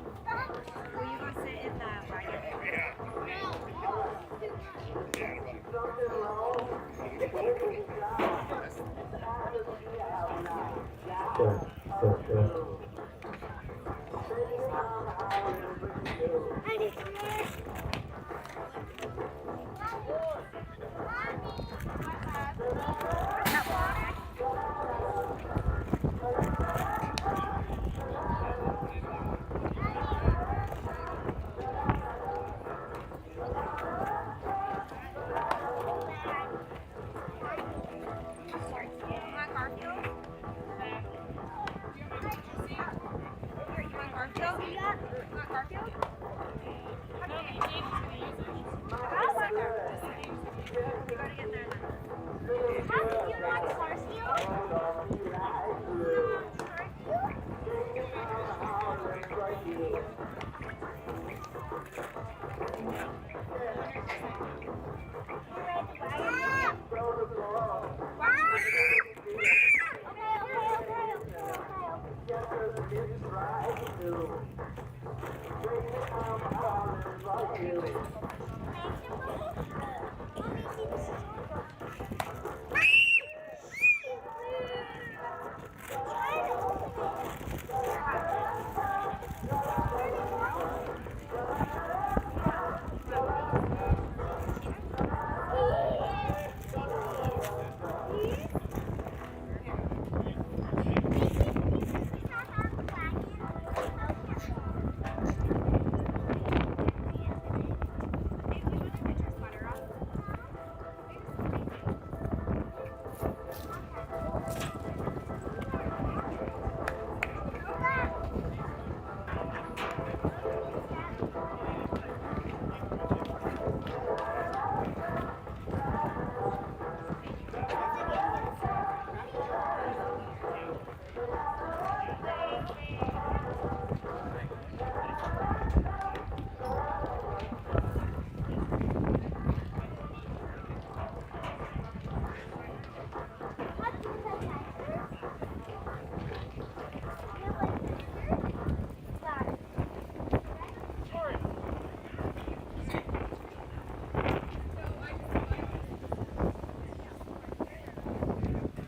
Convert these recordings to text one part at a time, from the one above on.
Were you gonna sit in the wagon? I need some more.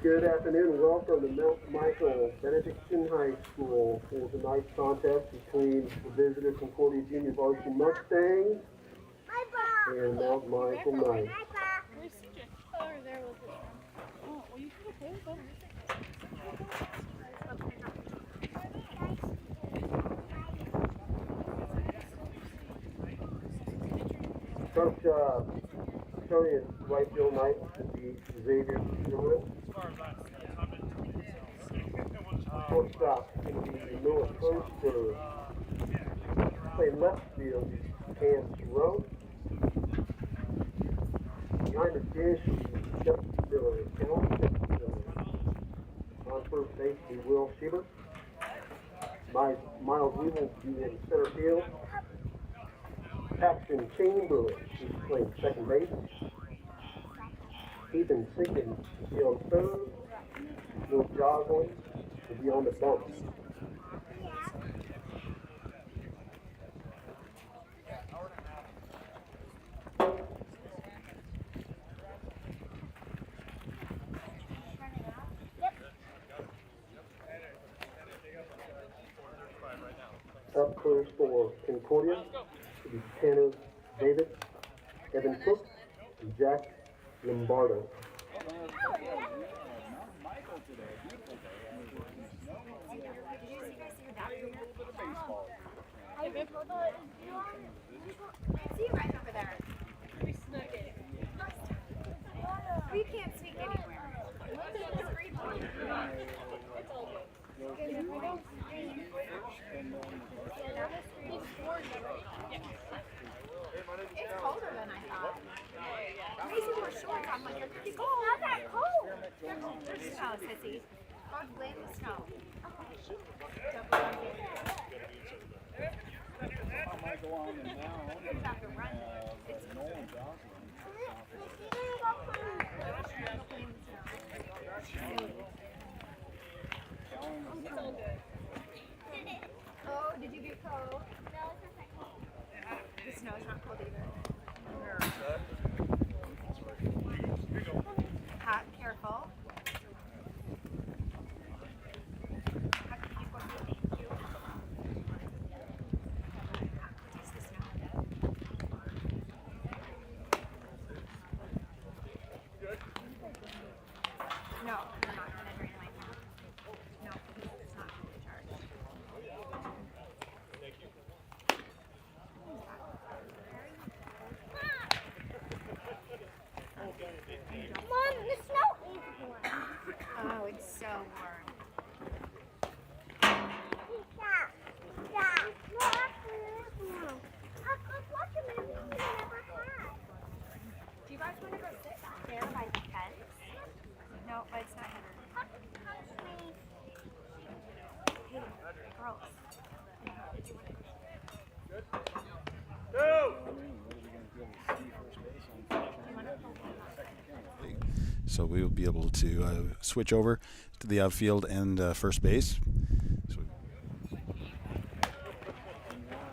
Good afternoon and welcome to Mount Michael Benedictine High School for tonight's contest between the visitor Concordia Junior Varsity Mustangs and Mount Michael Knights. Coach Tony is right field night at the Xavier Field. Shortstop is going to be Noah Coaster. Play left field is Cam Rowe. Behind the dish is Jeff Miller. On first base will be Will Schieber. Miles Weevil will be in center field. Paxton Chamberlain is playing second base. Ethan Sinkin will be on third. Will Joslin will be on the bump. Up first for Concordia will be Tanner David, Evan Cook, and Jack Lombardo. See you right over there. We can't sneak anywhere. It's colder than I thought. These were shorts on when you're it's not that cold. There's snow, sissy. Go blame the snow. I might go on and down. You have to run. It's Nolan Johnson. Oh, did you get cold? muffled either. Hot, careful. No, we're not gonna drain my phone. No, it's not fully charged. Mom, the snow is warm. Oh, it's so warm. Stop. Stop. No, actually, it's warm. Let's watch a movie we never had. Do you guys want to go sit back there by the fence? No, but it's not here. Touch me. Hey, girls. So we will be able to switch over to the outfield and first base. So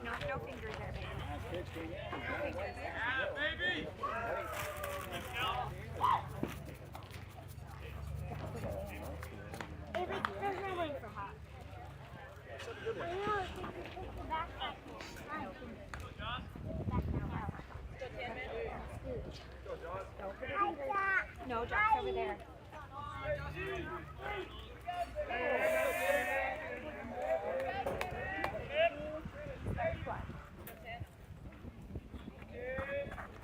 No, no fingers there, baby. No fingers there. There's no way for hot. I know, it's just the backpack. No, Jock's over there.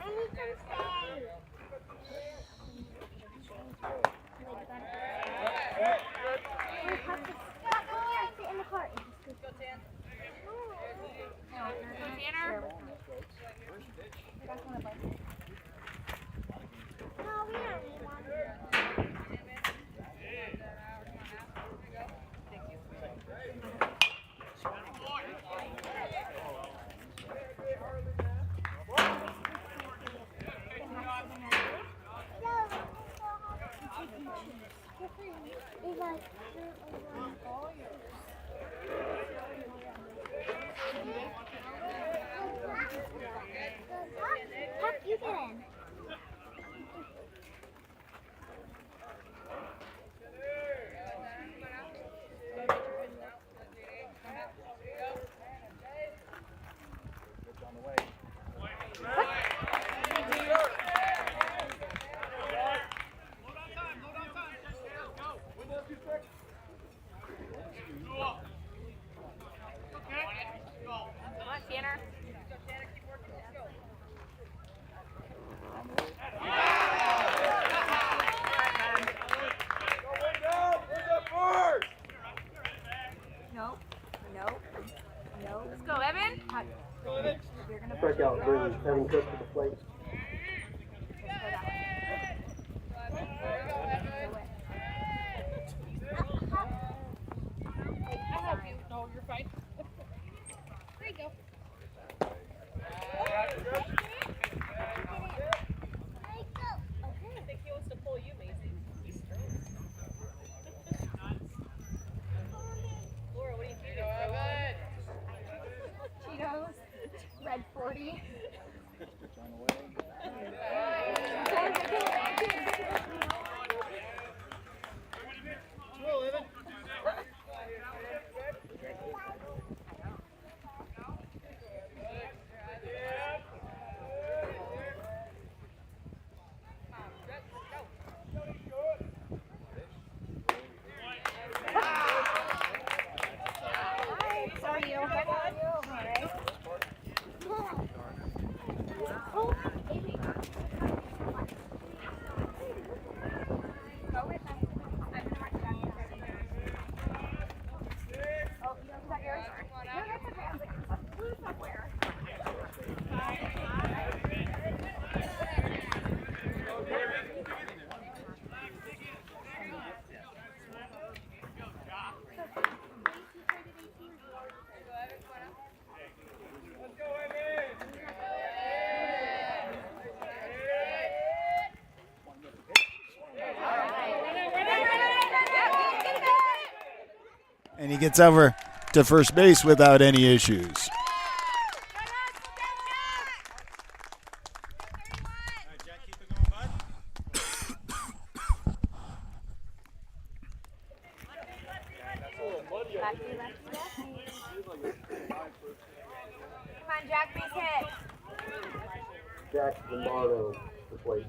I need some sand. Sit in the cart. No, we don't need one. Huck, you get in. Come on, Tanner. Nope. Nope. Nope. Let's go, Evan. You're gonna push Strikeout, it. brings Evan Cook to the plate. Let's go that way. I help you. No, you're fine. There you go. I think he wants to pull you, Macy. Laura, what do you think? Cheetos. Red 40. Sorry, you. All right. Go with them. Oh, is that yours? No, that's okay. I was like, blue somewhere. and he gets over to first base without any issues. Jack, base hit. Jack Lombardo to plate.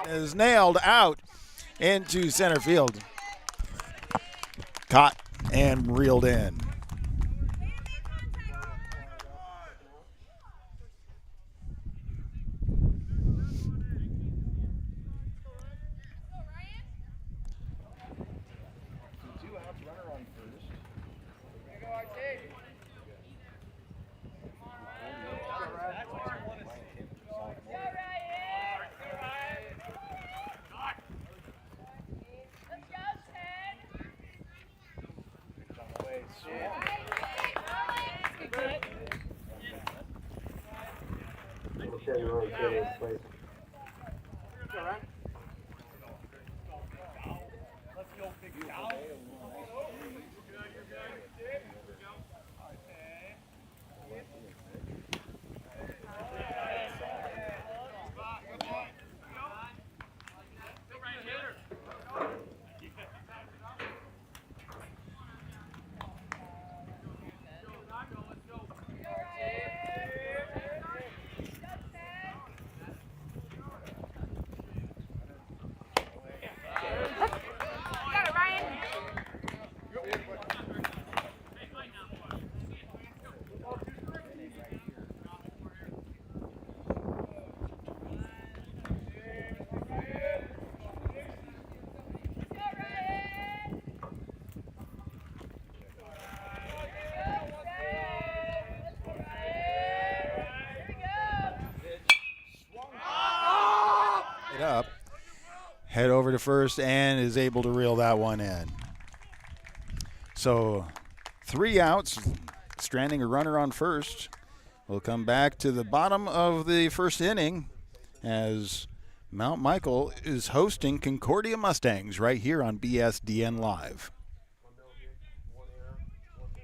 Is nailed out into center field. Caught and reeled in. Two outs, runner on first. Number 10, Ryan Taylor to plate. Got it, Ryan. It up. Head over to first and is able to reel that one in. So 3 outs, stranding a runner on first. We'll come back to the bottom of the first inning as Mount Michael is hosting Concordia Mustangs right here on BSDN Live.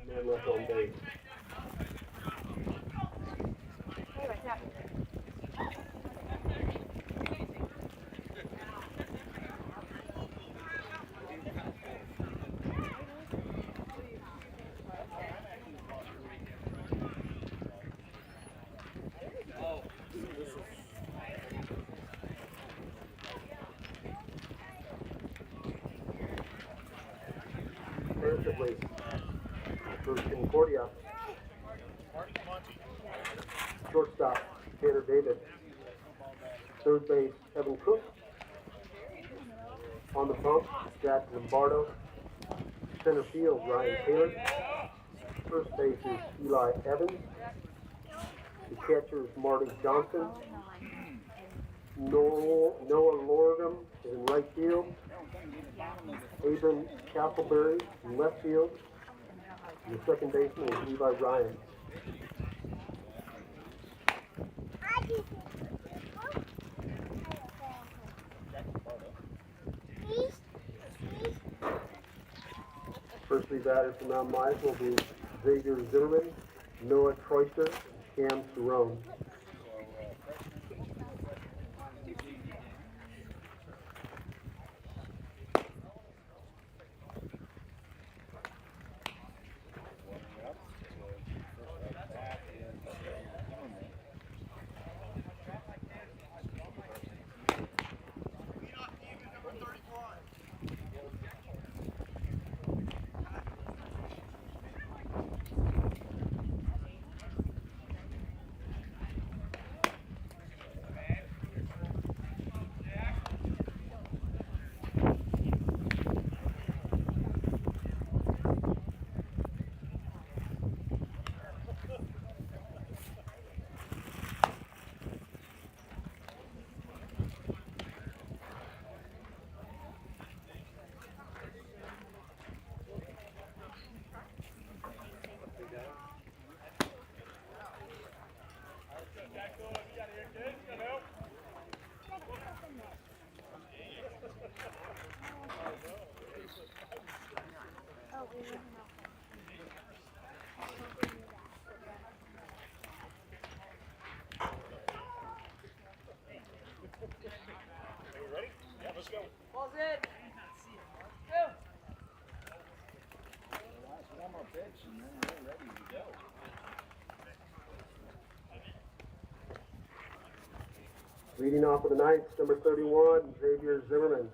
Man left on base. Hey, what's up? Defensively, for Concordia. Shortstop, Tanner David. Third base, Evan Cook. On the bump, Jack Lombardo. Center field, Ryan Taylor. First base is Eli Evans. The catcher is Marty Johnson. Noah Lorgum is in right field. Abram Castleberry in left field. And the second baseman is Levi Ryan. First three batters for Mount Michael will be Xavier Zimmerman, Noah Troyster, and Cam Cerrone. One more pitch and then we're ready to go. Leading off of the ninth, number 31, Xavier Zimmerman.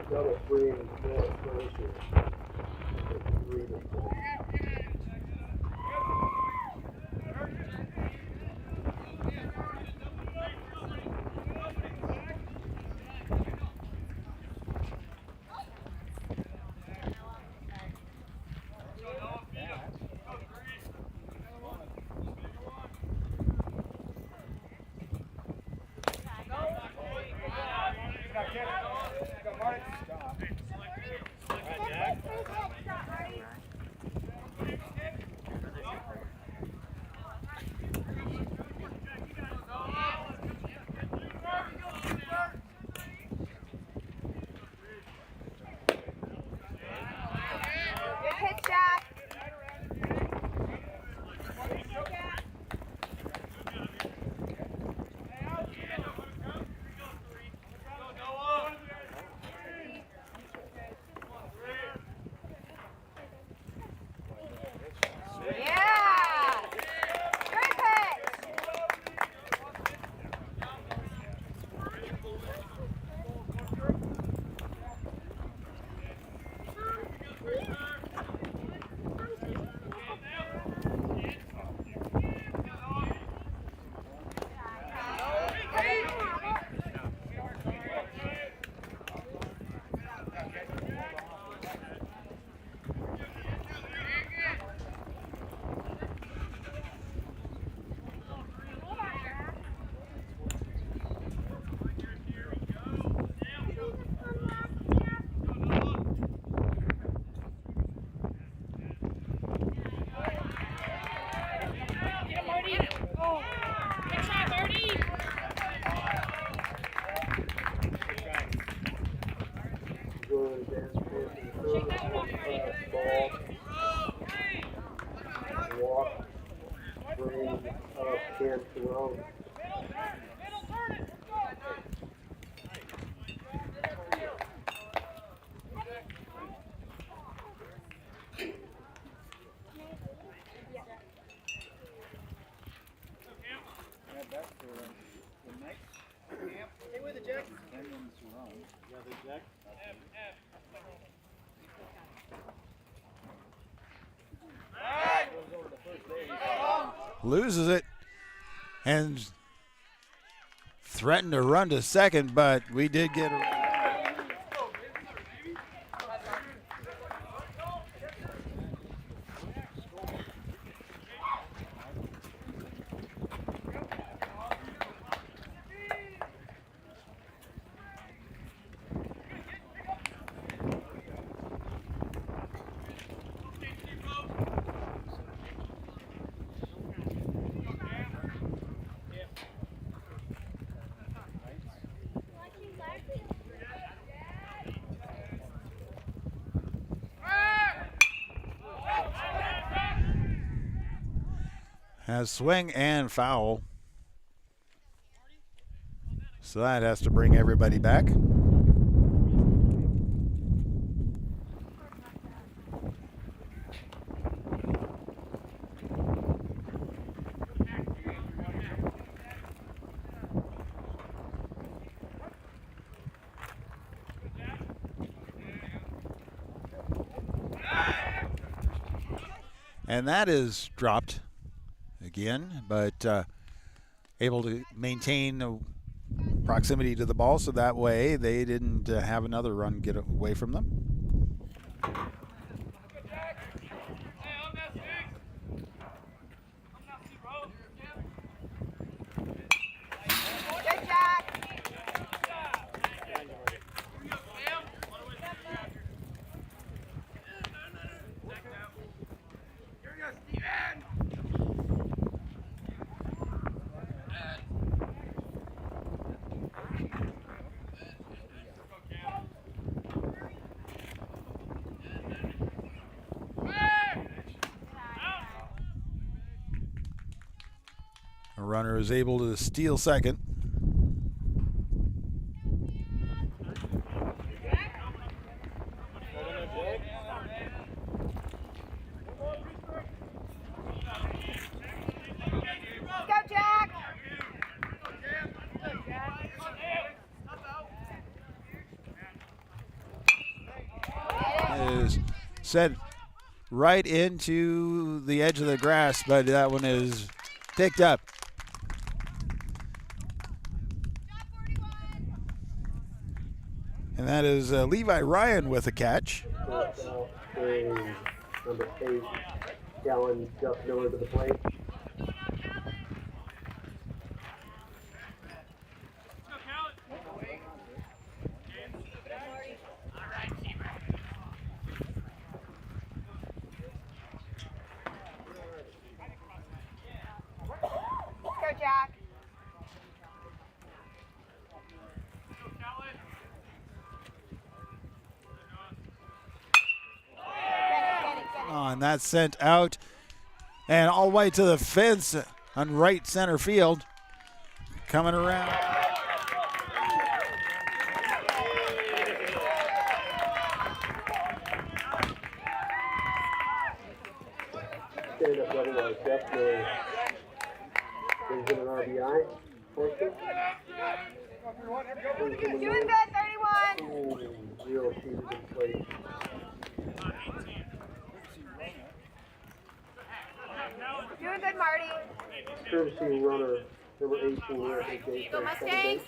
Double swing, more pressure. 3 to 4. Walk, bring up, can't throw. Loses it and threatened to run to second, but we did get a has swing and foul. So that has to bring everybody back. And that is dropped again, but able to maintain proximity to the ball, so that way they didn't have another run get away from them. Good, Jack. A runner is able to steal second. Go, Jack. Is set right into the edge of the grass, but that one is picked up. And that is Levi Ryan with a catch. Number 8, Gallon Jeff Miller to the plate. Go, Jack. Oh, and that's sent out and all the way to the fence on right center field. Coming around. Stand up otherwise, Jeff Miller brings in an RBI. Doing good, 31. Zero seated in plate. Doing good, Marty. Courtesy runner, number 18, Anthony J. Go, Mustangs.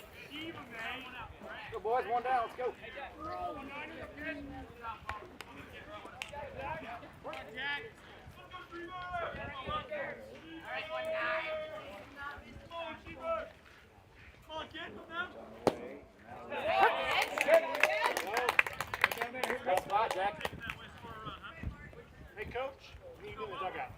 Go, boys, one down, let's go. Nice spot, Jack. Hey, coach, we need you in the dugout.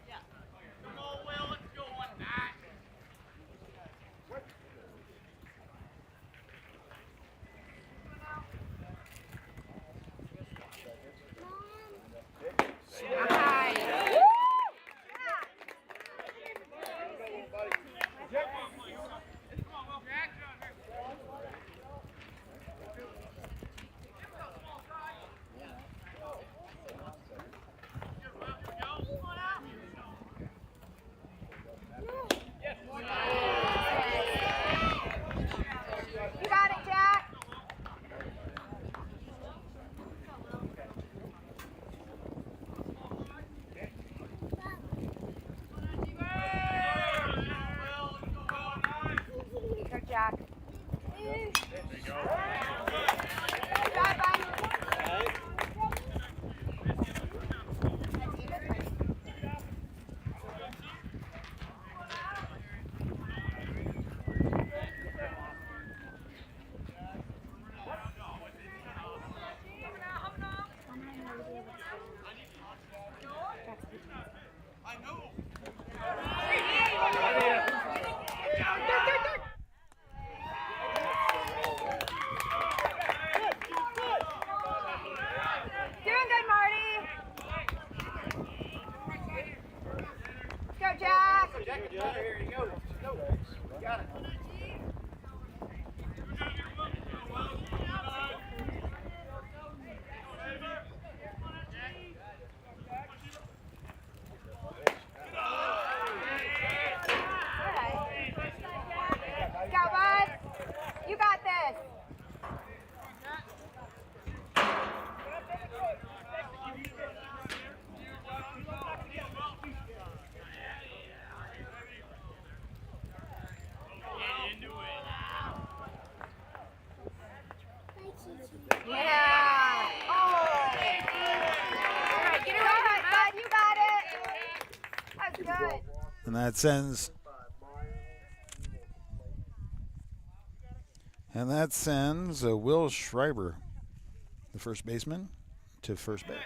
Jack, get out of here. You go. Go. You got it. Go, bud. You got this. Yeah. Oh. All right, get it right, bud. You got it. That's good. And that sends. And that sends Will Schreiber, the first baseman, to first base.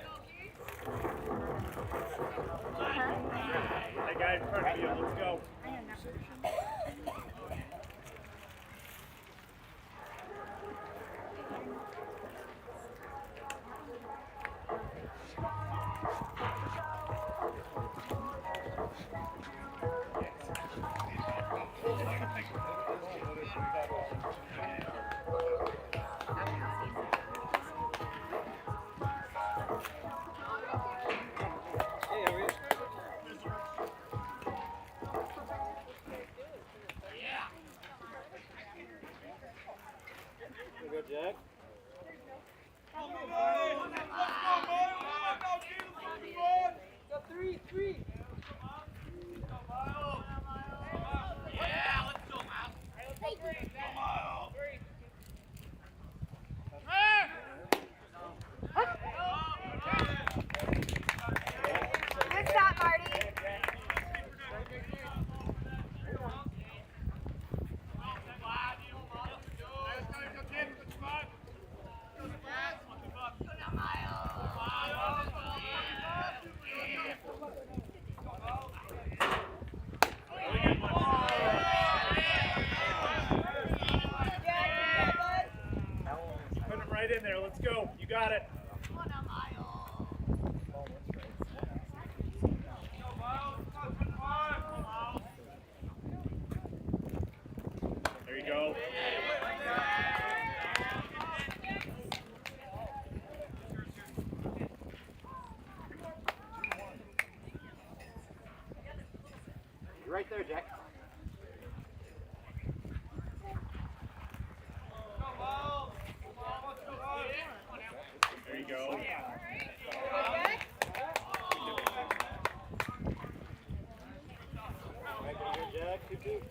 That guy in front of you. Let's go. Jack. Good shot, Marty. Put him right in there. Let's go. You got it. There you go. You're right there, Jack. There you go. Jack, 2-2.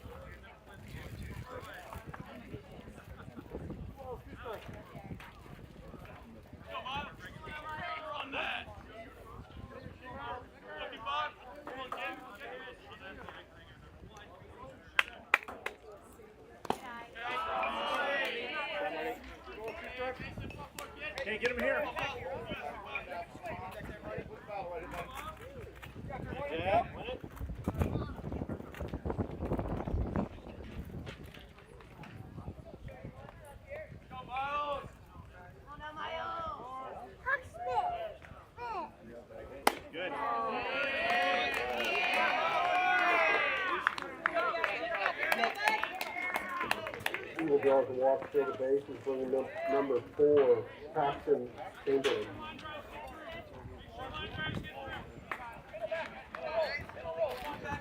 Okay, get him here. Jack, win it. Good. Eagle draws and walks to the bases, bringing number 4, Paxton Chamberlain.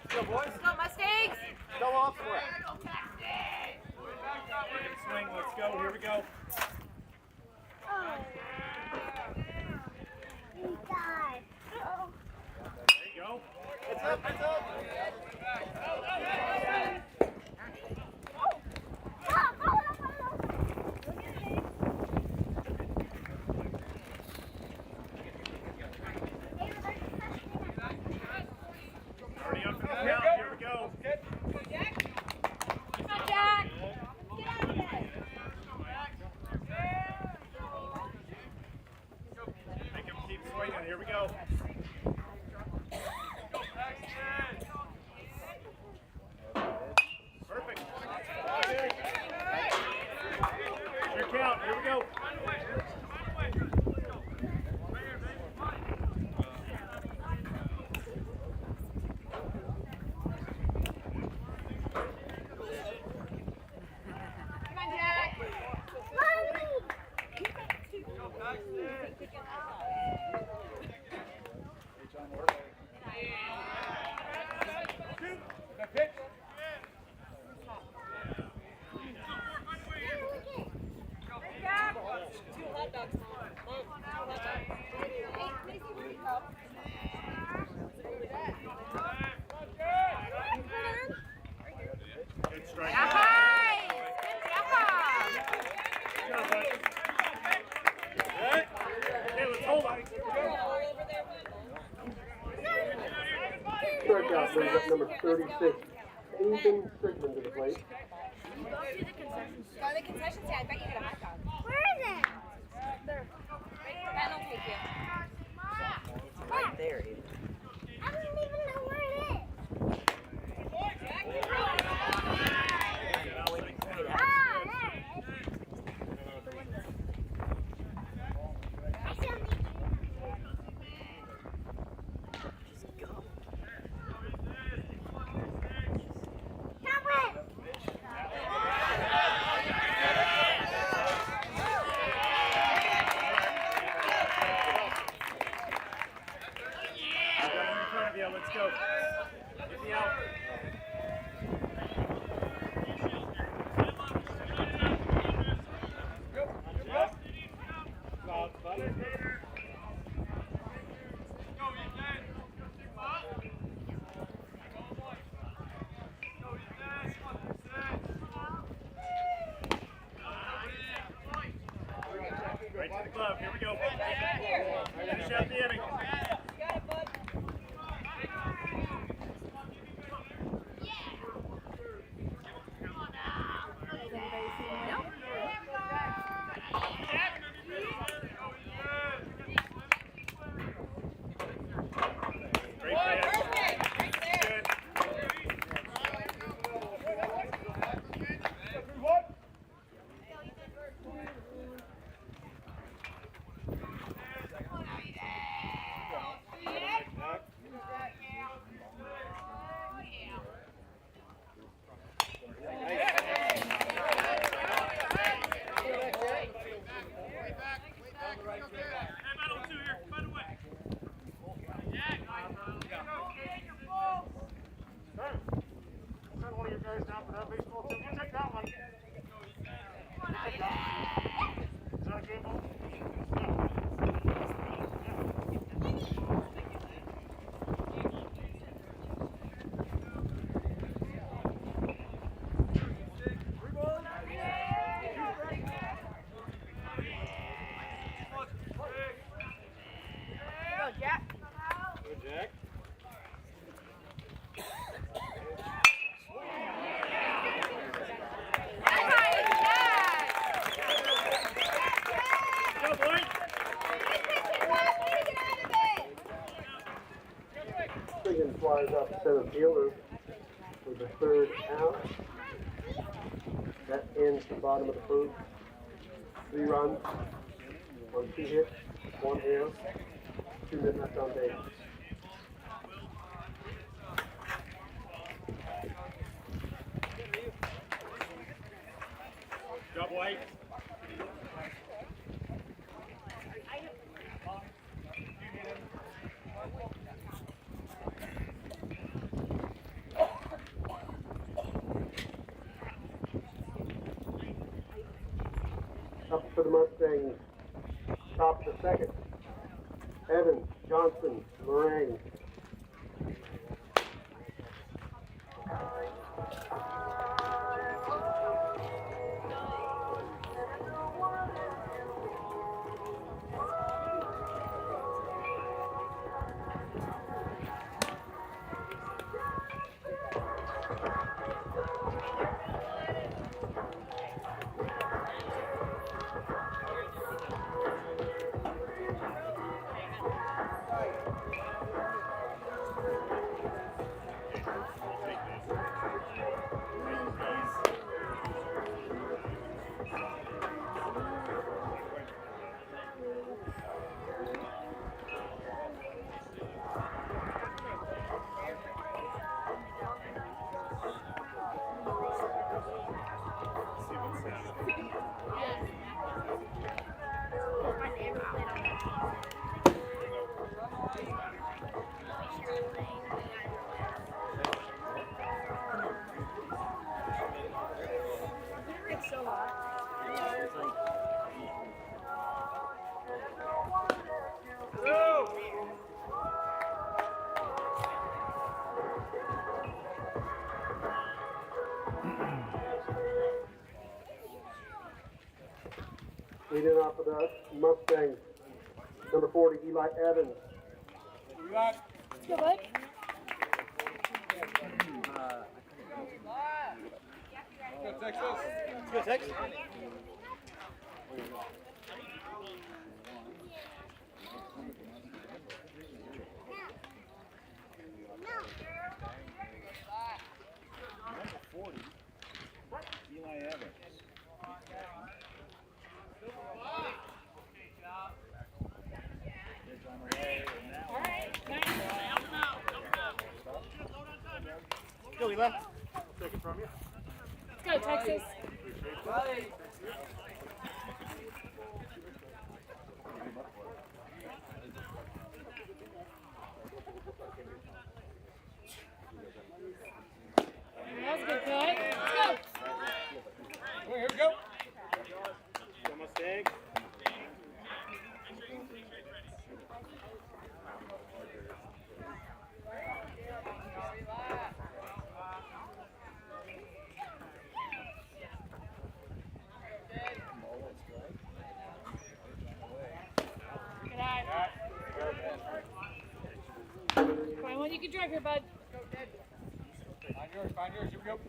Go, boys. Go, Mustangs. Go off for it. Swing, let's go. Here we go. He died. There you go. It's up, it's up. Already up in the count. Here we go. Come on, Jack. Get out of there. Make him keep swinging. Here we go. Two hot dogs, Mom. Two hot dogs. Good strike. Nice! Good job! Hey, let's hold on. Strikeout brings up number 36, Ethan Sigmund to the plate. Go to the concession stand. Go to the concession stand. I bet you get a hot dog. Where is it? There. That'll take you. Right there. I don't even know where it is. Let's go. Get me out. Right to the glove. Here we go. Finish out the inning. Got it, bud. Great pass. Good. Send one of your guys down for that baseball too. We'll take that one. Take that one. Is that a game ball? Go, Jack. Good, Jack. Go, boy. Sigmund flies out to center fielder for the third out. That ends the bottom of the first. 3 runs on 2 hits, 1 error, 2 men left on base. Go, boy. Up for the Mustangs, top of the second. Evans, Johnson, Lorraine. Leading off of the Mustangs, number 40, Eli Evans. Let's go, bud. Let's go, Texas. Let's go, Texas. Number 40, Eli Evans. It's on the way, and now All right, nice. Go, Eli. Take it from you. Let's go, Texas. That was a good cut. Let's go. Here we go. Go, Mustang. Good eye. Find one you can drive here, bud. Find yours, here we go.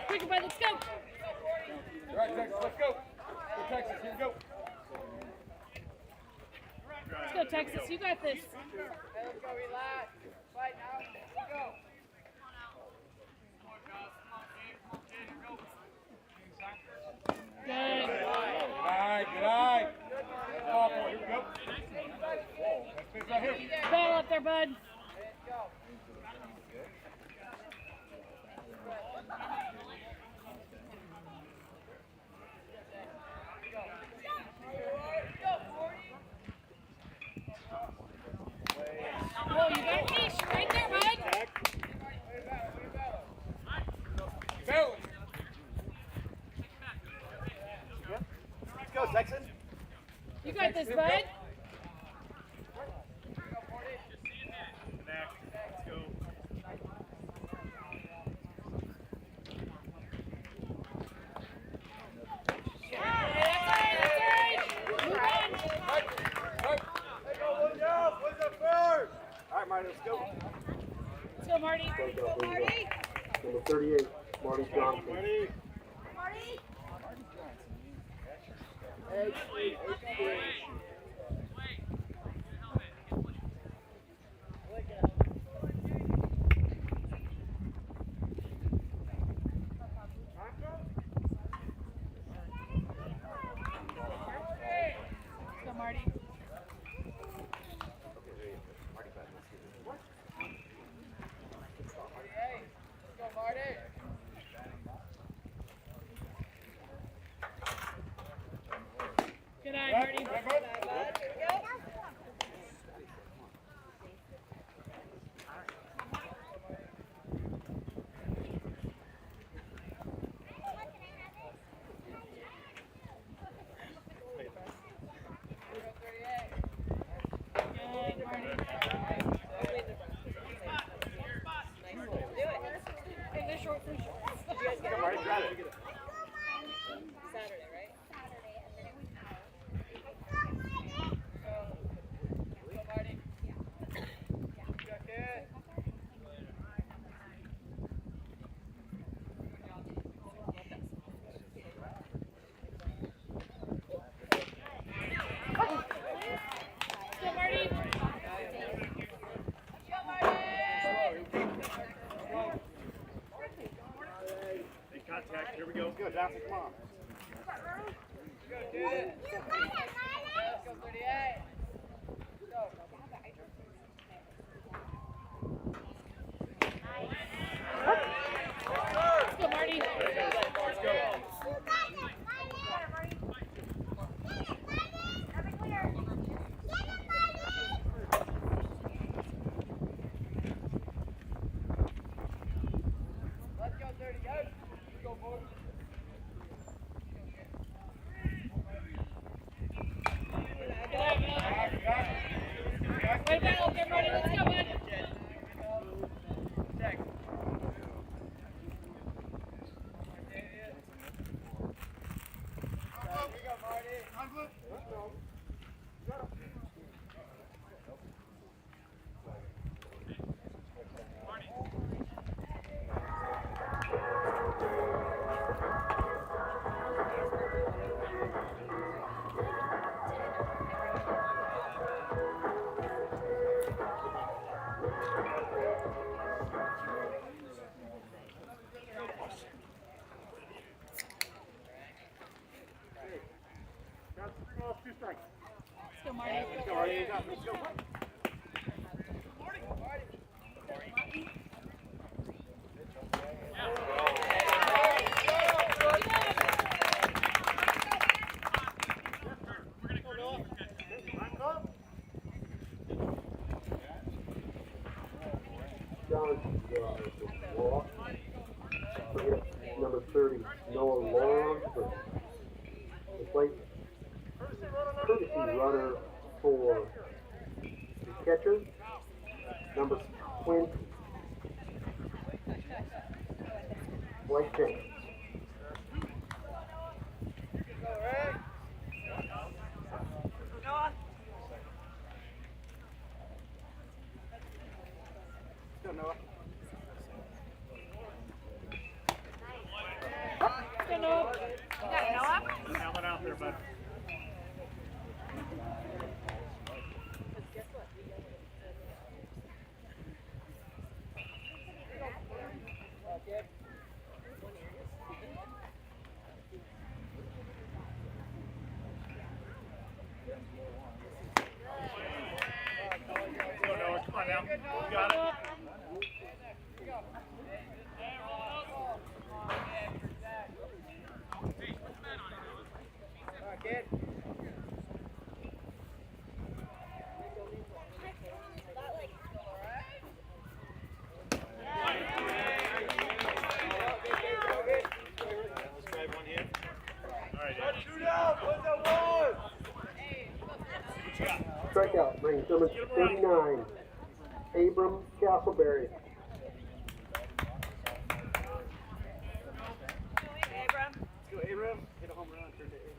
Quicker, bud. Let's go. All right, Texas, let's go. Go, Texas, here we go. Let's go, Texas. You got this. Let's go, Eli. Fight now. Let's go. Good. Good eye. Oh, boy, here we go. Let's finish right here. Ball up there, bud. Whoa, you got fish right there, bud. Go. Let's go, Texas. You got this, bud. Let's go. Let's go, Marty. Number 38, Marty Johnson. Ready? Let's go, Marty. Good eye, Marty. Good, Marty. Hey, they're short for sure. Marty, grab it. Saturday, right? Go, Marty. Make contact. Here we go. Good, Johnson. Come on. Let's go, Marty. Let's go. Got 3 balls, 2 strikes. Let's go, Marty. Let's go, Marty. Let's go. John, walk. Bring it up, number 30, Noah Long. The plate courtesy runner for the catcher, number 20, Blake James. Go, Noah. Let's go, Noah. You got it, Noah? Helmet out there, bud. Go, Noah. Come on now. You got it. Strikeout brings number 39, Abram Castleberry. Let's go, Abram. Hit a home run. Turn to Abram.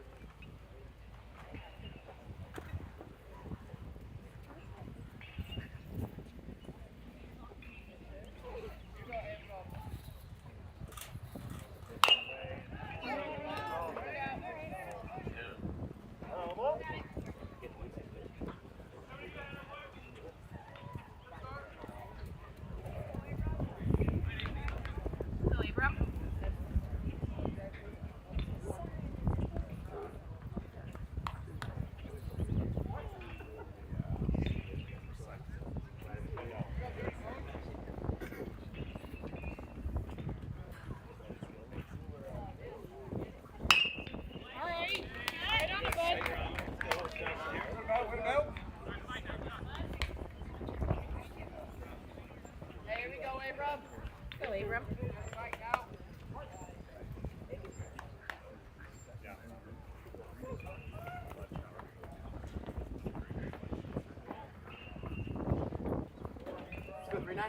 Go, Abram. All right. Right on it, bud. Hey, here we go, Abram. Go, Abram. Let's go, 3-9.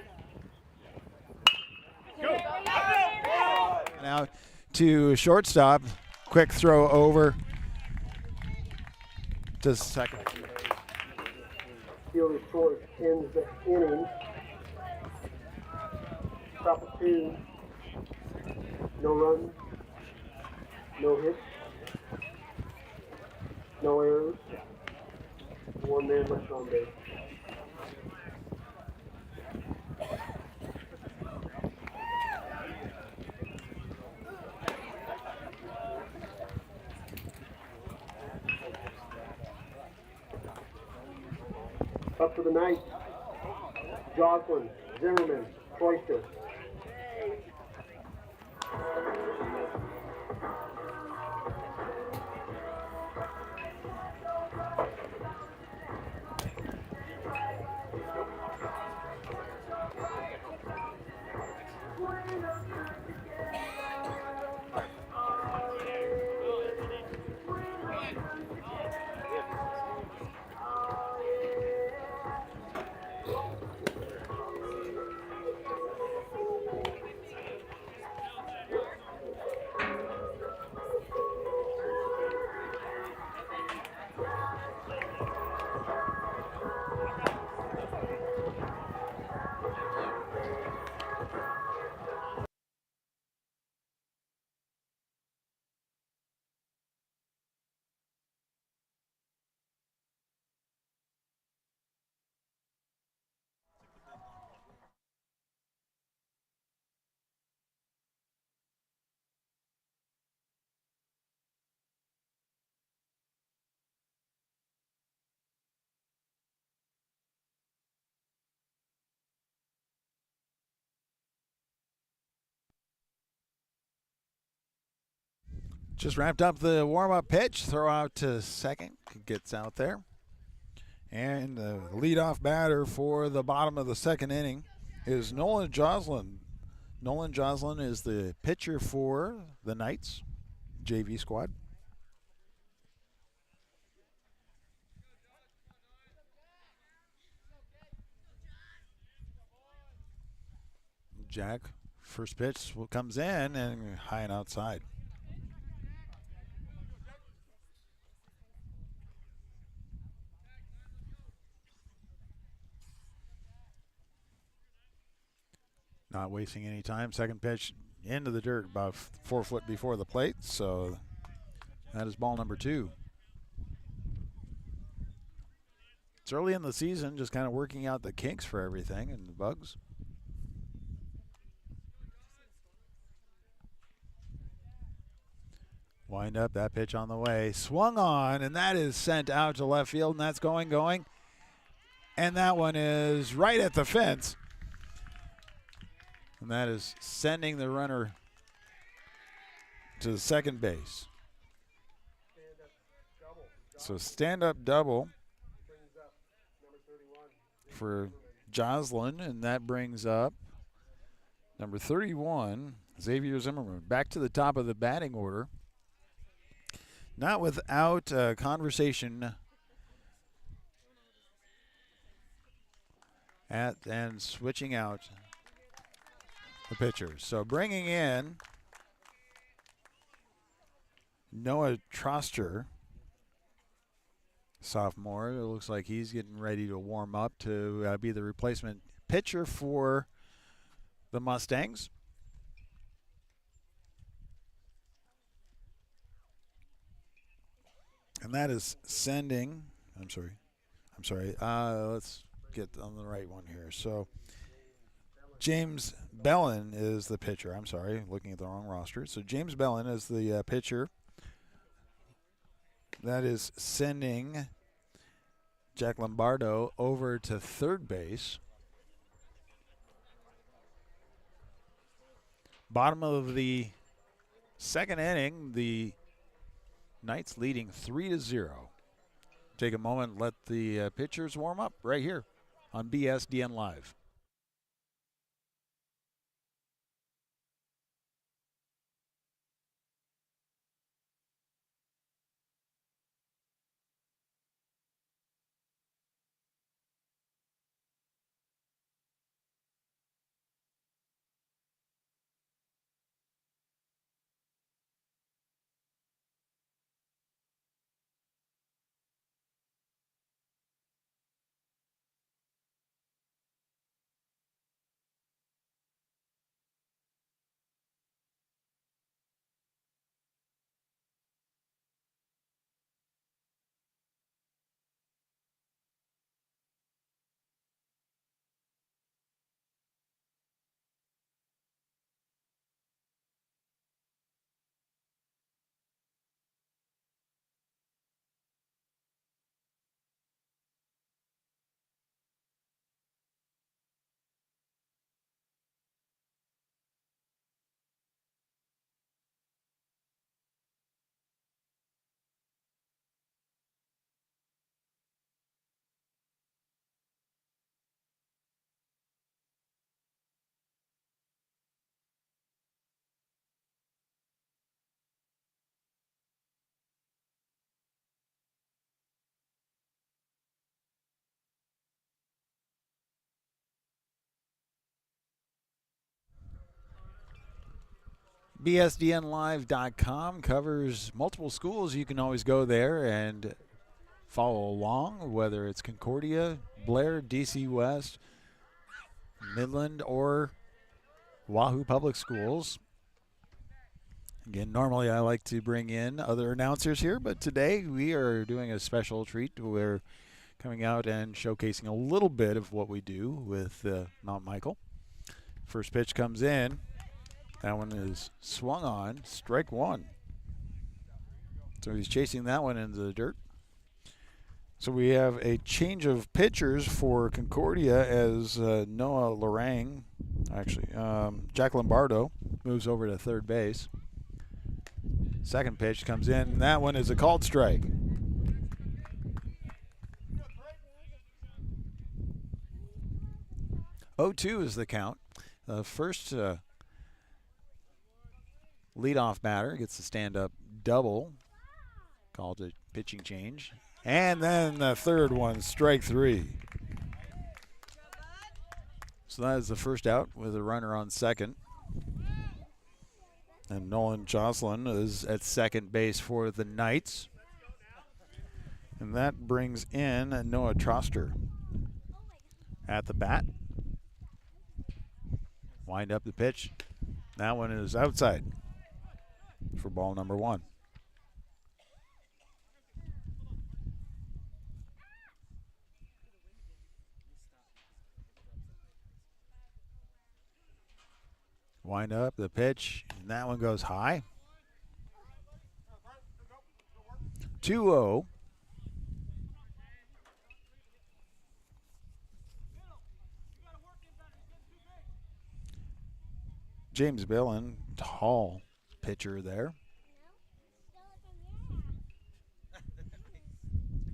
Now to shortstop. Quick throw over to second. Fielder short ends the inning. Top of 2. No runs. No hits. No errors. 1 man left on base. Up for the night, Jocelyn, Zimmerman, Cloister. Just wrapped up the warm-up pitch. Throw out to second. Gets out there. And the leadoff batter for the bottom of the second inning is Nolan Joslin. Nolan Joslin is the pitcher for the Knights JV squad. Jack, first pitch comes in and high and outside. Not wasting any time. Second pitch into the dirt about 4 foot before the plate. So that is ball number 2. It's early in the season, just kind of working out the kinks for everything and the bugs. Wind up, that pitch on the way. Swung on, and that is sent out to left field, and that's going. And that one is right at the fence. And that is sending the runner to second base. So stand-up double for Joslin, and that brings up number 31, Xavier Zimmerman, back to the top of the batting order. Not without conversation and switching out the pitchers. So bringing in Noah Troster, sophomore. It looks like he's getting ready to warm up to be the replacement pitcher for the Mustangs. And that is sending, I'm sorry. Let's get on the right one here. So James Bellin is the pitcher. I'm sorry, looking at the wrong roster. So James Bellin is the pitcher. That is sending Jack Lombardo over to third base. Bottom of the second inning, the Knights leading 3-0. Take a moment and let the pitchers warm up right here on BSDN Live. BSDNlive.com covers multiple schools. You can always go there and follow along, whether it's Concordia, Blair, DC West, Midland, or Wahoo Public Schools. Again, normally I like to bring in other announcers here, but today we are doing a special treat. We're coming out and showcasing a little bit of what we do with Mount Michael. First pitch comes in. That one is swung on, strike one. So he's chasing that one into the dirt. So we have a change of pitchers for Concordia as Noah Lorang, actually, Jack Lombardo moves over to third base. Second pitch comes in, and that one is a called strike. 0-2 is the count. The first leadoff batter gets the stand-up double, called a pitching change. And then the third one, strike three. So that is the first out with a runner on second. And Nolan Jocelyn is at second base for the Knights. And that brings in Noah Troster at the bat. Wind up the pitch. That one is outside for ball number one. Wind up the pitch, and that one goes high. 2-0. James Billen, tall pitcher there.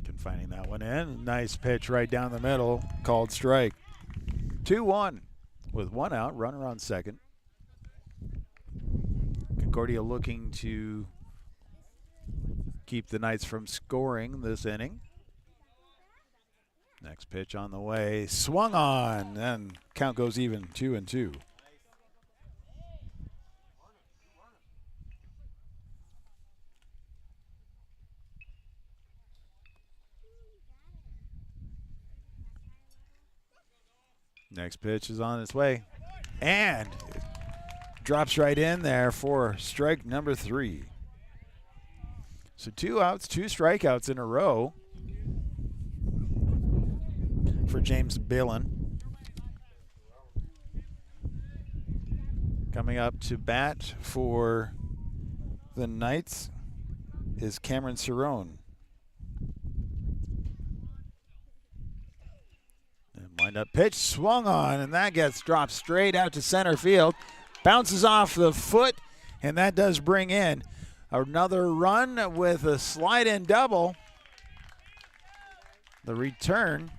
Confining that one in. Nice pitch right down the middle, called strike. 2-1 with one out, runner on second. Concordia looking to keep the Knights from scoring this inning. Next pitch on the way, swung on, and count goes even, 2-2. Next pitch is on its way, and it drops right in there for strike number three. So 2 outs, 2 strikeouts in a row for James Billen. Coming up to bat for the Knights is Cameron Cerrone. And wind up pitch, swung on, and that gets dropped straight out to center field. Bounces off the foot, and that does bring in another run with a slide-in double. The return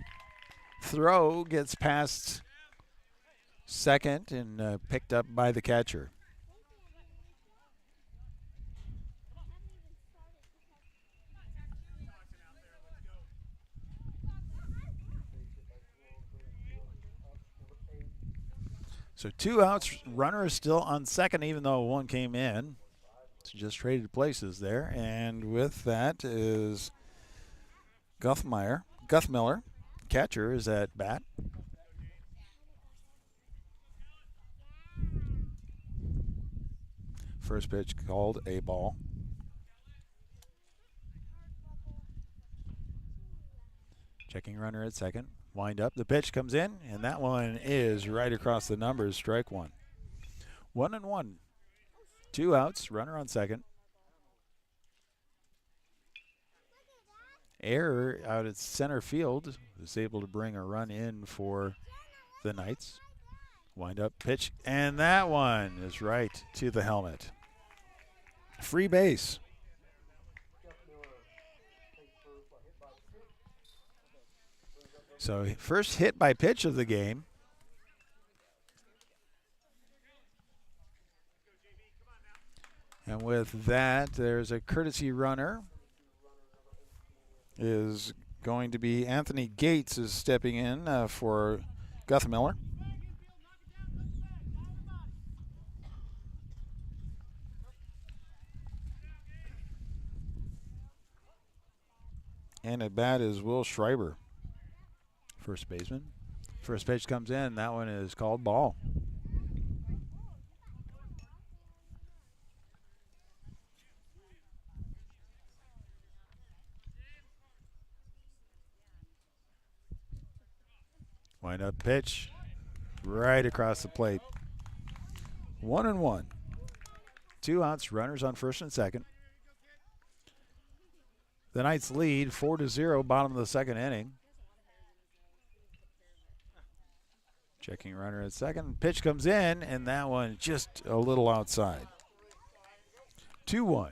throw gets past second and picked up by the catcher. So 2 outs, runner is still on second, even though one came in. It's just traded places there. And with that is Guthmiller. Catcher is at bat. First pitch called a ball. Checking runner at second. Wind up. The pitch comes in, and that one is right across the numbers. Strike one. 1-1. 2 outs. Runner on second. Error out at center field is able to bring a run in for the Knights. Wind up pitch, and that one is right to the helmet. Free base. So first hit by pitch of the game. And with that, there's a courtesy runner. Is going to be Anthony Gates is stepping in for Guthmiller. And at bat is Will Schreiber, first baseman. First pitch comes in. That one is called ball. Wind up pitch right across the plate. 1-1. 2 outs, runners on first and second. The Knights lead 4-0, bottom of the second inning. Checking runner at second. Pitch comes in, and that one just a little outside. 2-1.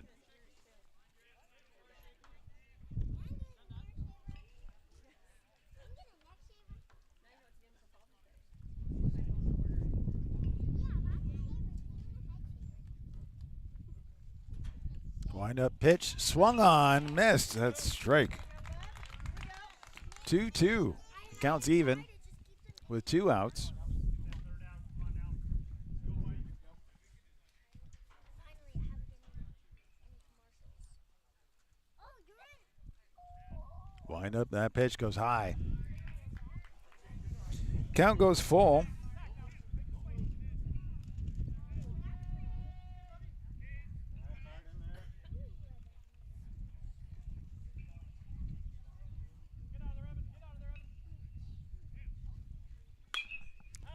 Wind up pitch, swung on, missed. That's strike. 2-2. Counts even with 2 outs. Wind up, that pitch goes high. Count goes full.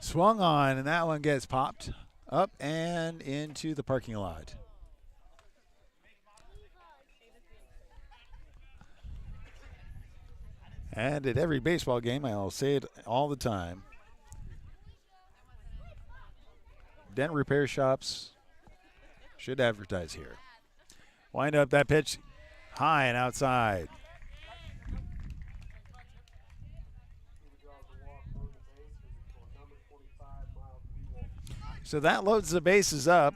Swung on, and that one gets popped up and into the parking lot. And at every baseball game, I'll say it all the time, dent repair shops should advertise here. Wind up, that pitch high and outside. So that loads the bases up.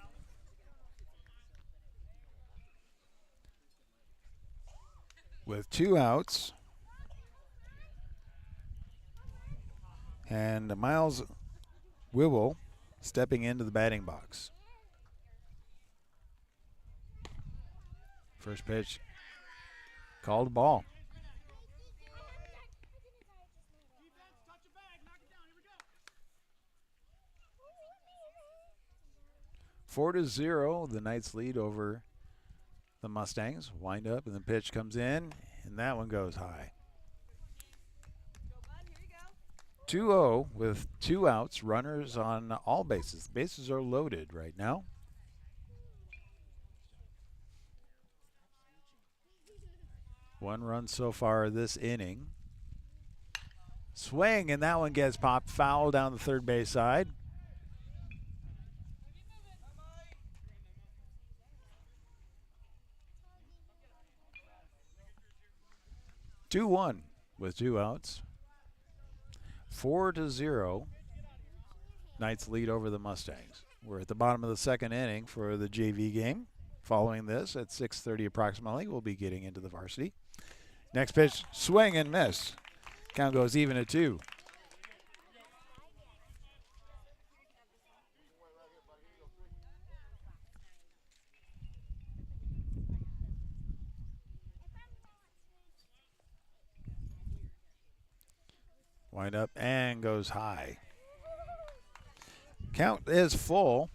With 2 outs. And Miles Wibble stepping into the batting box. First pitch, called ball. Four to 0, the Knights lead over the Mustangs. Wind up, and the pitch comes in, and that one goes high. 2-0 with 2 outs, runners on all bases. The bases are loaded right now. One run so far this inning. Swing, and that one gets popped foul down the third base side. Two-one with 2 outs. 4 to 0. Knights lead over the Mustangs. We're at the bottom of the second inning for the JV game. Following this, at 6:30 approximately, we'll be getting into the varsity. Next pitch, swing and miss. Count goes even at 2. Wind up and goes high. Count is full.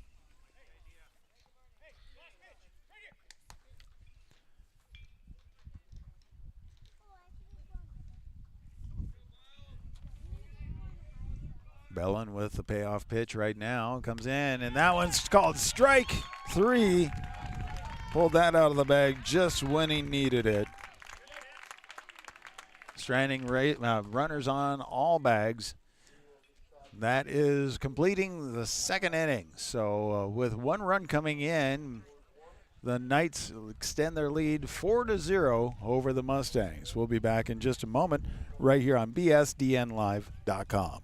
Bellin with the payoff pitch right now. Comes in, and that one's called strike 3. Pulled that out of the bag just when he needed it. Stranding runners on all bags. That is completing the second inning. So with 1 run coming in, the Knights extend their lead 4 to 0 over the Mustangs. We'll be back in just a moment right here on bsdnlive.com.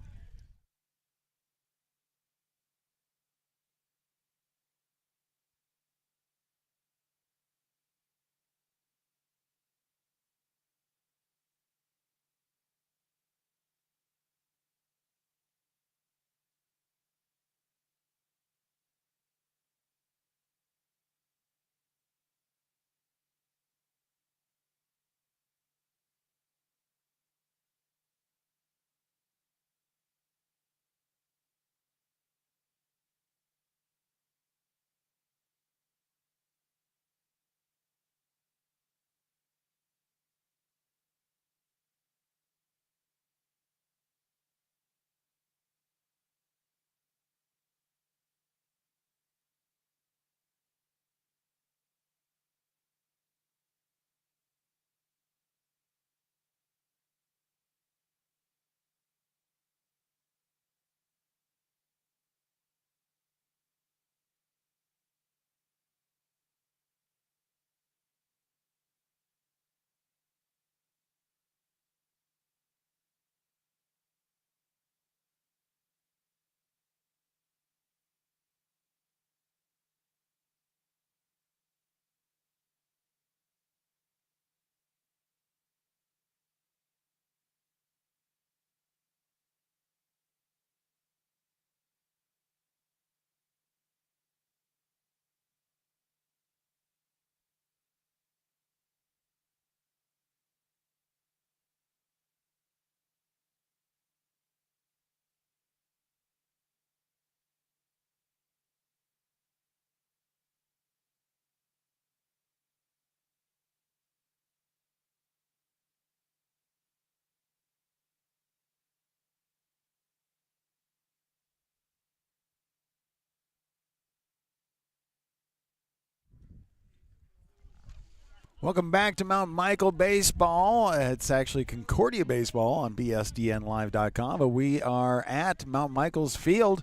Welcome back to Mount Michael Baseball. It's actually Concordia Baseball on bsdnlive.com, but we are at Mount Michael's field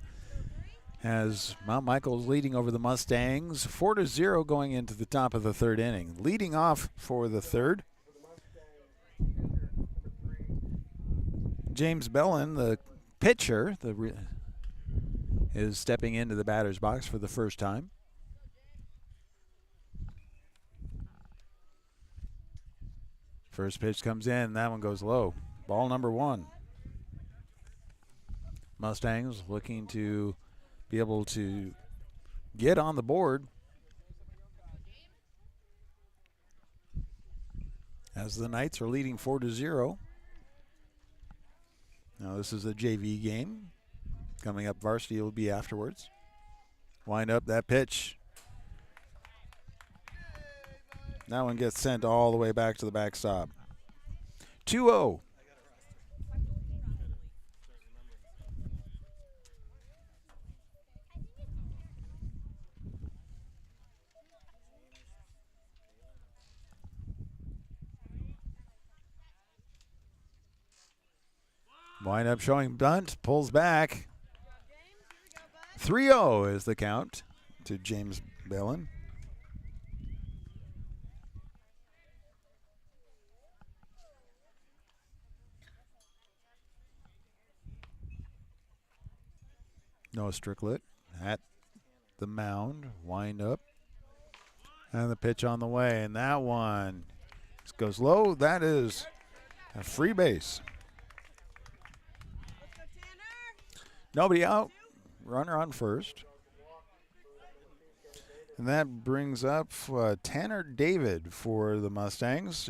as Mount Michael's leading over the Mustangs 4-0 going into the top of the third inning. Leading off for the third, James Bellin, the pitcher, is stepping into the batter's box for the first time. First pitch comes in, that one goes low. Ball number 1. Mustangs looking to be able to get on the board as the Knights are leading 4-0. Now this is a JV game. Coming up, varsity will be afterwards. Wind up that pitch. That one gets sent all the way back to the backstop. 2-0. Wind up showing bunt, pulls back. 3-0 is the count to James Bellin. Noah Stricklet at the mound, wind up. And the pitch on the way, and that one goes low. That is a free base. Nobody out, runner on first. And that brings up Tanner David for the Mustangs.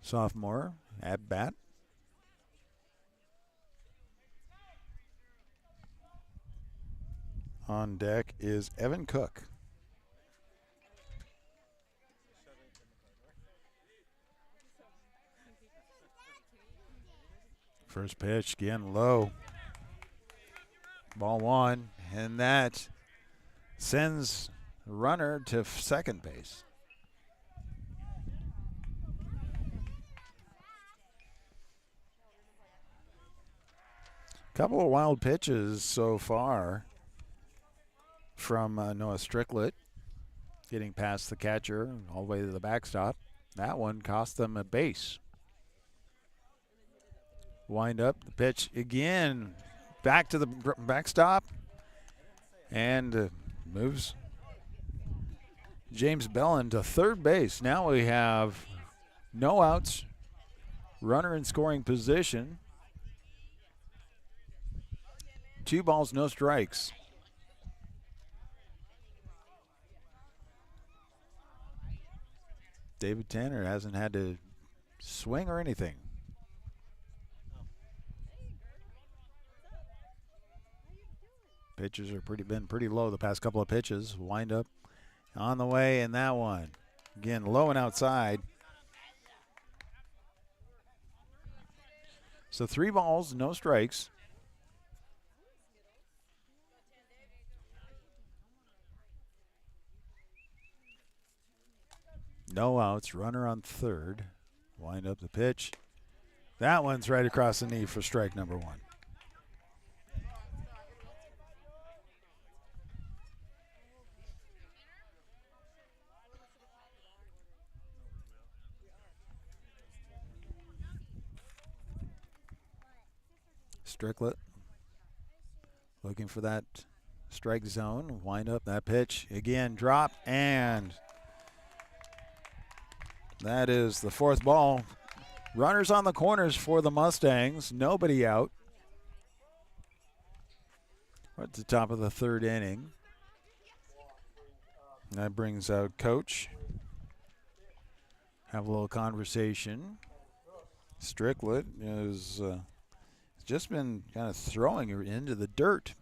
Sophomore at bat. On deck is Evan Cook. First pitch again low. Ball 1, and that sends the runner to second base. Couple of wild pitches so far from Noah Stricklet, getting past the catcher all the way to the backstop. That one cost them a base. Wind up the pitch again, back to the backstop, and moves James Bellin to third base. Now we have no outs, runner in scoring position. 2 balls, no strikes. David Tanner hasn't had to swing or anything. Pitches are been pretty low the past couple of pitches. Wind up on the way, and that one again low and outside. So 3 balls, no strikes. No outs, runner on third. Wind up the pitch. That one's right across the knee for strike number 1. Stricklet looking for that strike zone. Wind up that pitch. Again, drop, and that is the 4th ball. Runners on the corners for the Mustangs. Nobody out. We're at the top of the third inning. That brings out Coach. Have a little conversation. Stricklet is just been kind of throwing her into the dirt.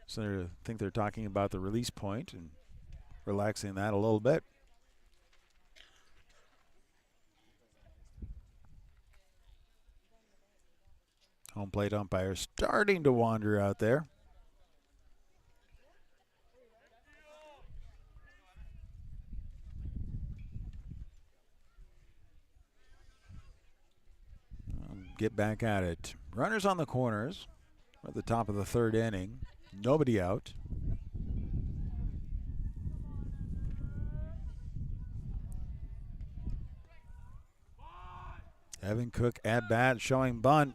So I think they're talking about the release point and relaxing that a little bit. Home plate umpire starting to wander out there. get back at it. Runners on the corners. We're at the top of the third inning. Nobody out. Evan Cook at bat, showing bunt.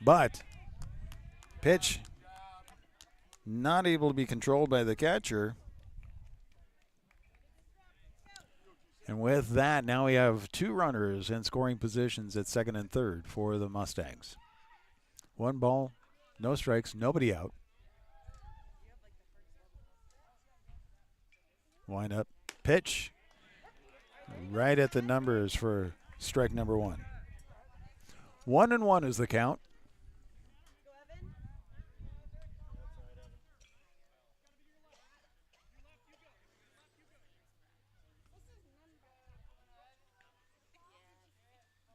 But pitch not able to be controlled by the catcher. And with that, now we have two runners in scoring positions at second and third for the Mustangs. 1 ball, no strikes, nobody out. Wind up, pitch. Right at the numbers for strike number 1. 1-1 is the count.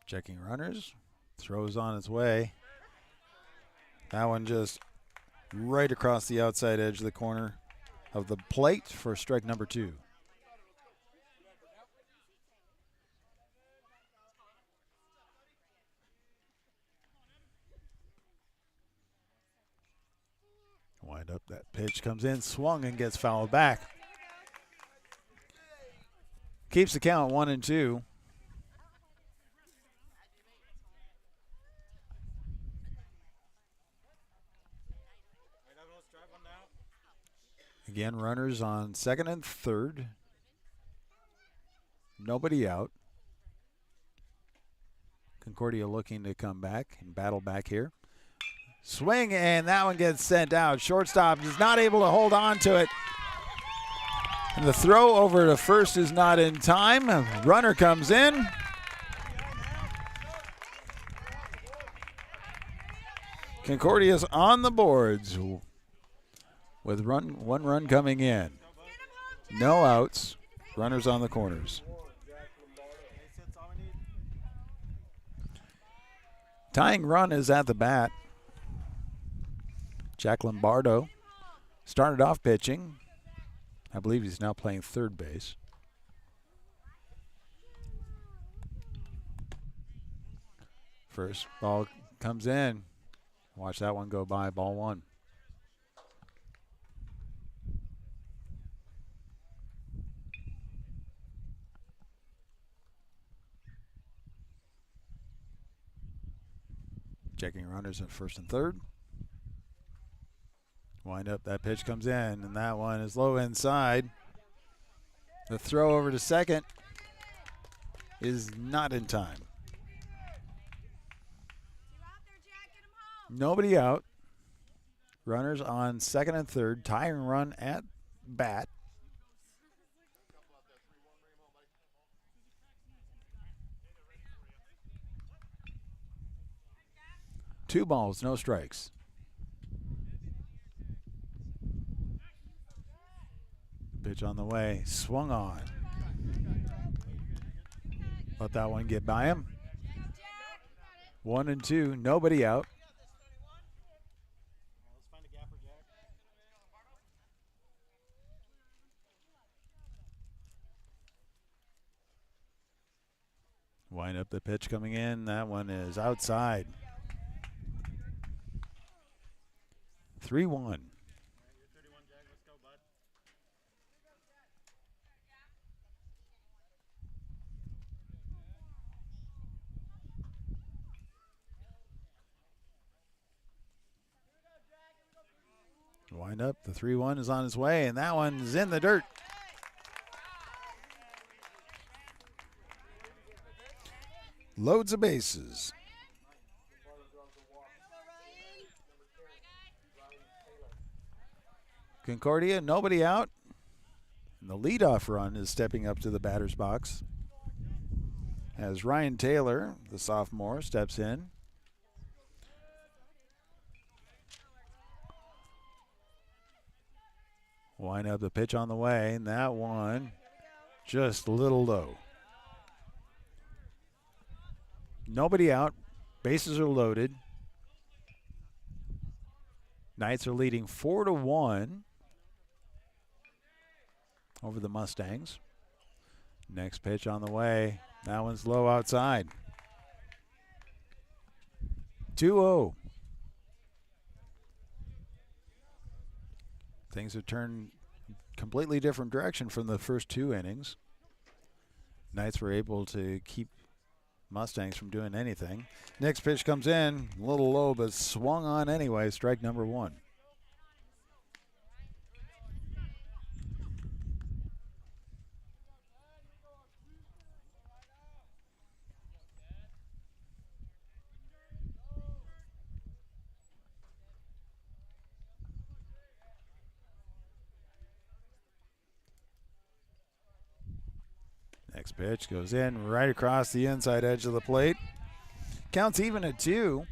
Checking runners, throws on its way. That one just right across the outside edge of the corner of the plate for strike number 2. Wind up, that pitch comes in, swung and gets fouled back. Keeps the count 1-2. Again, runners on second and third. Nobody out. Concordia looking to come back and battle back here. Swing, and that one gets sent out. Shortstop is not able to hold on to it. And the throw over to first is not in time. A runner comes in. Concordia's on the boards with one run coming in. No outs. Runners on the corners. Tying run is at the bat. Jack Lombardo started off pitching. I believe he's now playing third base. First ball comes in. Watch that one go by, ball 1. Checking runners at first and third. Wind up, that pitch comes in, and that one is low inside. The throw over to second is not in time. Nobody out. Runners on second and third. Tying run at bat. Two balls, no strikes. Pitch on the way, swung on. Let that one get by him. 1-2, nobody out. Wind up, the pitch coming in. That one is outside. 3-1. Wind up, the 3-1 is on its way, and that one's in the dirt. Loads of bases. Concordia, nobody out. And the leadoff run is stepping up to the batter's box as Ryan Taylor, the sophomore, steps in. Wind up, the pitch on the way, and that one just a little low. Nobody out. Bases are loaded. Knights are leading 4-1 over the Mustangs. Next pitch on the way. That one's low outside. 2-0. Things have turned completely different direction from the first 2 innings. Knights were able to keep Mustangs from doing anything. Next pitch comes in, a little low, but swung on anyway. Strike number 1. Next pitch goes in right across the inside edge of the plate. Counts even at 2.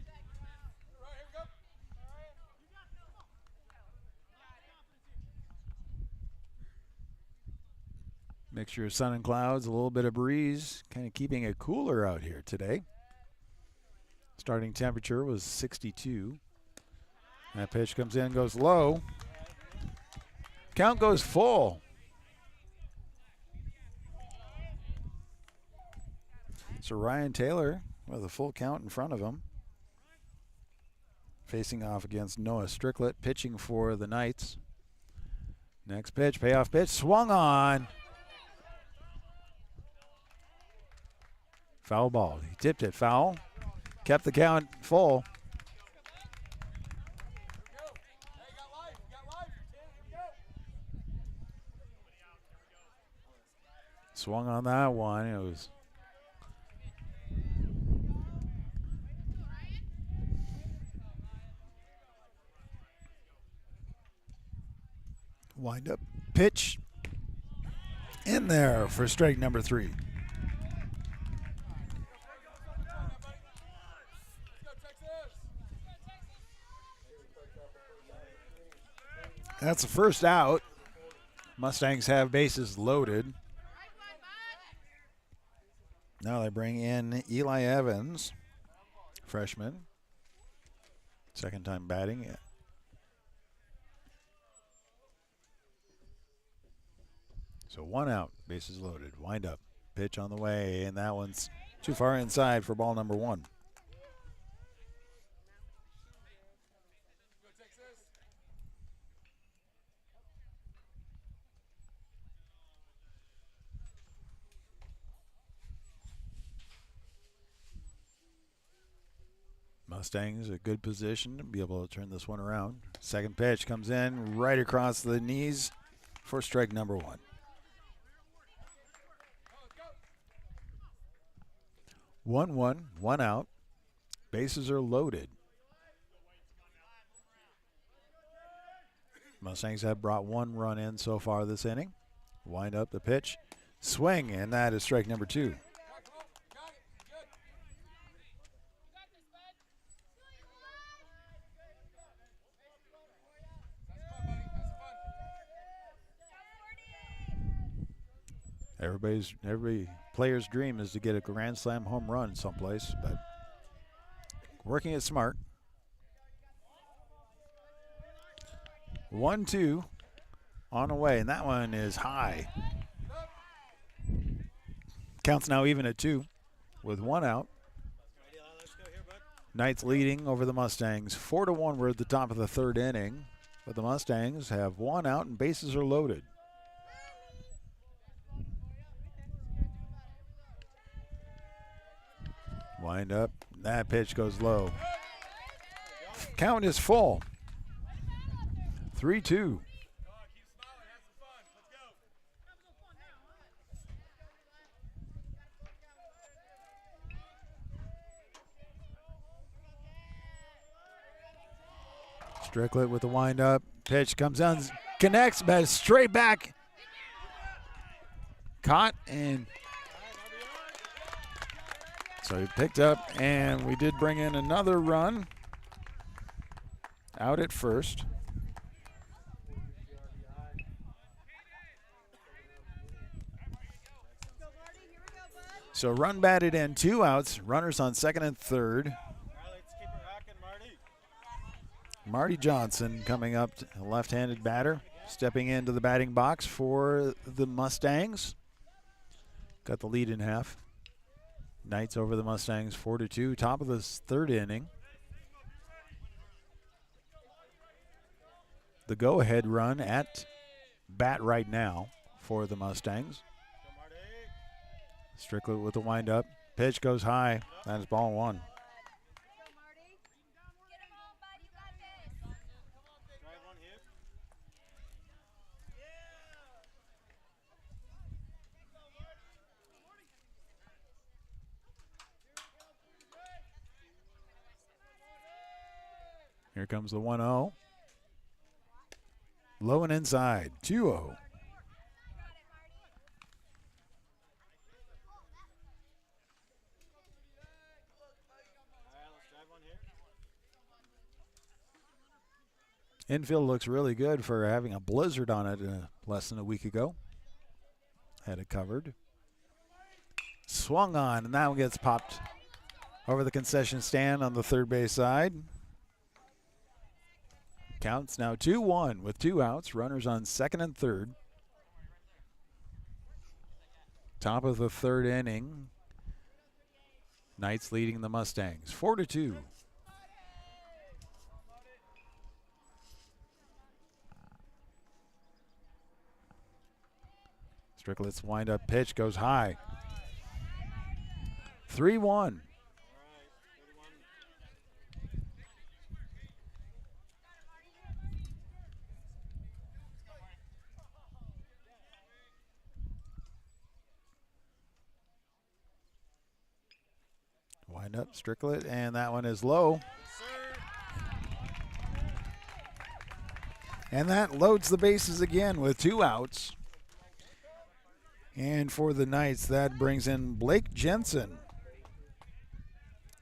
Mixture of sun and clouds, a little bit of breeze, kind of keeping it cooler out here today. Starting temperature was 62. That pitch comes in, goes low. Count goes full. So Ryan Taylor with a full count in front of him. Facing off against Noah Stricklet, pitching for the Knights. Next pitch, payoff pitch, swung on. Foul ball. He tipped it foul. Kept the count full. Swung on that one. It was wind up pitch in there for strike number 3. That's the first out. Mustangs have bases loaded. Now they bring in Eli Evans, freshman. Second time batting. So 1 out, bases loaded. Wind up, pitch on the way, and that one's too far inside for ball number 1. Mustangs a good position to be able to turn this one around. Second pitch comes in right across the knees for strike number 1. 1-1, 1 out. Bases are loaded. Mustangs have brought 1 run in so far this inning. Wind up the pitch, swing, and that is strike number 2. Every player's dream is to get a Grand Slam home run someplace, but working it smart. 1-2 on the way, and that one is high. Counts now even at 2 with 1 out. Knights leading over the Mustangs 4-1. We're at the top of the 3rd inning, but the Mustangs have 1 out and bases are loaded. Wind up. That pitch goes low. Count is full. 3-2. Stricklet with the wind up. Pitch comes down, connects, but straight back. Caught and so he picked up, and we did bring in another run out at first. So run batted in, 2 outs, runners on 2nd and 3rd. Marty Johnson coming up, a left-handed batter, stepping into the batting box for the Mustangs. Got the lead in half. Knights over the Mustangs 4-2, top of the 3rd inning. the go-ahead run at bat right now for the Mustangs. Strickland with the windup. Pitch goes high. That is ball one. Here comes the 1-0. Low and inside, 2-0. Infield looks really good for having a blizzard on it less than a week ago. Had it covered. Swung on, and that one gets popped over the concession stand on the third base side. Counts now 2-1 with 2 outs. Runners on second and third. Top of the third inning. Knights leading the Mustangs 4-2. Stricklett's wind-up pitch goes high. 3-1. Wind up Stricklet, and that one is low. And that loads the bases again with 2 outs. And for the Knights, that brings in Blake Jensen,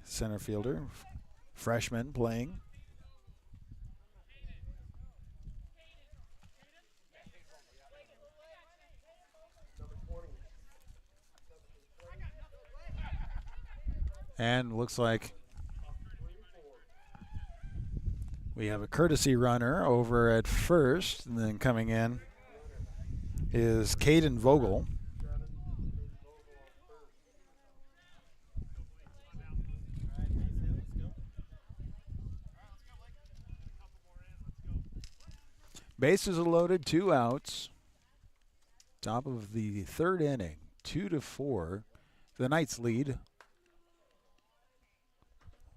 center fielder, freshman playing. And looks like we have a courtesy runner over at first, and then coming in is Caden Vogel. Bases are loaded, 2 outs. Top of the third inning, 2-4. The Knights lead.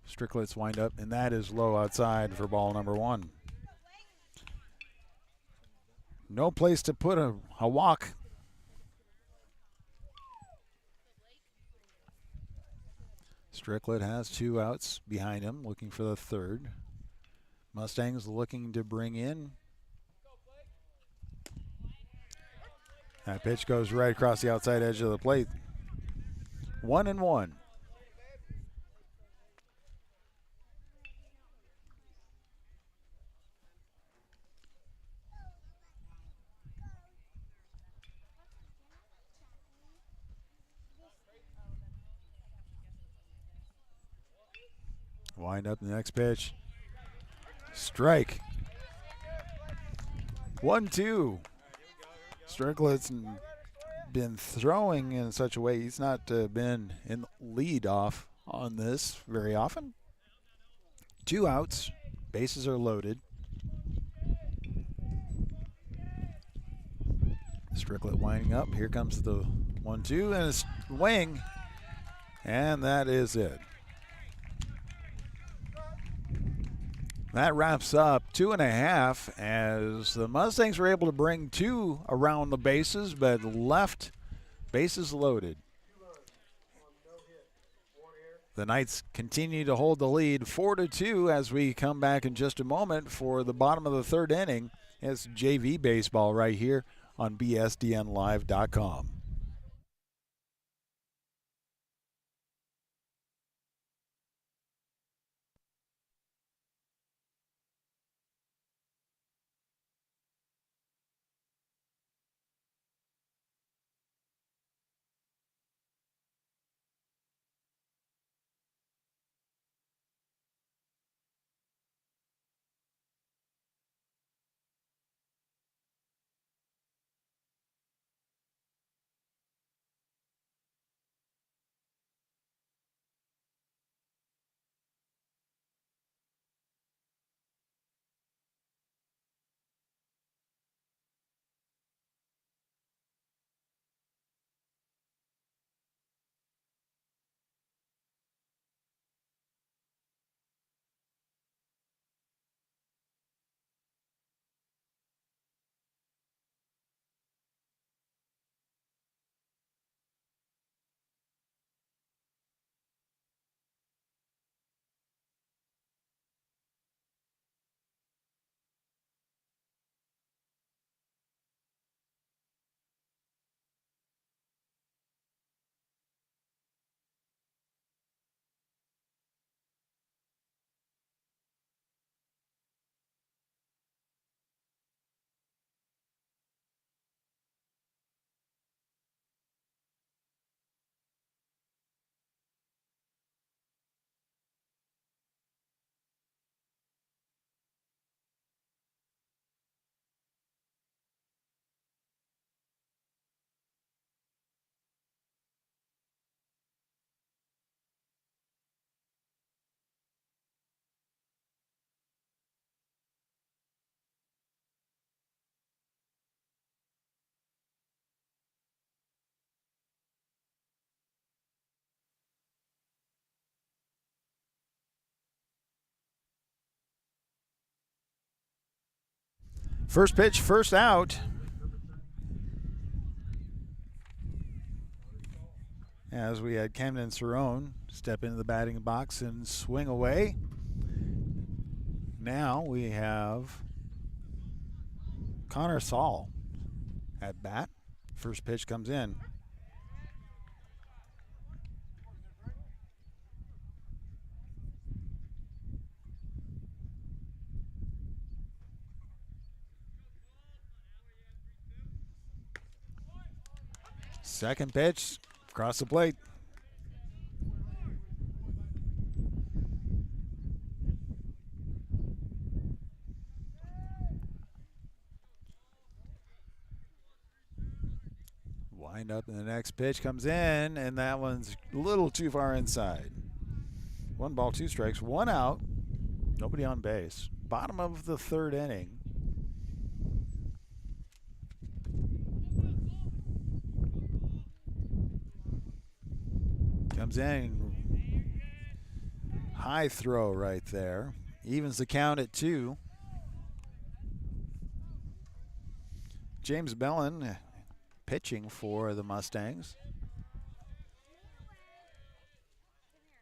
Stricklett's wind up, and that is low outside for ball number 1. No place to put a walk. Stricklet has 2 outs behind him, looking for the third. Mustangs looking to bring in. That pitch goes right across the outside edge of the plate. 1-1. Wind up the next pitch. Strike. 1-2. Stricklett's been throwing in such a way he's not been in lead off on this very often. 2 outs. Bases are loaded. Stricklet winding up. Here comes the 1-2 and a swing. And that is it. That wraps up 2.5 as the Mustangs were able to bring 2 around the bases, but left bases loaded. The Knights continue to hold the lead 4-2 as we come back in just a moment for the bottom of the third inning. It's JV baseball right here on BSDNlive.com. First pitch, first out. As we had Camden Cerrone step into the batting box and swing away. Now we have Connor Saul at bat. First pitch comes in. Second pitch, across the plate. Wind up, and the next pitch comes in, and that one's a little too far inside. 1 ball, 2 strikes, 1 out, nobody on base. Bottom of the 3rd inning. Comes in, high throw right there. Evens the count at 2. James Bellin pitching for the Mustangs.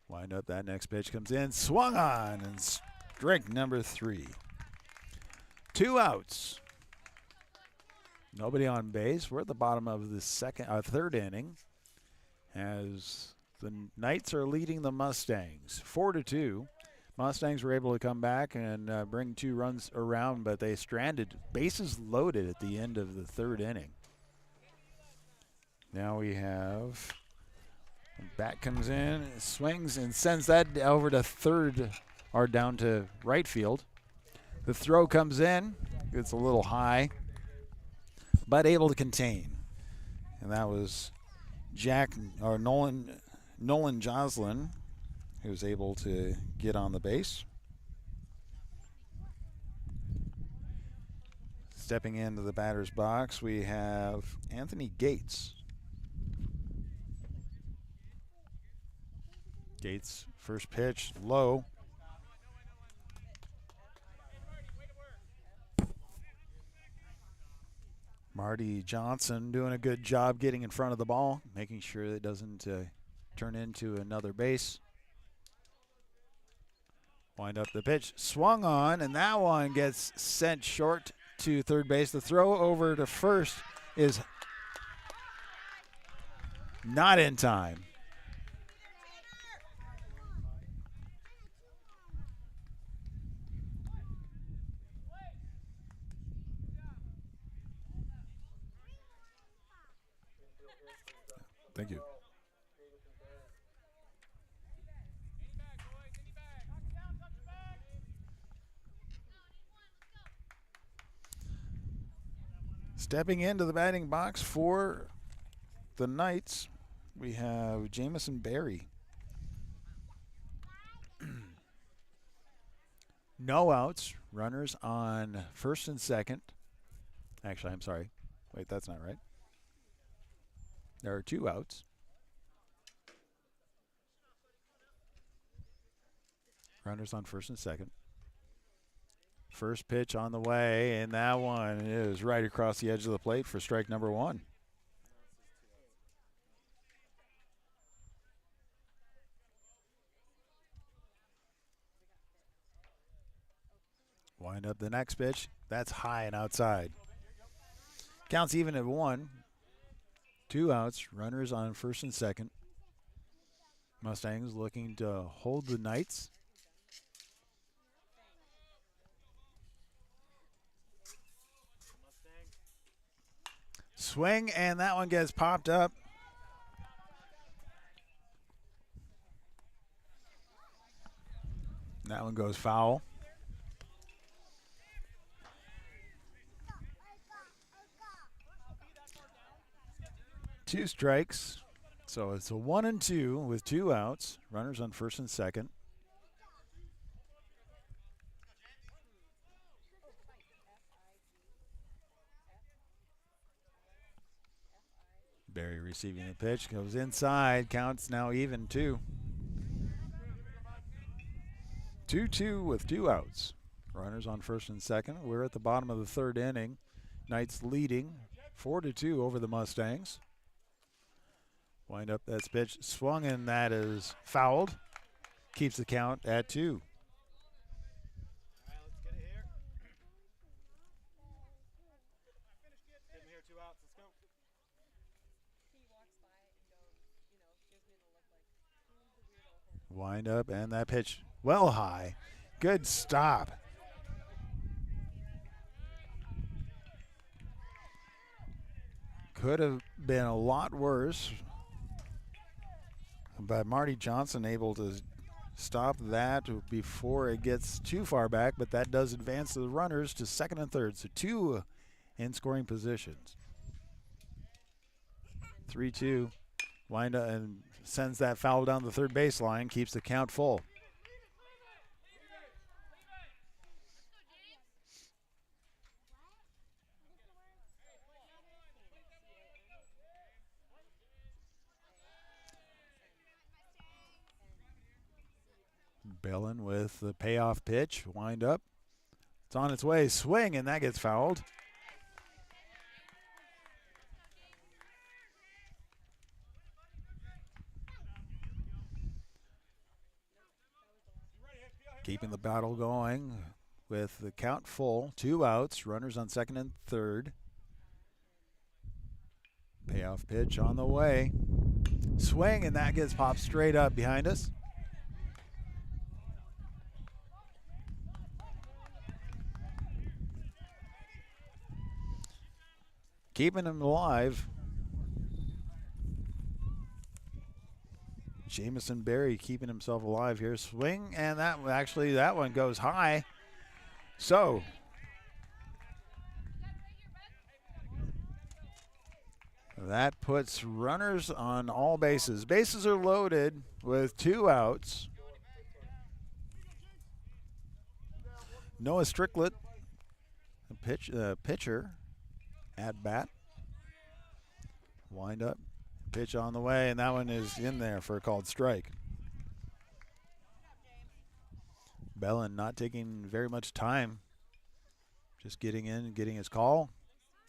Wind up, that next pitch comes in, swung on, and strike number 3. 2 outs. Nobody on base. We're at the bottom of the 3rd inning as the Knights are leading the Mustangs 4-2. Mustangs were able to come back and bring 2 runs around, but they stranded, bases loaded at the end of the 3rd inning. Now we have, bat comes in, swings, and sends that over to 3rd, or down to right field. The throw comes in, it's a little high, but able to contain. And that was Nolan Joslin, who was able to get on the base. Stepping into the batter's box, we have Anthony Gates. Gates, first pitch, low. Marty Johnson doing a good job getting in front of the ball, making sure it doesn't turn into another base. Wind up the pitch, swung on, and that one gets sent short to 3rd base. The throw over to 1st is not in time. Thank you. Stepping into the batting box for the Knights, we have Jamison Berry. No outs, runners on 1st and 2nd. Actually, I'm sorry. Wait, that's not right. There are 2 outs. Runners on 1st and 2nd. First pitch on the way, and that one is right across the edge of the plate for strike number 1. Wind up the next pitch. That's high and outside. Counts even at 1. 2 outs, runners on 1st and 2nd. Mustangs looking to hold the Knights. Swing, and that one gets popped up. That one goes foul. Two strikes. So it's a 1-2 with 2 outs. Runners on 1st and 2nd. Berry receiving the pitch, goes inside, counts now even 2. 2-2 with 2 outs. Runners on first and second. We're at the bottom of the third inning. Knights leading 4-2 over the Mustangs. Wind up, that's pitch swung, and that is fouled. Keeps the count at 2. All right, let's get it here. Give him here 2 outs. Let's go. He walks by and goes, gives me the look like, who's the weirdo here? Wind up, and that pitch well high. Good stop. Could have been a lot worse, but Marty Johnson able to stop that before it gets too far back, but that does advance the runners to second and third, so 2 in scoring positions. 3-2. Wind up and sends that foul down the third baseline, keeps the count full. Bellin with the payoff pitch. Wind up. It's on its way. Swing, and that gets fouled. Keeping the battle going with the count full. 2 outs. Runners on second and third. Payoff pitch on the way. Swing, and that gets popped straight up behind us. Keeping him alive. Jamison Berry keeping himself alive here. Swing, and that one goes high. So that puts runners on all bases. Bases are loaded with 2 outs. Noah Stricklet, pitcher, at bat. Wind up. Pitch on the way, and that one is in there for a called strike. Bellin not taking very much time. Just getting in, getting his call,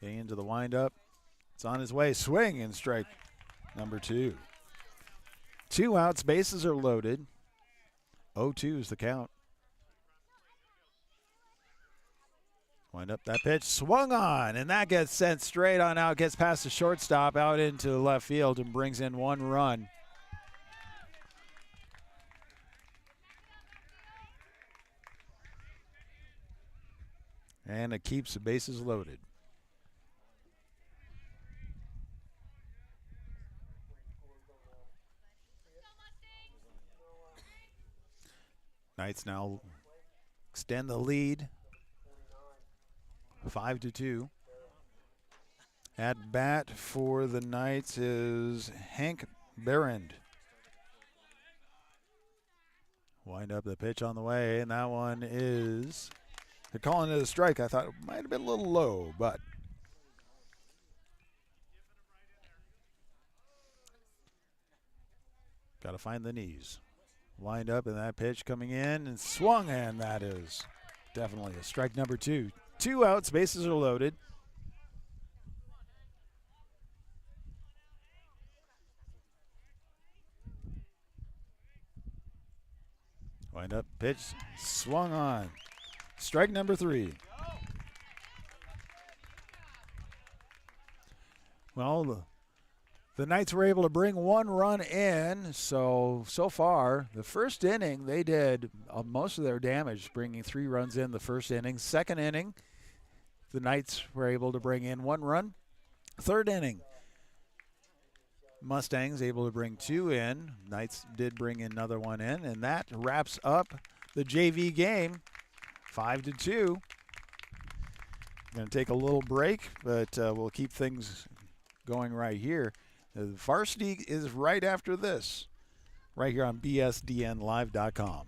getting into the windup. It's on his way. Swing, and strike number 2. 2 outs, bases are loaded. 0-2 is the count. Wind up, that pitch swung on, and that gets sent straight on out, gets past the shortstop out into left field and brings in 1 run. And it keeps the bases loaded. Knights now extend the lead. 5-2. At bat for the Knights is Hank Berend. Wind up, the pitch on the way, and that one is, they're calling it a strike. I thought it might have been a little low, but got to find the knees. Wind up, and that pitch coming in and swung, and that is definitely a strike number 2. 2 outs, bases are loaded. Wind up, pitch, swung on. Strike number 3. Well, the Knights were able to bring 1 run in, so far, the first inning, they did most of their damage, bringing 3 runs in the first inning. Second inning, the Knights were able to bring in 1 run. Third inning, Mustangs able to bring 2 in. Knights did bring another 1 in, and that wraps up the JV game, 5-2. Going to take a little break, but we'll keep things going right here. The varsity is right after this, right here on bsdnlive.com.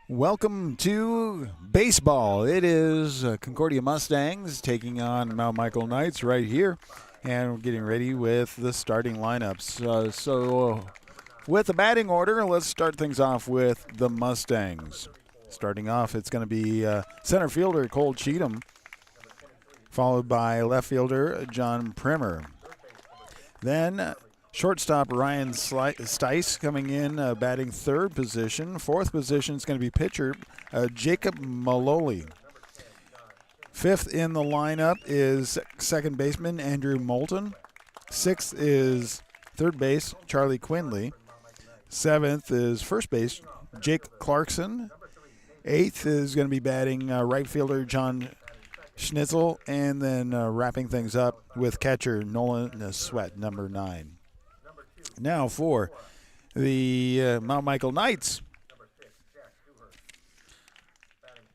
Welcome to baseball. It is Concordia Mustangs taking on Mount Michael Knights right here. And we're getting ready with the starting lineups. With the batting order, let's start things off with the Mustangs. Starting off, it's going to be center fielder Cole Cheatham, followed by left fielder John Primer. Then shortstop Ryan Stice coming in, batting third position. Fourth position is going to be pitcher Jacob Maloli. Fifth in the lineup is second baseman Andrew Moulton. Sixth is third base Charlie Quinley. Seventh is first base Jake Clarkson. Eighth is going to be batting right fielder John Schnitzel. And then wrapping things up with catcher Nolan Sweat, number 9. Now for the Mount Michael Knights.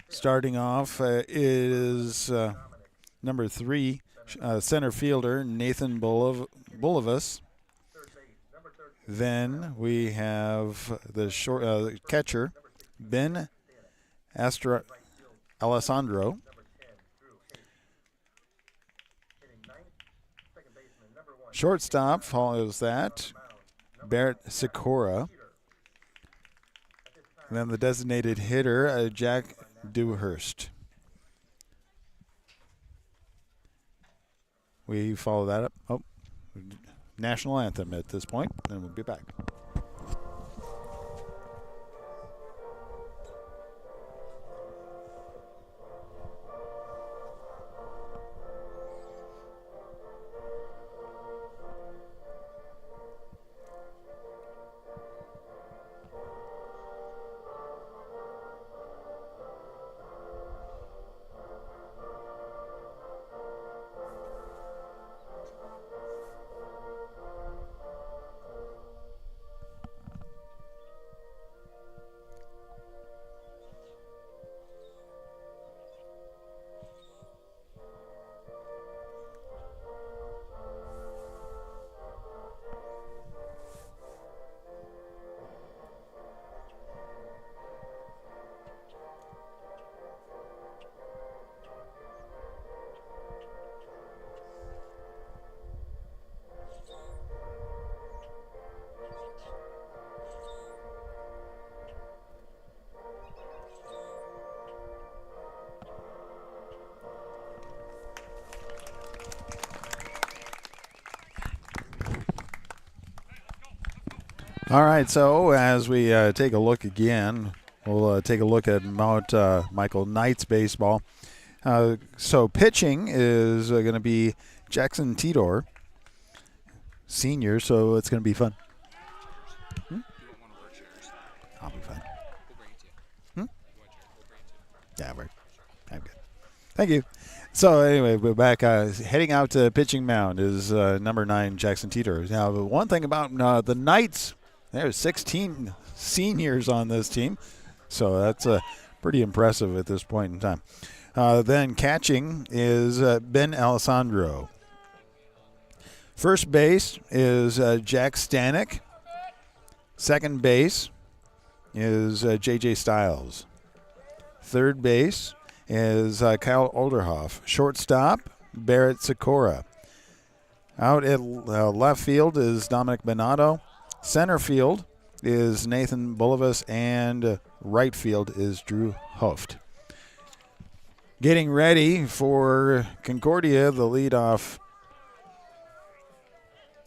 Starting off is number 3, center fielder Nathan Bulovas. Then we have the short catcher Ben Alessandro. Shortstop follows that Barrett Sikora. And then the designated hitter, Jack Dewhurst. We follow that up. Oh, national anthem at this point, then we'll be back. All right, so as we take a look again, we'll take a look at Mount Michael Knights baseball. So pitching is going to be Jackson Tidor, senior, so it's going to be fun. I'll be fun. Yeah, I'm good. Thank you. So anyway, we're back. Heading out to pitching mound is number 9, Jackson Tidor. Now, the one thing about the Knights, there's 16 seniors on this team, so that's pretty impressive at this point in time. Then catching is Ben Alessandro. First base is Jack Stanek. Second base is J.J. Stiles. Third base is Kyle Olderhoff. Shortstop, Barrett Sikora. Out at left field is Dominic Benato. Center field is Nathan Bulovas, and right field is Drew Hoft. Getting ready for Concordia, the leadoff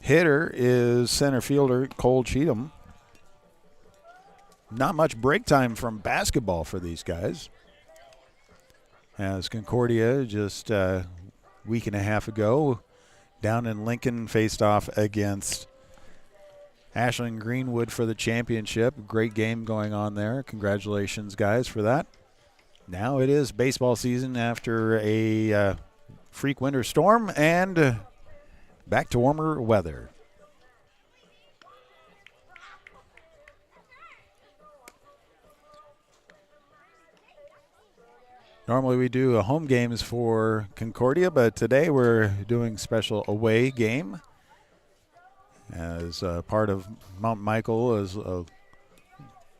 hitter is center fielder Cole Cheatham. Not much break time from basketball for these guys, as Concordia just a week and a half ago down in Lincoln faced off against Ashland Greenwood for the championship. Great game going on there. Congratulations, guys, for that. Now it is baseball season after a freak winter storm and back to warmer weather. Normally we do home games for Concordia, but today we're doing special away game as part of Mount Michael as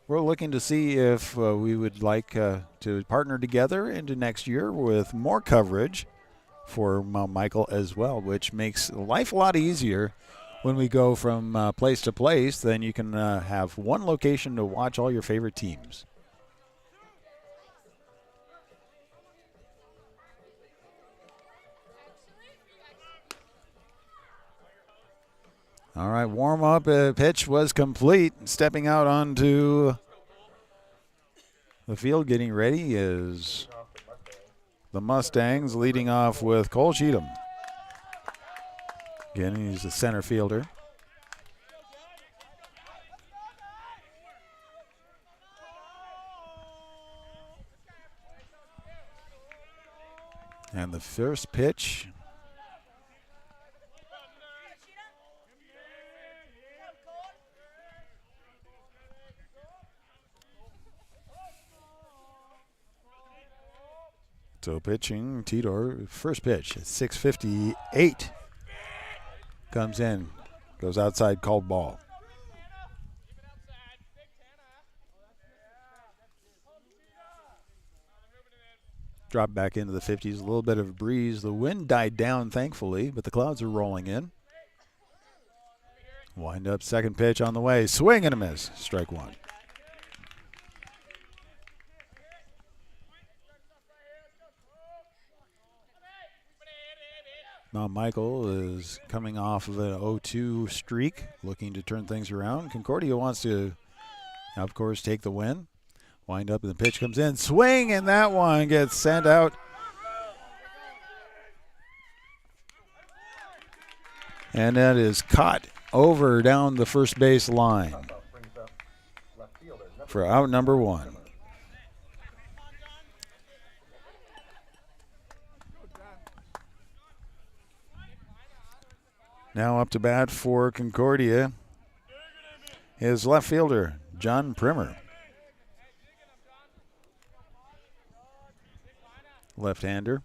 we're looking to see if we would like to partner together into next year with more coverage for Mount Michael as well, which makes life a lot easier when we go from place to place. Then you can have one location to watch all your favorite teams. All right, warm-up pitch was complete. Stepping out onto the field, getting ready, is the Mustangs, leading off with Cole Cheatham. Again, he's the center fielder. And the first pitch so pitching, Tidor, first pitch at 6:58. Comes in, goes outside, called ball. Drop back into the 50s, a little bit of a breeze. The wind died down, thankfully, but the clouds are rolling in. Wind up, second pitch on the way. Swing and a miss, strike one. Mount Michael is coming off of an 0-2 streak, looking to turn things around. Concordia wants to, of course, take the win. Wind up and the pitch comes in. Swing, and that one gets sent out. And that is caught over down the first base line for out number one. Now up to bat for Concordia is left fielder John Primer. Left-hander.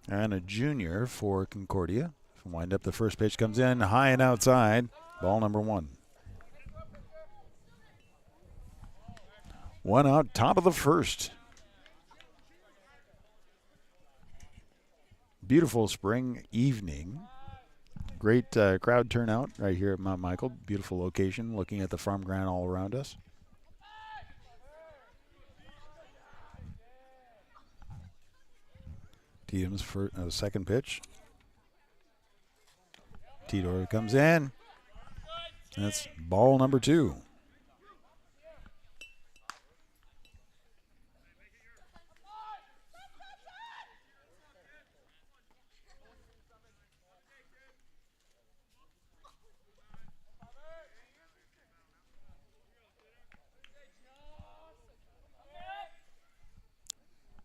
And a junior for Concordia. Wind up, the first pitch comes in high and outside. Ball number one. One out, top of the first. Beautiful spring evening. Great crowd turnout right here at Mount Michael. Beautiful location, looking at the farm ground all around us. Tatum's second pitch. Tidor comes in. That's ball number two.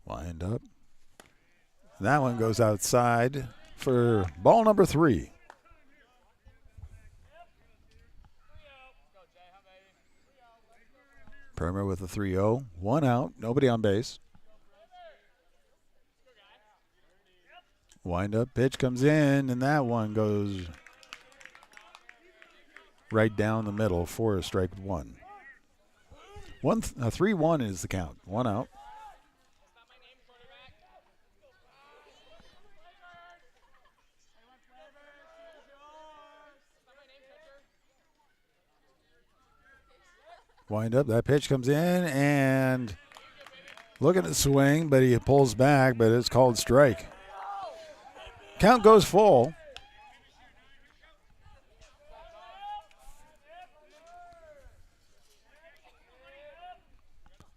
Wind up. That one goes outside for ball number three. Primer with a 3-0. One out, nobody on base. Wind up, pitch comes in, and that one goes right down the middle for a strike one. 3-1 is the count. One out. Wind up, that pitch comes in, and looking at the swing, but he pulls back, but it's called strike. Count goes full.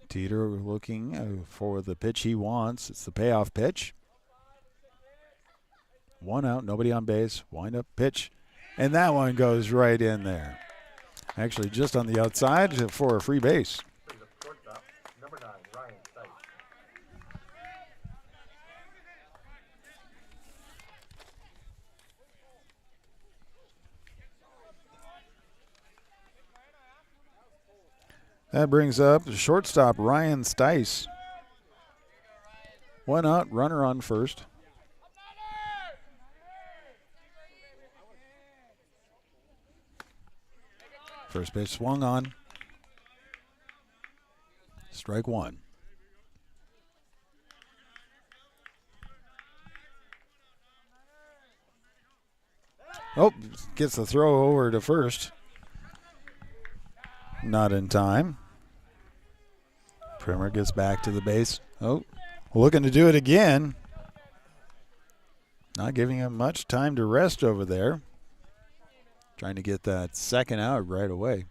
Teeter looking for the pitch he wants. It's the payoff pitch. One out, nobody on base. Wind up, pitch, and that one goes right in there. Actually, just on the outside for a free base. That brings up the shortstop, Ryan Stice. One out, runner on first. First pitch swung on. Strike one. Oh, gets the throw over to first. Not in time. Primer gets back to the base. Oh, looking to do it again. Not giving him much time to rest over there. Trying to get that second out right away.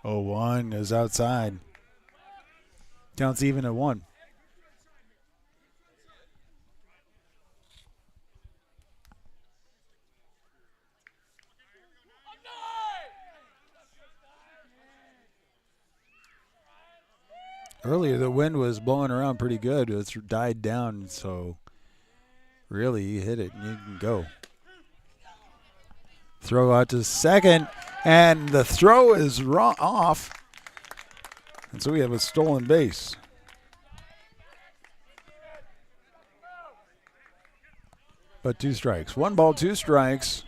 0-1 is outside. Counts even at 1. Earlier, the wind was blowing around pretty good. It's died down, so really you hit it and you can go. Throw out to second, and the throw is off. And so we have a stolen base. But 2 strikes. 1 ball, 2 strikes.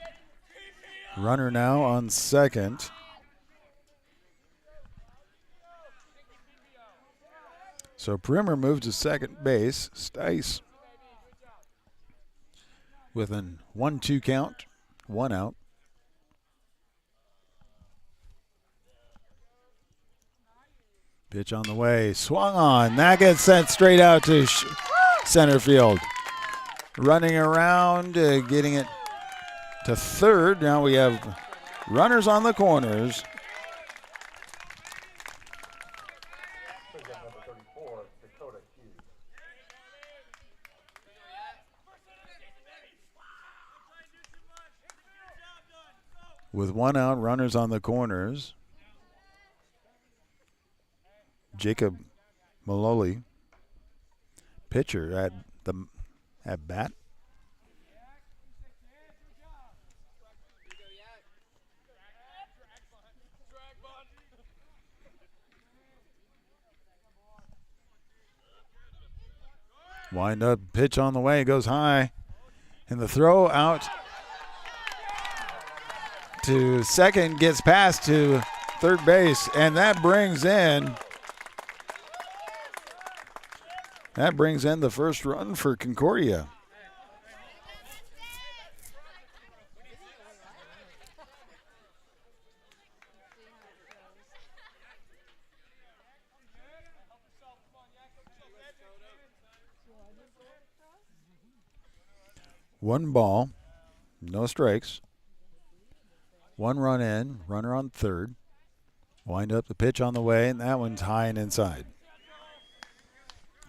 Runner now on second. So Primer moves to second base. Stice with an 1-2 count, 1 out. Pitch on the way, swung on. That gets sent straight out to center field. Running around, getting it to third. Now we have runners on the corners. With 1 out, runners on the corners. Jacob Maloli, pitcher at bat. Wind up, pitch on the way, goes high. And the throw out to second, gets past to third base, and that brings in the first run for Concordia. One ball, no strikes. 1 run in, runner on third. Wind up the pitch on the way, and that one's high and inside.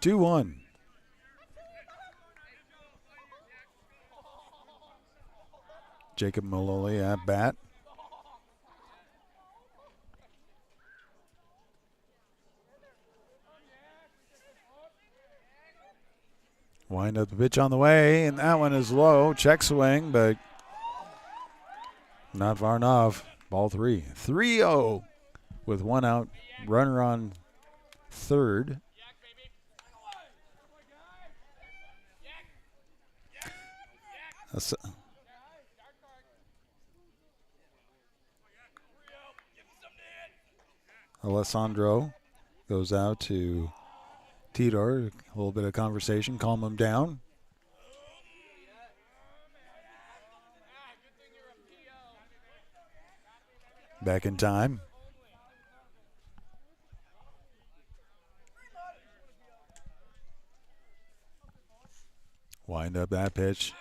2-1. Jacob Maloli at bat. Wind up the pitch on the way, and that one is low. Check swing, but not far enough. Ball 3. 3-0 with 1 out. Runner on third. Alessandro goes out to Tidor. A little bit of conversation, calm him down. Back in time. Wind up that pitch.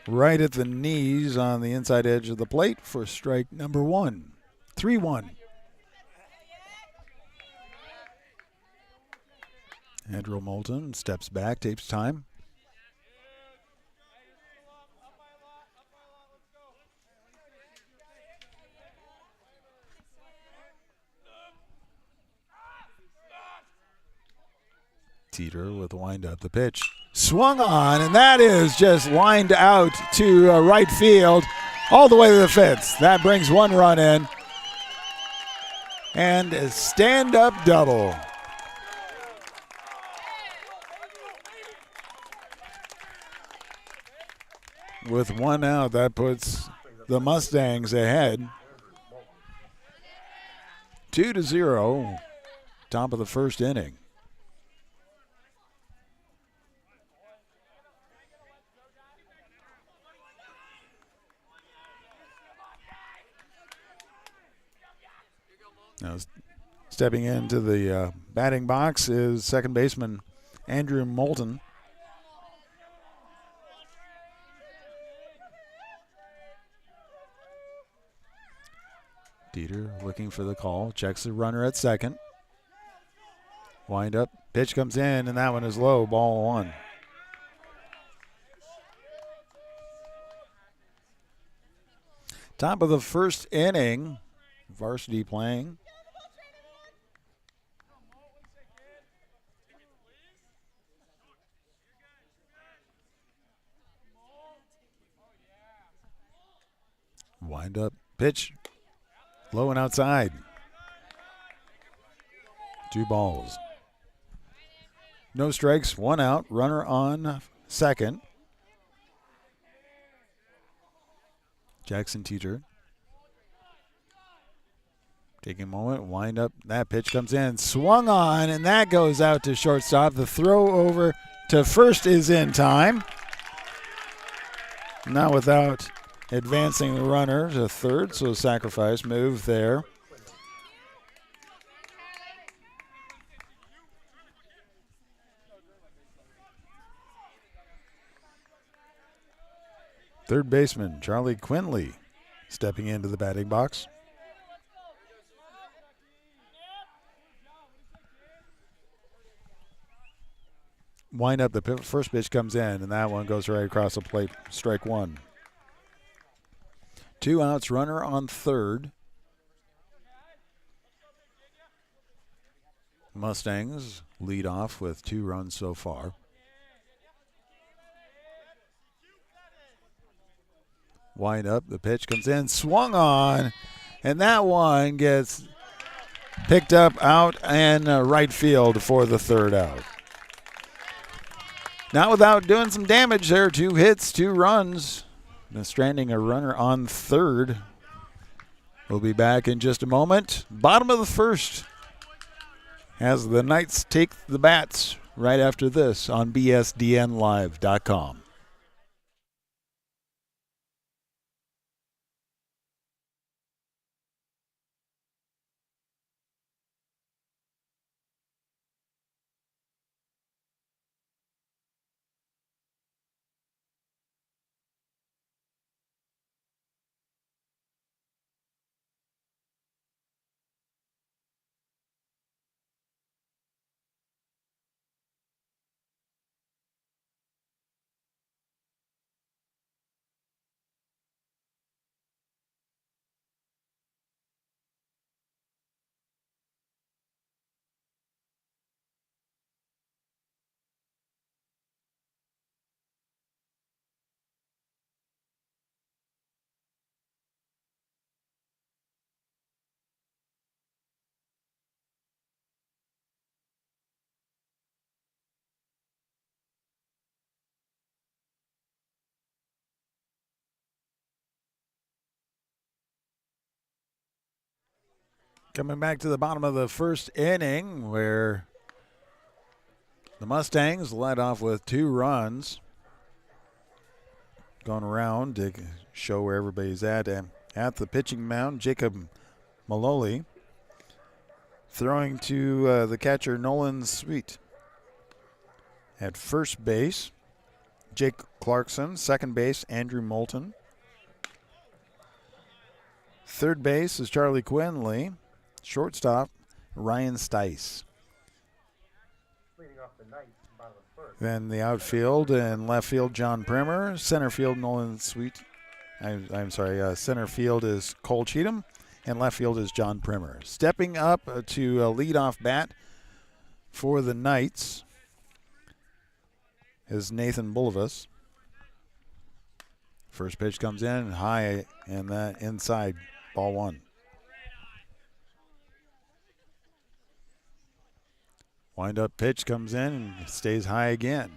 Right at the knees on the inside edge of the plate for strike number 1. 3-1. Andrew Moulton steps back, takes time. Teeter with the wind up the pitch. Swung on, and that is just lined out to right field all the way to the fence. That brings 1 run in. And a stand-up double. With one out, that puts the Mustangs ahead. 2-0, top of the first inning. Now, stepping into the batting box is second baseman Andrew Moulton. Dieter looking for the call, checks the runner at second. Wind up, pitch comes in, and that one is low, ball one. Top of the first inning, varsity playing. Wind up, pitch, low and outside. 2 balls. No strikes, 1 out, runner on second. Jackson Teeter. Taking a moment, wind up, that pitch comes in, swung on, and that goes out to shortstop. The throw over to first is in time. Not without advancing the runner to third, so sacrifice move there. Third baseman Charlie Quinley stepping into the batting box. Wind up, the first pitch comes in, and that one goes right across the plate. Strike one. 2 outs, runner on third. Mustangs lead off with 2 runs so far. Wind up, the pitch comes in, swung on, and that one gets picked up out and right field for the third out. Not without doing some damage there. 2 hits, 2 runs. And stranding a runner on third. We'll be back in just a moment. Bottom of the first as the Knights take the bats right after this on bsdnlive.com. Coming back to the bottom of the first inning where the Mustangs led off with 2 runs. Going around to show where everybody's at. At the pitching mound, Jacob Maloli throwing to the catcher, Nolan Sweet. At first base, Jake Clarkson. Second base, Andrew Moulton. Third base is Charlie Quinley. Shortstop, Ryan Stice. Then the outfield and left field, John Primer. Center field, Nolan Sweet. Center field is Cole Cheatham, and left field is John Primer. Stepping up to lead off bat for the Knights is Nathan Bulivas. First pitch comes in high, and that inside, ball one. Wind-up pitch comes in and stays high again.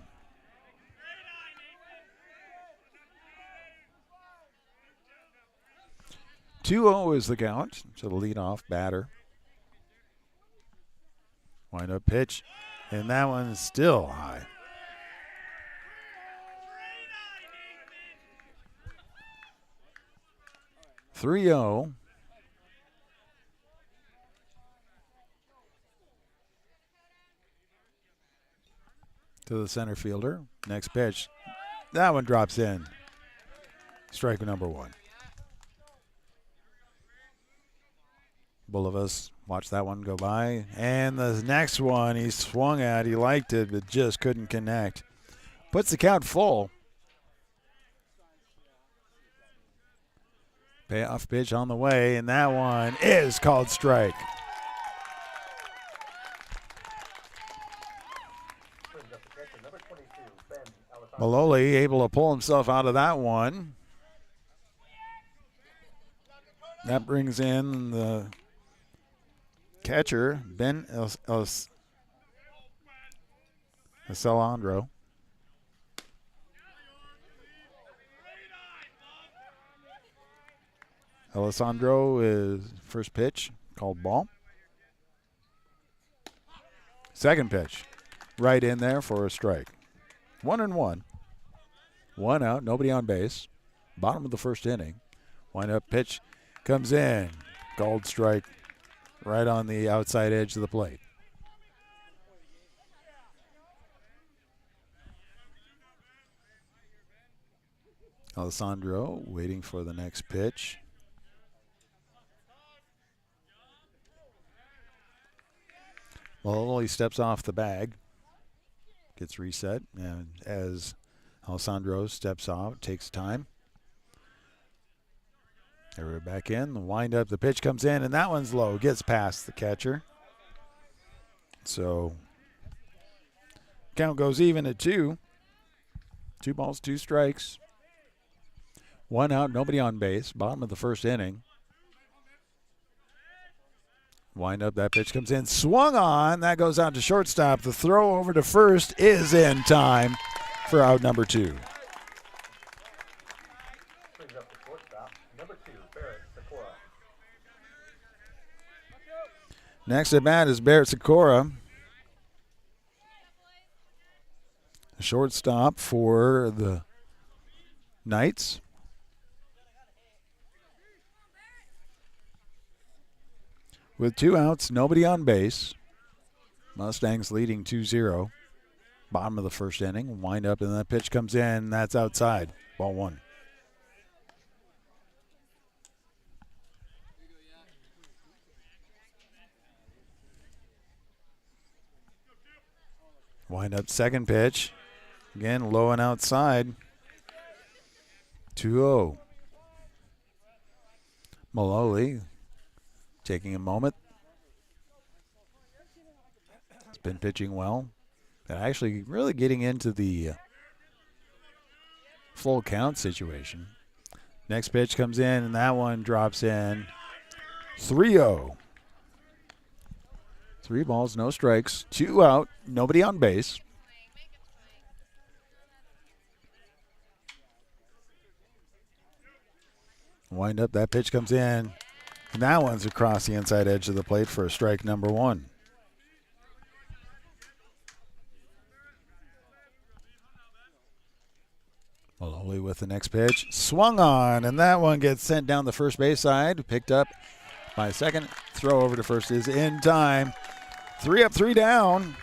2-0 is the count to the leadoff batter. Wind up pitch, and that one's still high. Three 0. To the center fielder. Next pitch. That one drops in. Strike number one. Both of us watched that one go by. And the next one he swung at. He liked it, but just couldn't connect. Puts the count full. Payoff pitch on the way, and that one is called strike. Maloli able to pull himself out of that one. That brings in the catcher, Ben Alessandro. Alessandro is first pitch, called ball. Second pitch, right in there for a strike. 1-1. One out, nobody on base. Bottom of the first inning. Wind up pitch comes in. Called strike right on the outside edge of the plate. Alessandro waiting for the next pitch. Well, he steps off the bag, gets reset, and as Alessandro steps off, takes time. We're back in, the wind up, the pitch comes in, and that one's low, gets past the catcher. So count goes even at 2. 2 balls, 2 strikes. 1 out, nobody on base, bottom of the first inning. Wind up, that pitch comes in, swung on, that goes out to shortstop. The throw over to first is in time for out number 2. Next at bat is Barrett Sikora. Shortstop for the Knights. With 2 outs, nobody on base. Mustangs leading 2-0. Bottom of the first inning. Wind up, and that pitch comes in. That's outside. Ball 1. Wind up, second pitch. Again, low and outside. 2-0. Maloli taking a moment. He's been pitching well. And actually really getting into the full count situation. Next pitch comes in, and that one drops in. 3-0. 3 balls, no strikes. 2 out, nobody on base. Wind up, that pitch comes in. And that one's across the inside edge of the plate for a strike number 1. Maloli with the next pitch. Swung on, and that one gets sent down the first base side. Picked up by second. Throw over to first is in time. 3 up, 3 down.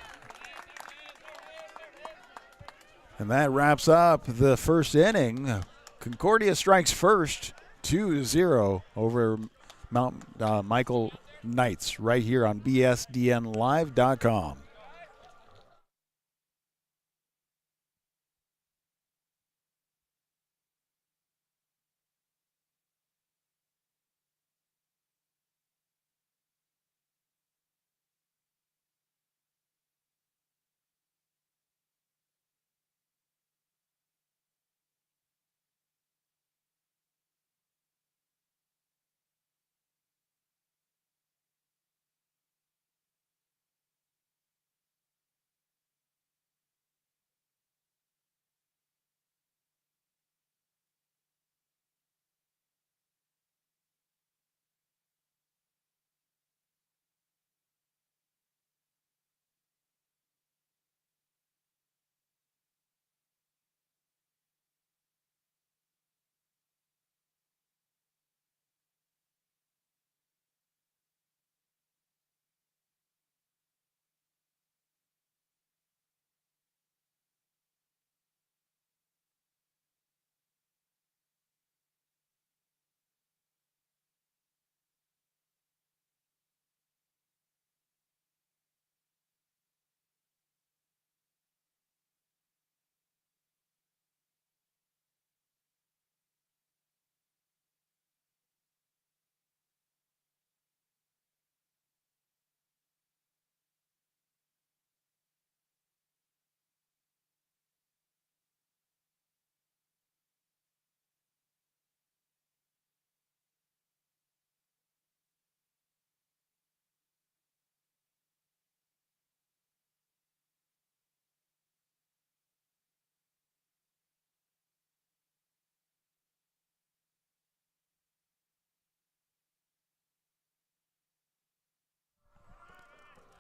And that wraps up the first inning. Concordia strikes first, 2-0 over Mount Michael Knights right here on BSDNLive.com.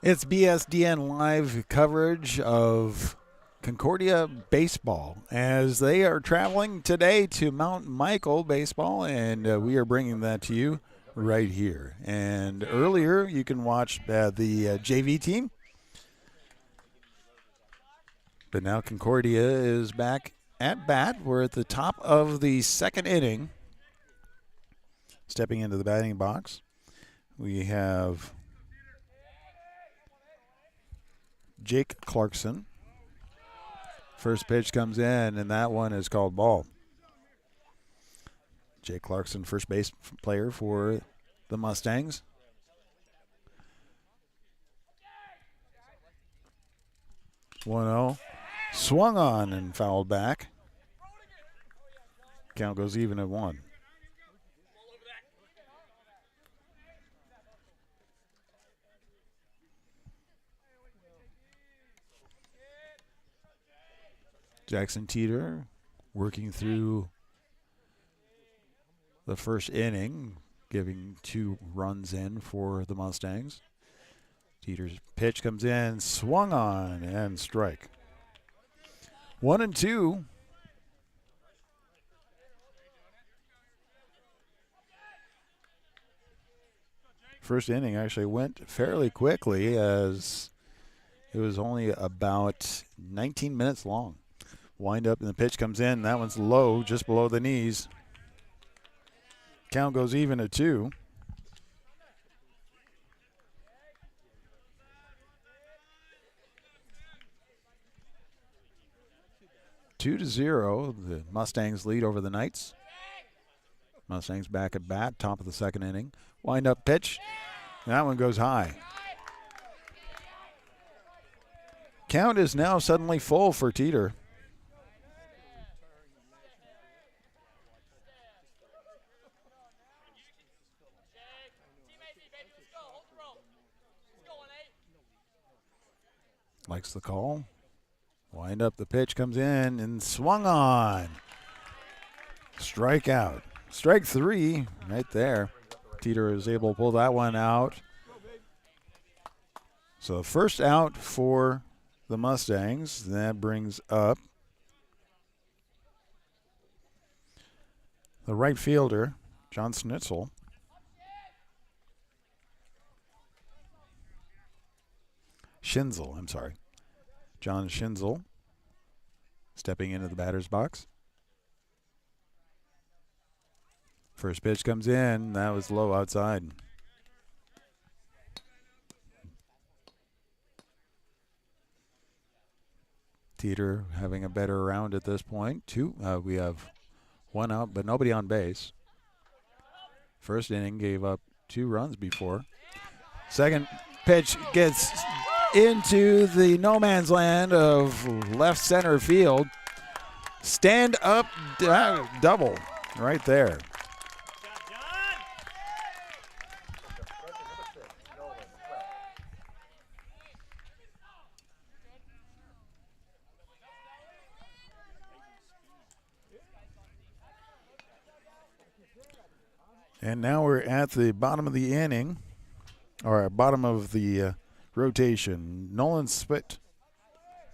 It's BSDN live coverage of Concordia baseball as they are traveling today to Mount Michael baseball, and we are bringing that to you right here. And earlier, you can watch the JV team, but now Concordia is back at bat. We're at the top of the second inning. Stepping into the batting box, we have Jake Clarkson. First pitch comes in, and that one is called ball. Jake Clarkson, first base player for the Mustangs. One 0. Swung on and fouled back. Count goes even at 1. Jackson Teeter working through the first inning, giving 2 runs in for the Mustangs. Teeter's pitch comes in, swung on, and strike. 1-2. First inning actually went fairly quickly as it was only about 19 minutes long. Wind up and the pitch comes in. That one's low, just below the knees. Count goes even at 2. Two to 0. The Mustangs lead over the Knights. Mustangs back at bat, top of the second inning. Wind up pitch. That one goes high. Count is now suddenly full for Teeter. Likes the call. Wind up, the pitch comes in and swung on. Strikeout. Strike 3 right there. Teeter is able to pull that one out. So first out for the Mustangs. That brings up the right fielder, John Schnitzel. Schinzel, I'm sorry. John Schinzel stepping into the batter's box. First pitch comes in. That was low outside. Teeter having a better round at this point. We have 1 out, but nobody on base. First inning gave up 2 runs before. Second pitch gets into the no man's land of left center field. Stand up double right there. And now we're at the bottom of the inning, or bottom of the rotation. Nolan Spit,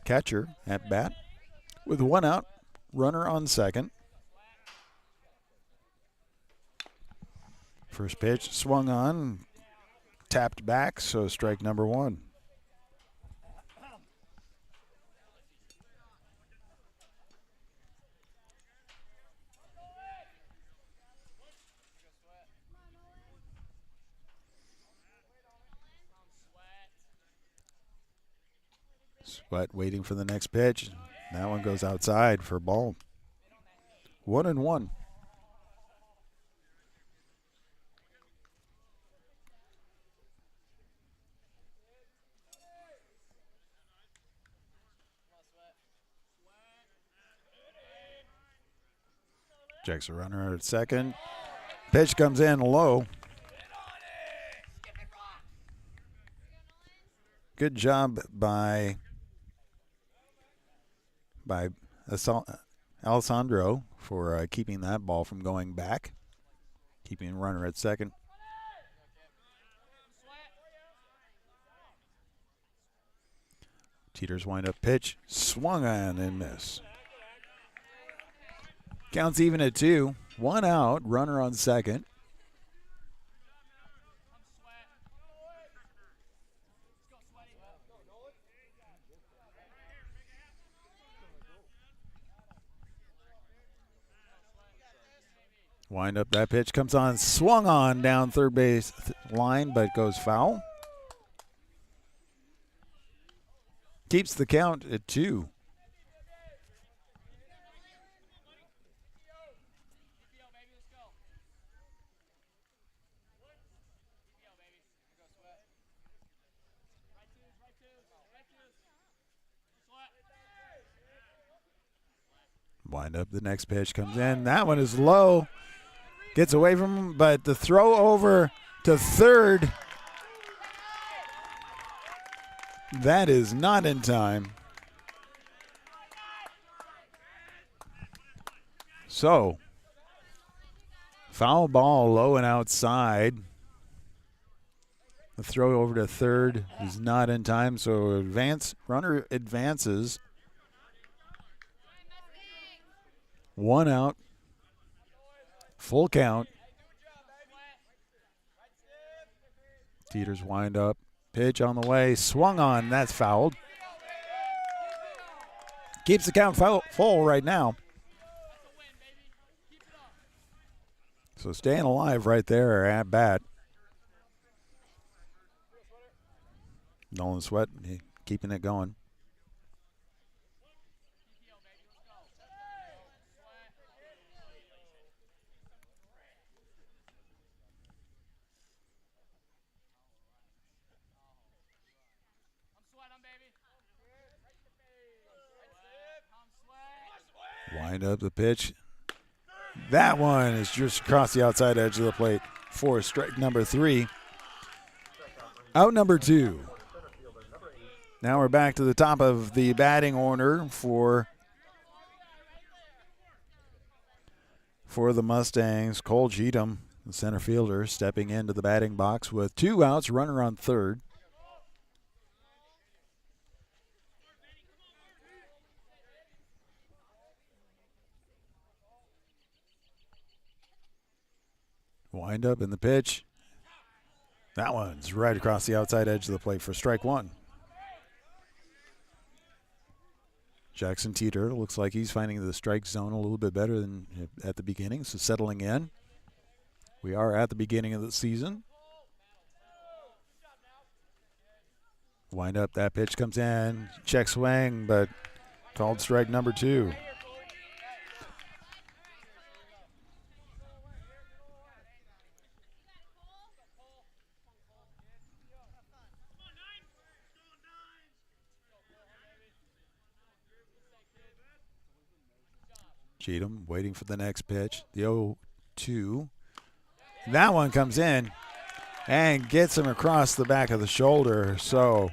catcher at bat, with 1 out, runner on second. First pitch swung on, tapped back, so strike number 1. Sweat waiting for the next pitch. That one goes outside for a ball. 1-1. Jacks a runner at second. Pitch comes in low. Good job by Alessandro for keeping that ball from going back, keeping a runner at second. Teeter's wind-up pitch, swung on and miss. Counts even at 2. 1 out, runner on second. Wind up, that pitch comes on, swung on down third base line, but goes foul. Keeps the count at 2. Wind up, the next pitch comes in. That one is low. Gets away from him, but the throw over to third, that is not in time. So, foul ball low and outside. The throw over to third is not in time, so runner advances. 1 out. Full count. Teeter's wind up. Pitch on the way. Swung on. That's fouled. Keeps the count full right now. So staying alive right there at bat. Nolan Sweat keeping it going. Wind up the pitch. That one is just across the outside edge of the plate for strike number 3. Out number 2. Now we're back to the top of the batting order for the Mustangs. Cole Cheatham, the center fielder, stepping into the batting box with 2 outs, runner on third. Wind up in the pitch. That one's right across the outside edge of the plate for strike 1. Jackson Teeter looks like he's finding the strike zone a little bit better than at the beginning, so settling in. We are at the beginning of the season. Wind up, that pitch comes in. Check swing, but called strike number 2. Cheatham waiting for the next pitch. The 0-2. That one comes in and gets him across the back of the shoulder. So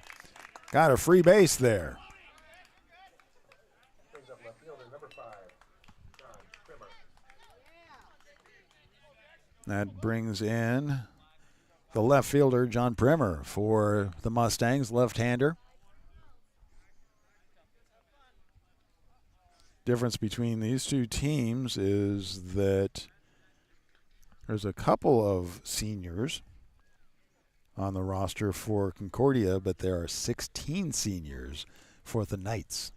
got a free base there. That brings in the left fielder, John Primer, for the Mustangs, left-hander. Difference between these two teams is that there's a couple of seniors on the roster for Concordia, but there are 16 seniors for the Knights.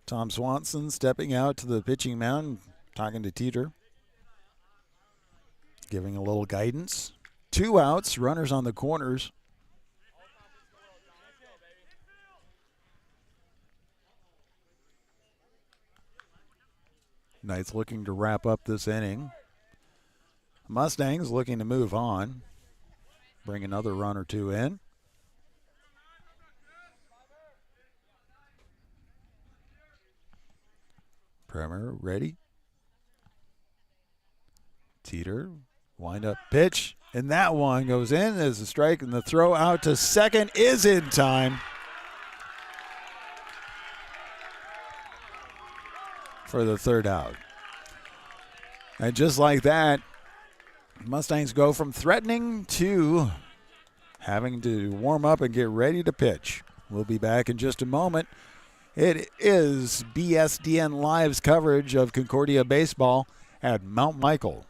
Tom Swanson stepping out to the pitching mound, talking to Teeter, giving a little guidance. 2 outs, runners on the corners. Knights looking to wrap up this inning. Mustangs looking to move on. Bring another run or 2 in. Primer ready. Teeter, wind up pitch. And that one goes in as a strike, and the throw out to second is in time for the 3rd out. And just like that, Mustangs go from threatening to having to warm up and get ready to pitch. We'll be back in just a moment. It is BSDN Live's coverage of Concordia baseball at Mount Michael.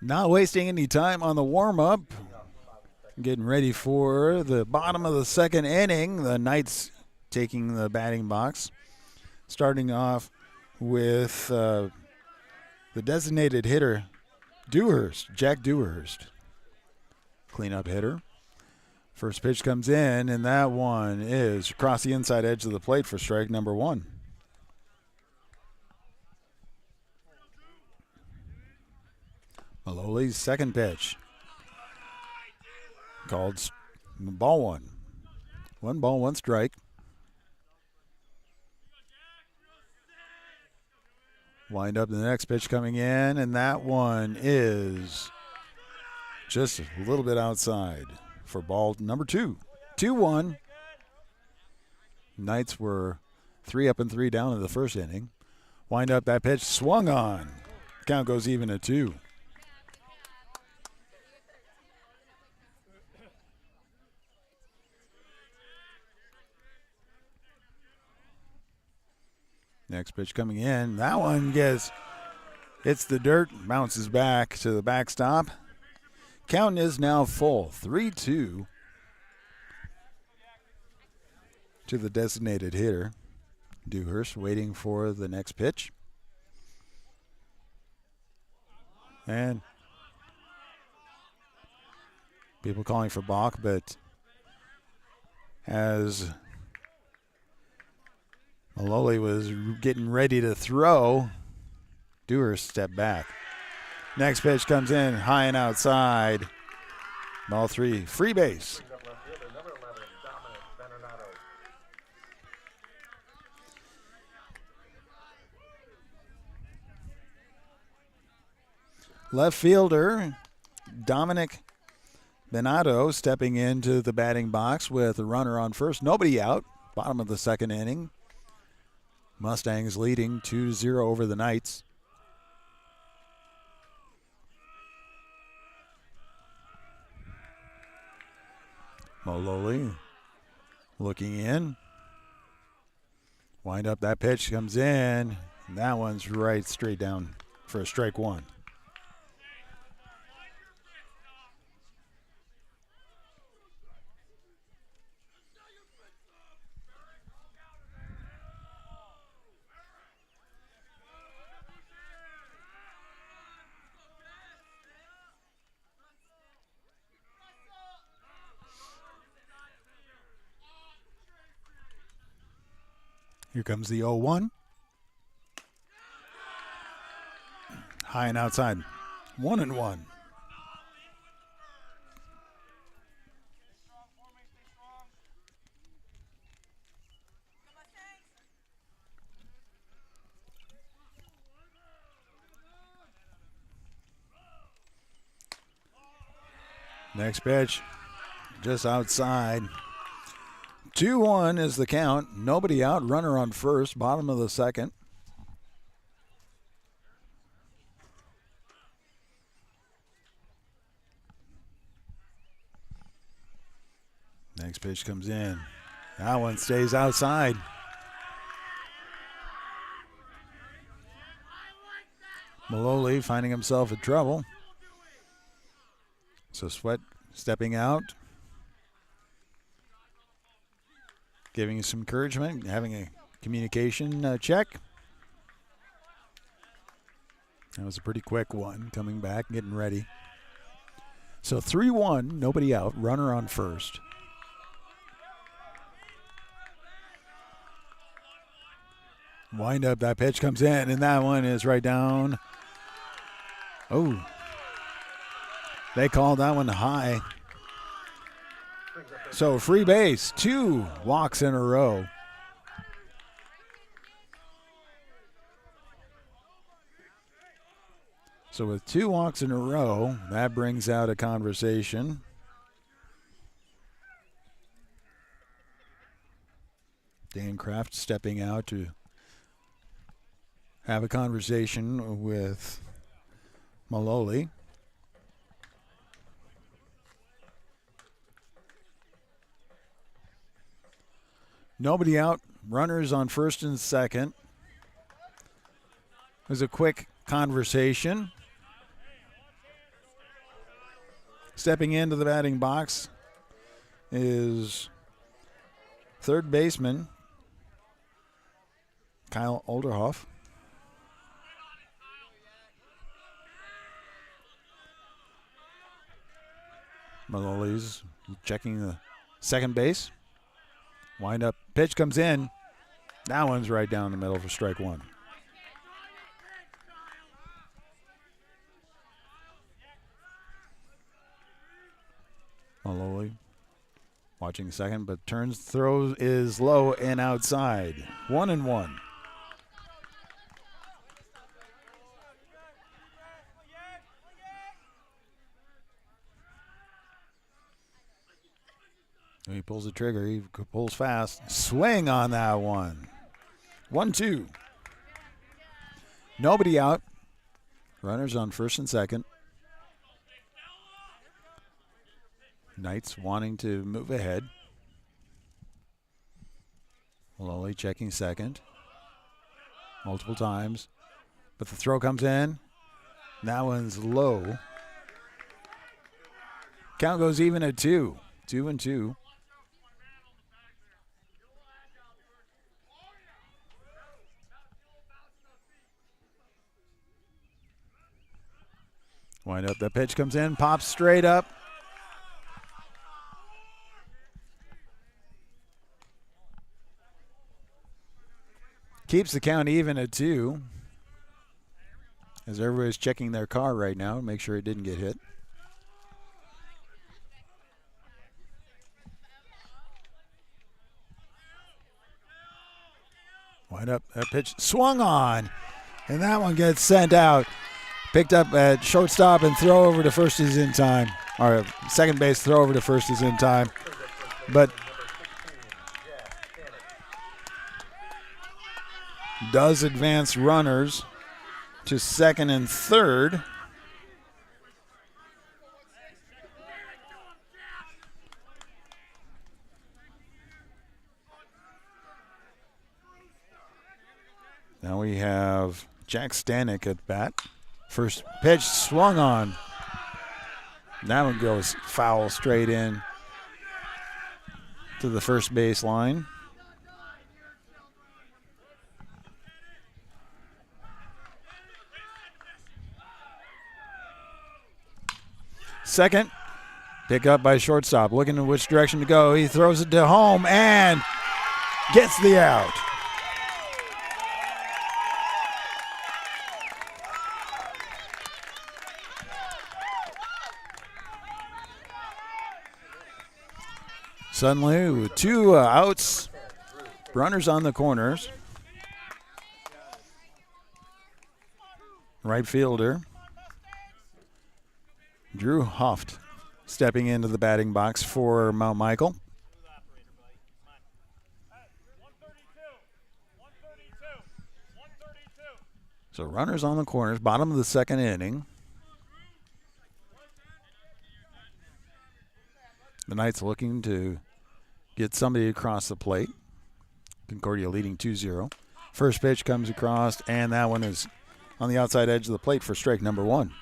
Not wasting any time on the warm-up. Getting ready for the bottom of the second inning. The Knights taking the batting box. Starting off with the designated hitter, Jack Dewhurst. Cleanup hitter. First pitch comes in, and that one is across the inside edge of the plate for strike number one. Maloli's second pitch. Called ball one. 1 ball, 1 strike. Wind up the next pitch coming in, and that one is just a little bit outside for ball number 2. 2-1. Knights were 3 up and 3 down in the first inning. Wind up that pitch, swung on. Count goes even at 2. Next pitch coming in. That one hits the dirt, bounces back to the backstop. Count is now full, 3-2 to the designated hitter. Dewhurst waiting for the next pitch. And people calling for balk, but as Maloli was getting ready to throw, Dewhurst stepped back. Next pitch comes in high and outside. Ball 3, free base. Left fielder Dominic Benato stepping into the batting box with a runner on first. Nobody out. Bottom of the second inning. Mustangs leading 2-0 over the Knights. Maloli looking in. Wind up, that pitch comes in. And that one's right straight down for a strike one. Here comes the 0-1. High and outside. 1-1. Next pitch, just outside. 2-1 is the count. Nobody out. Runner on first. Bottom of the second. Next pitch comes in. That one stays outside. Maloli finding himself in trouble. So Sweat stepping out, giving some encouragement, having a communication check. That was a pretty quick one, coming back, getting ready. So 3-1, nobody out, runner on first. Wind up, that pitch comes in, and that one is right down. Oh, they called that one high. So free base, 2 walks in a row. So with 2 walks in a row, that brings out a conversation. Dan Kraft stepping out to have a conversation with Maloli. Nobody out, runners on first and second. It was a quick conversation. Stepping into the batting box is third baseman Kyle Olderhoff. Maloli's checking the second base. Wind up, pitch comes in. That one's right down the middle for strike 1. Maloli watching second, but turns, throws is low and outside. 1-1. He pulls the trigger. He pulls fast. Swing on that one. 1-2. Nobody out. Runners on first and second. Knights wanting to move ahead. Maloli checking second. Multiple times. But the throw comes in. That one's low. Count goes even at 2. 2-2. Wind up, the pitch comes in, pops straight up. Keeps the count even at 2. As everybody's checking their car right now to make sure it didn't get hit. Wind up, that pitch swung on, and that one gets sent out. Picked up at shortstop and throw over to first is in time. Or second base, throw over to first is in time. But does advance runners to second and third. Now we have Jack Stanek at bat. First pitch swung on. That one goes foul straight in to the first base line. Second, pick up by shortstop, looking in which direction to go. He throws it to home and gets the out. Suddenly, with 2 outs, runners on the corners. Right fielder Drew Hoft stepping into the batting box for Mount Michael. So runners on the corners, bottom of the second inning. The Knights looking to get somebody across the plate. Concordia leading 2-0. First pitch comes across, and that one is on the outside edge of the plate for strike number 1.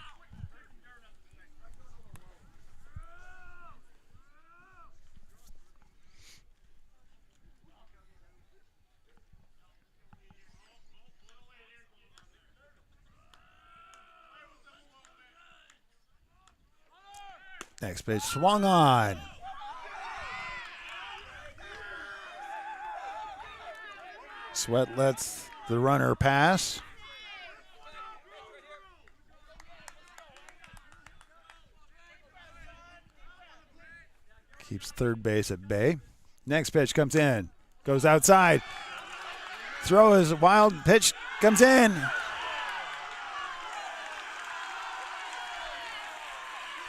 Next pitch swung on. Sweat lets the runner pass. Keeps third base at bay. Next pitch comes in. Goes outside. Throw is wild. Pitch comes in.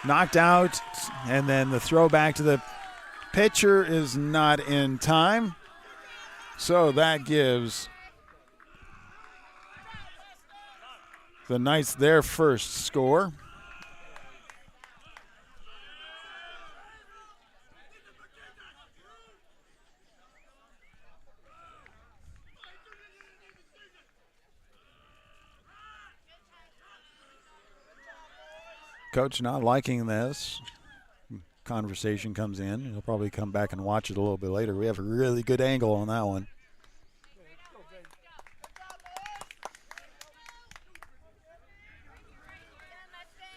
Knocked out. And then the throw back to the pitcher is not in time. So that gives the Knights their first score. Coach not liking this. Conversation comes in. He'll probably come back and watch it a little bit later. We have a really good angle on that one.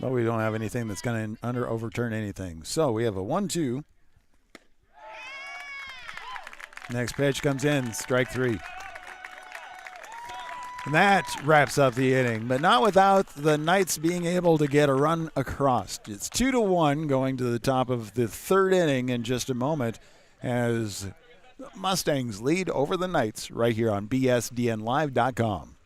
But we don't have anything that's going to overturn anything. So we have a 1-2. Next pitch comes in, strike 3. And that wraps up the inning, but not without the Knights being able to get a run across. It's 2-1 going to the top of the third inning in just a moment as the Mustangs lead over the Knights right here on bsdnlive.com.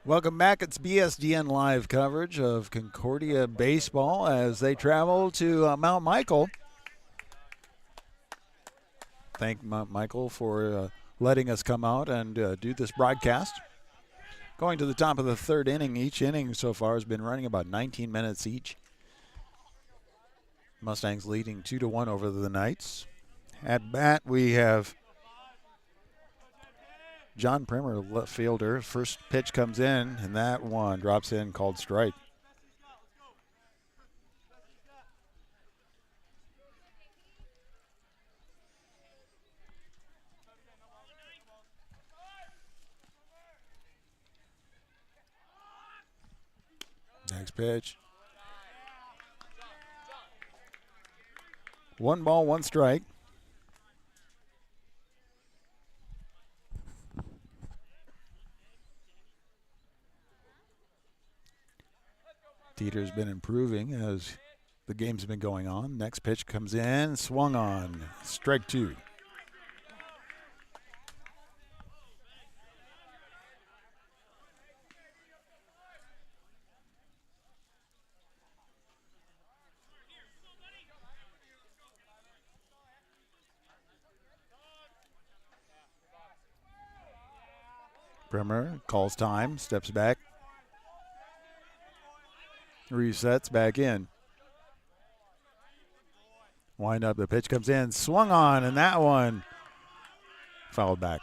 Welcome back. It's BSDN Live coverage of Concordia baseball as they travel to Mount Michael. Thank Mount Michael for letting us come out and do this broadcast. Going to the top of the third inning. Each inning so far has been running about 19 minutes each. Mustangs leading 2-1 over the Knights. At bat, we have John Primer, left fielder. First pitch comes in, and that one drops in, called strike. Next pitch. 1 ball, 1 strike. Dieter's been improving as the game's been going on. Next pitch comes in, swung on, strike 2. Primer calls time, steps back. Resets back in. Wind up, the pitch comes in, swung on, and that one fouled back.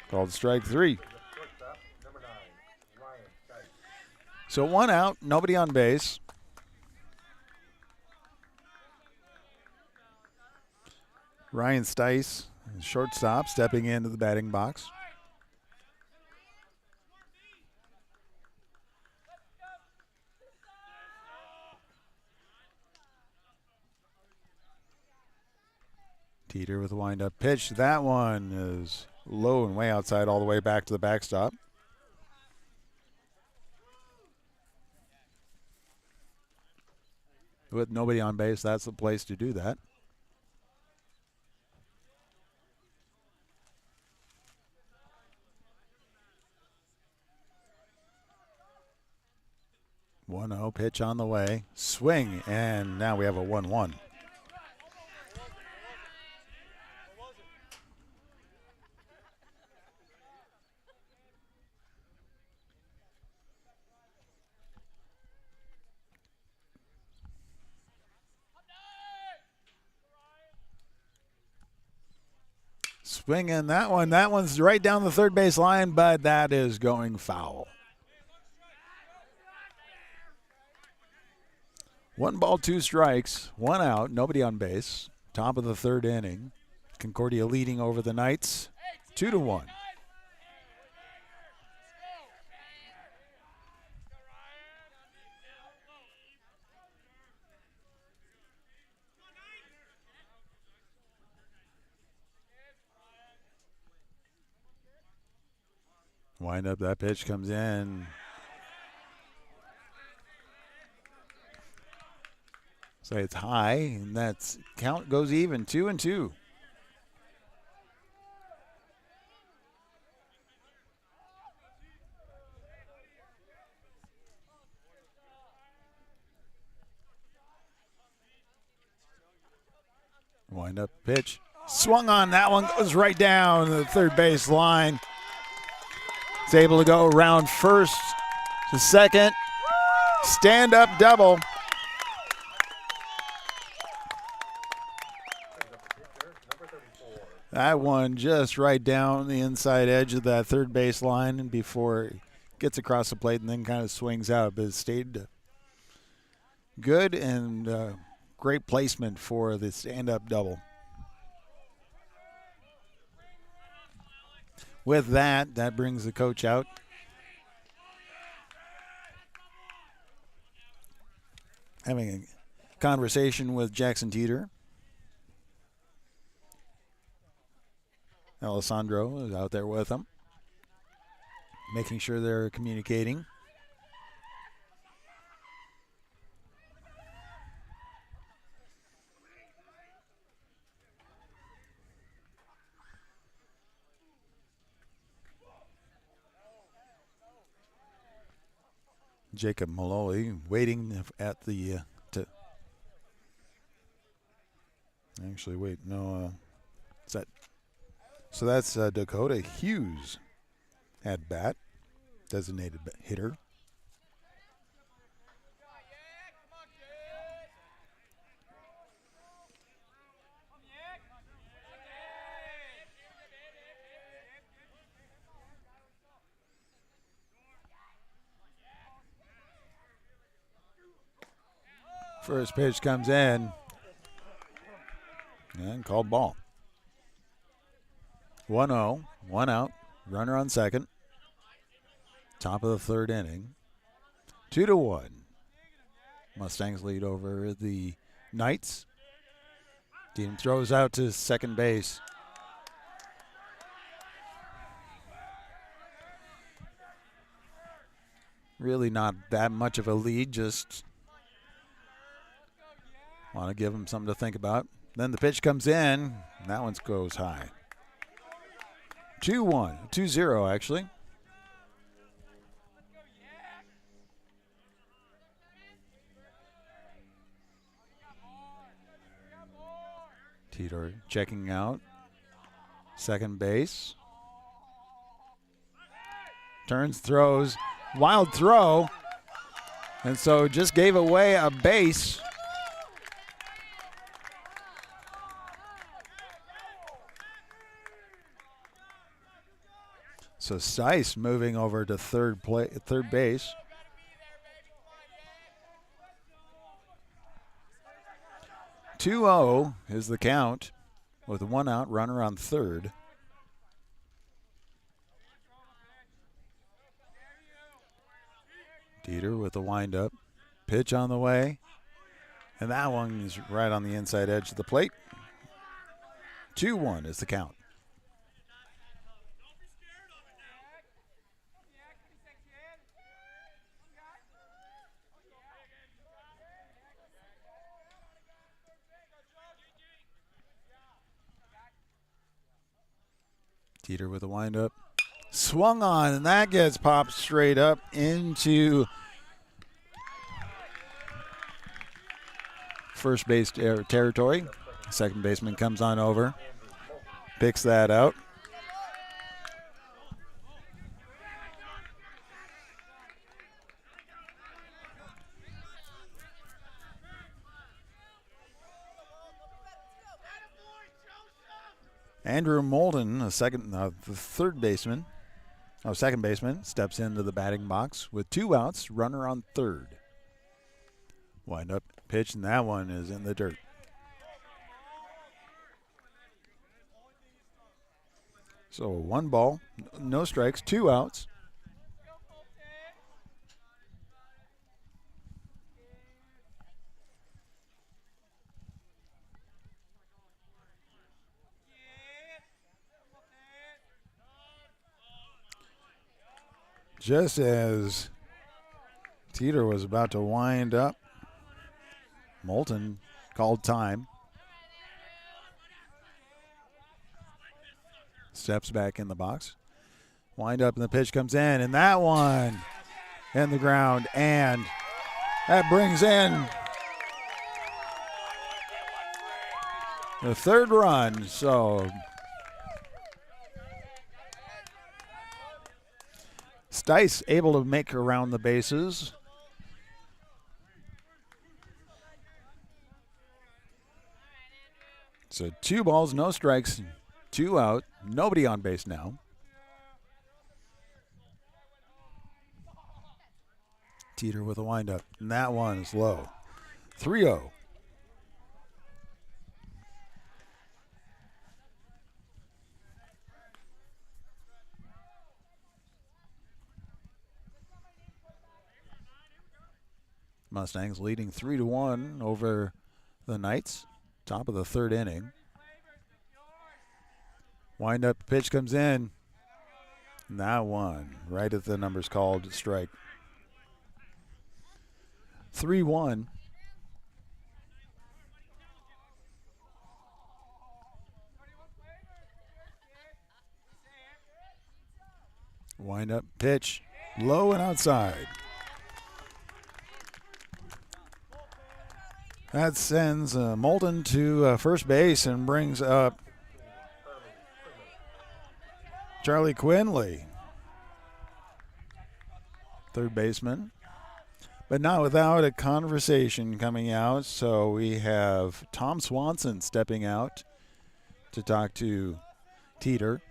Called strike 3. So 1 out, nobody on base. Ryan Stice, shortstop, stepping into the batting box. Teeter with a wind-up pitch. That one is low and way outside all the way back to the backstop. With nobody on base, that's the place to do that. One 0 pitch on the way. Swing, and now we have a 1-1. Swinging that one. That one's right down the third base line, but that is going foul. 1 ball, 2 strikes, 1 out, nobody on base. Top of the third inning. Concordia leading over the Knights 2-1. Wind up, that pitch comes in. So it's high, and that's count goes even, 2-2. Wind up pitch. Swung on, that one goes right down the third base line. It's able to go around first to second. Stand up double. That one just right down the inside edge of that third base line and before it gets across the plate and then kind of swings out. But it stayed good and great placement for the stand-up double. With that, that brings the coach out. Having a conversation with Jackson Teeter. Alessandro is out there with them, making sure they're communicating. Jacob Malloy waiting at the actually wait, no, is that? So that's Dakota Hughes at bat, designated hitter. First pitch comes in and called ball. 1-0, 1 out, runner on second. Top of the third inning. 2-1. Mustangs lead over the Knights. Team throws out to second base. Really not that much of a lead, just want to give them something to think about. Then the pitch comes in, and that one goes high. 2-1, 2-0 actually. Teeter checking out. Second base. Turns, throws. Wild throw. And so just gave away a base. So Seiss moving over to third base. "2-0 is the count with 1 out, runner on third. Dieter with the windup. Pitch on the way. And that one is right on the inside edge of the plate. 2-1 is the count. Dieter with a windup. Swung on, and that gets popped straight up into first base territory. Second baseman comes on over, picks that out. Andrew Moulton, the second baseman, steps into the batting box with 2 outs, runner on third. Wind up pitch, and that one is in the dirt. So 1 ball, no strikes, 2 outs. Just as Teeter was about to wind up, Moulton called time. Steps back in the box. Wind up and the pitch comes in, and that one in the ground, and that brings in the third run. So Seiss able to make around the bases. So 2 balls, no strikes, 2 out, nobody on base now. Teeter with a windup, and that one is low. 3-0. Mustangs leading 3-1 over the Knights. Top of the third inning. Wind up pitch comes in. And that one right at the numbers called strike. 3-1. Wind up pitch low and outside. That sends Moulton to first base and brings up Charlie Quinley, third baseman, but not without a conversation coming out. So we have Tom Swanson stepping out to talk to Teeter.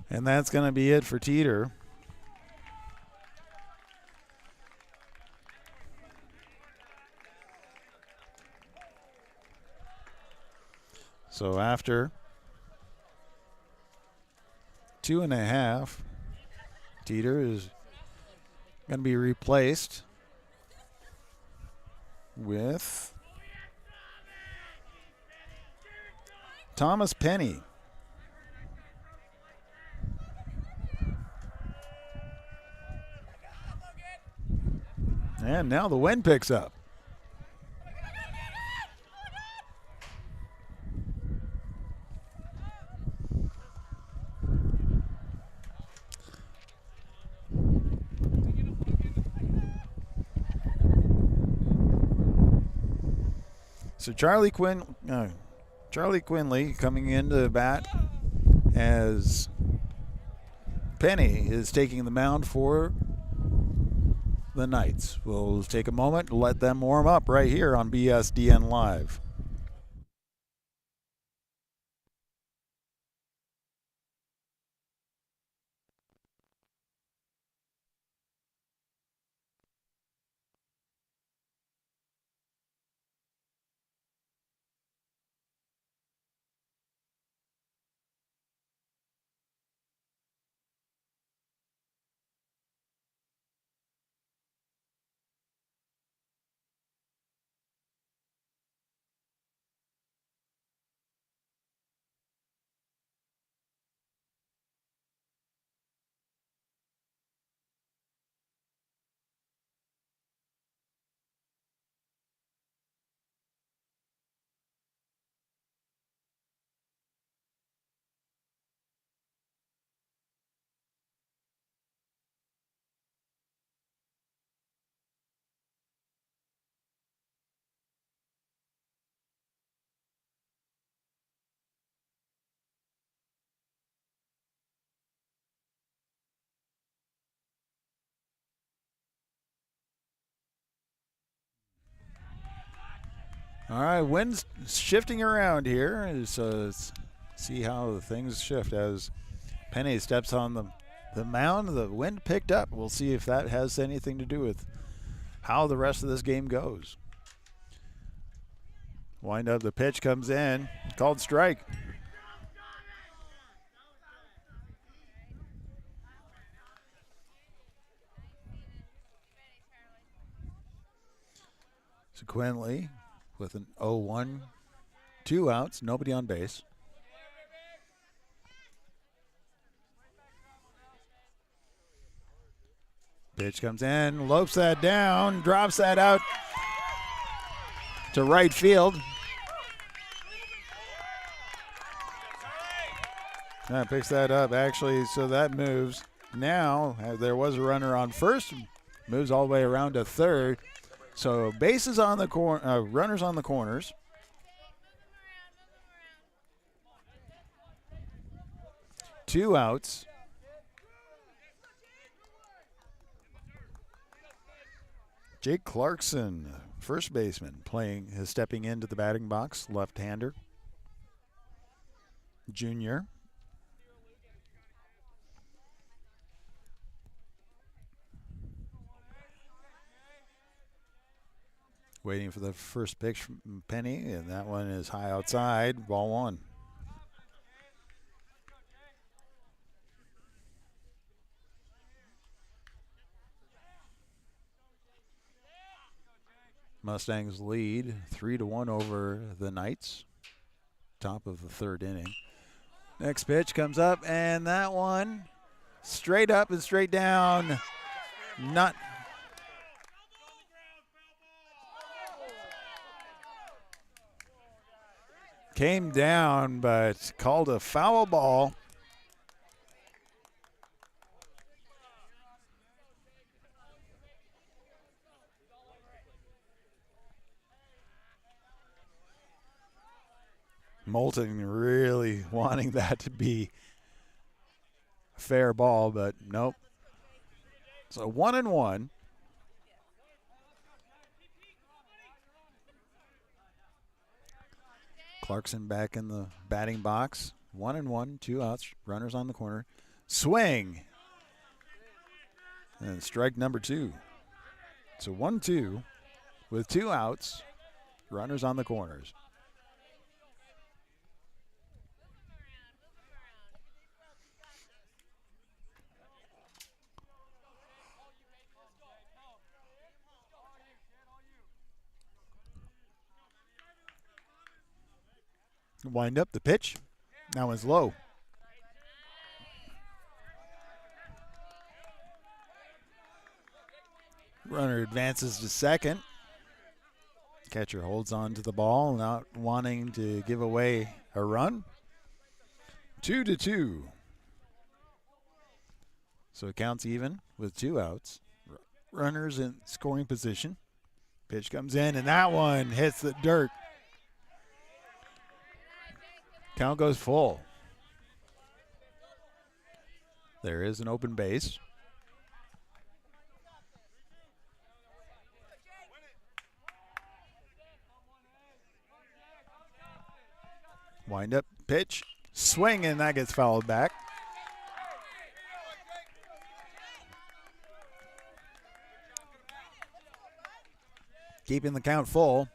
And that's going to be it for Teeter. So after 2.5, Teeter is going to be replaced with Thomas Penny. And now the wind picks up. So Charlie Quinley coming into the bat, as Penny is taking the mound for the Knights. We'll take a moment and let them warm up right here on BSDN Live. All right, wind's shifting around here. So let's see how things shift as Penny steps on the mound. The wind picked up. We'll see if that has anything to do with how the rest of this game goes. Wind up, the pitch comes in. Called strike. Sequentially, with an 0-1, 2 outs, nobody on base. Pitch comes in, lopes that down, drops that out to right field. Picks that up, actually, so that moves. Now, there was a runner on first, moves all the way around to third. So bases on the runners on the corners. Two outs. Jake Clarkson, first baseman, stepping into the batting box, left-hander. Junior. Waiting for the first pitch from Penny, and that one is high outside, ball one. Mustangs lead 3-1 over the Knights. Top of the third inning. Next pitch comes up, and that one straight up and straight down. Not. Came down, but called a foul ball. Moulton really wanting that to be a fair ball, but nope. So 1-1. Clarkson back in the batting box. 1-1, 2 outs, runners on the corner. Swing. And strike number 2. So 1-2 with 2 outs, runners on the corners. Wind up the pitch. That one's low. Runner advances to second. Catcher holds on to the ball, not wanting to give away a run. 2-2. So it counts even with 2 outs. Runners in scoring position. Pitch comes in, and that one hits the dirt. Count goes full. There is an open base. Wind up pitch. Swing, and that gets fouled back. Keeping the count full.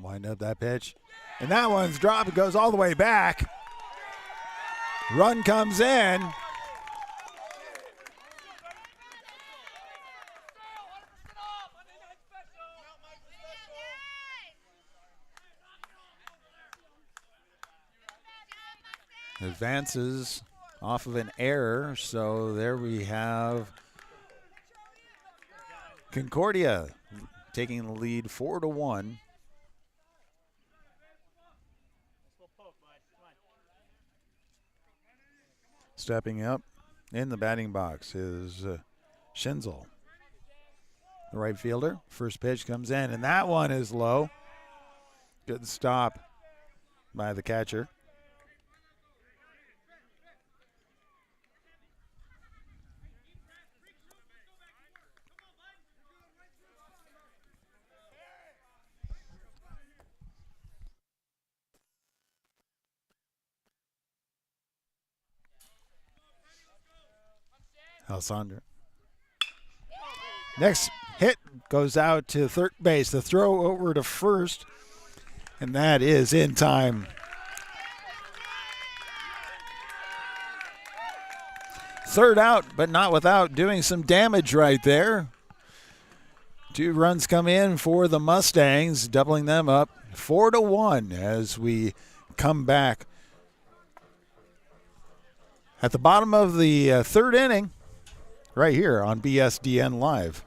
Wind up that pitch. And that one's dropped. It goes all the way back. Run comes in. Advances off of an error. So there we have Concordia taking the lead 4-1. Stepping up in the batting box is Schinzel, the right fielder. First pitch comes in, and that one is low. Good stop by the catcher. Alessandro. Next hit goes out to third base. The throw over to first, and that is in time. Third out, but not without doing some damage right there. 2 runs come in for the Mustangs, doubling them up 4-1 as we come back. At the bottom of the third inning, right here on BSDN Live.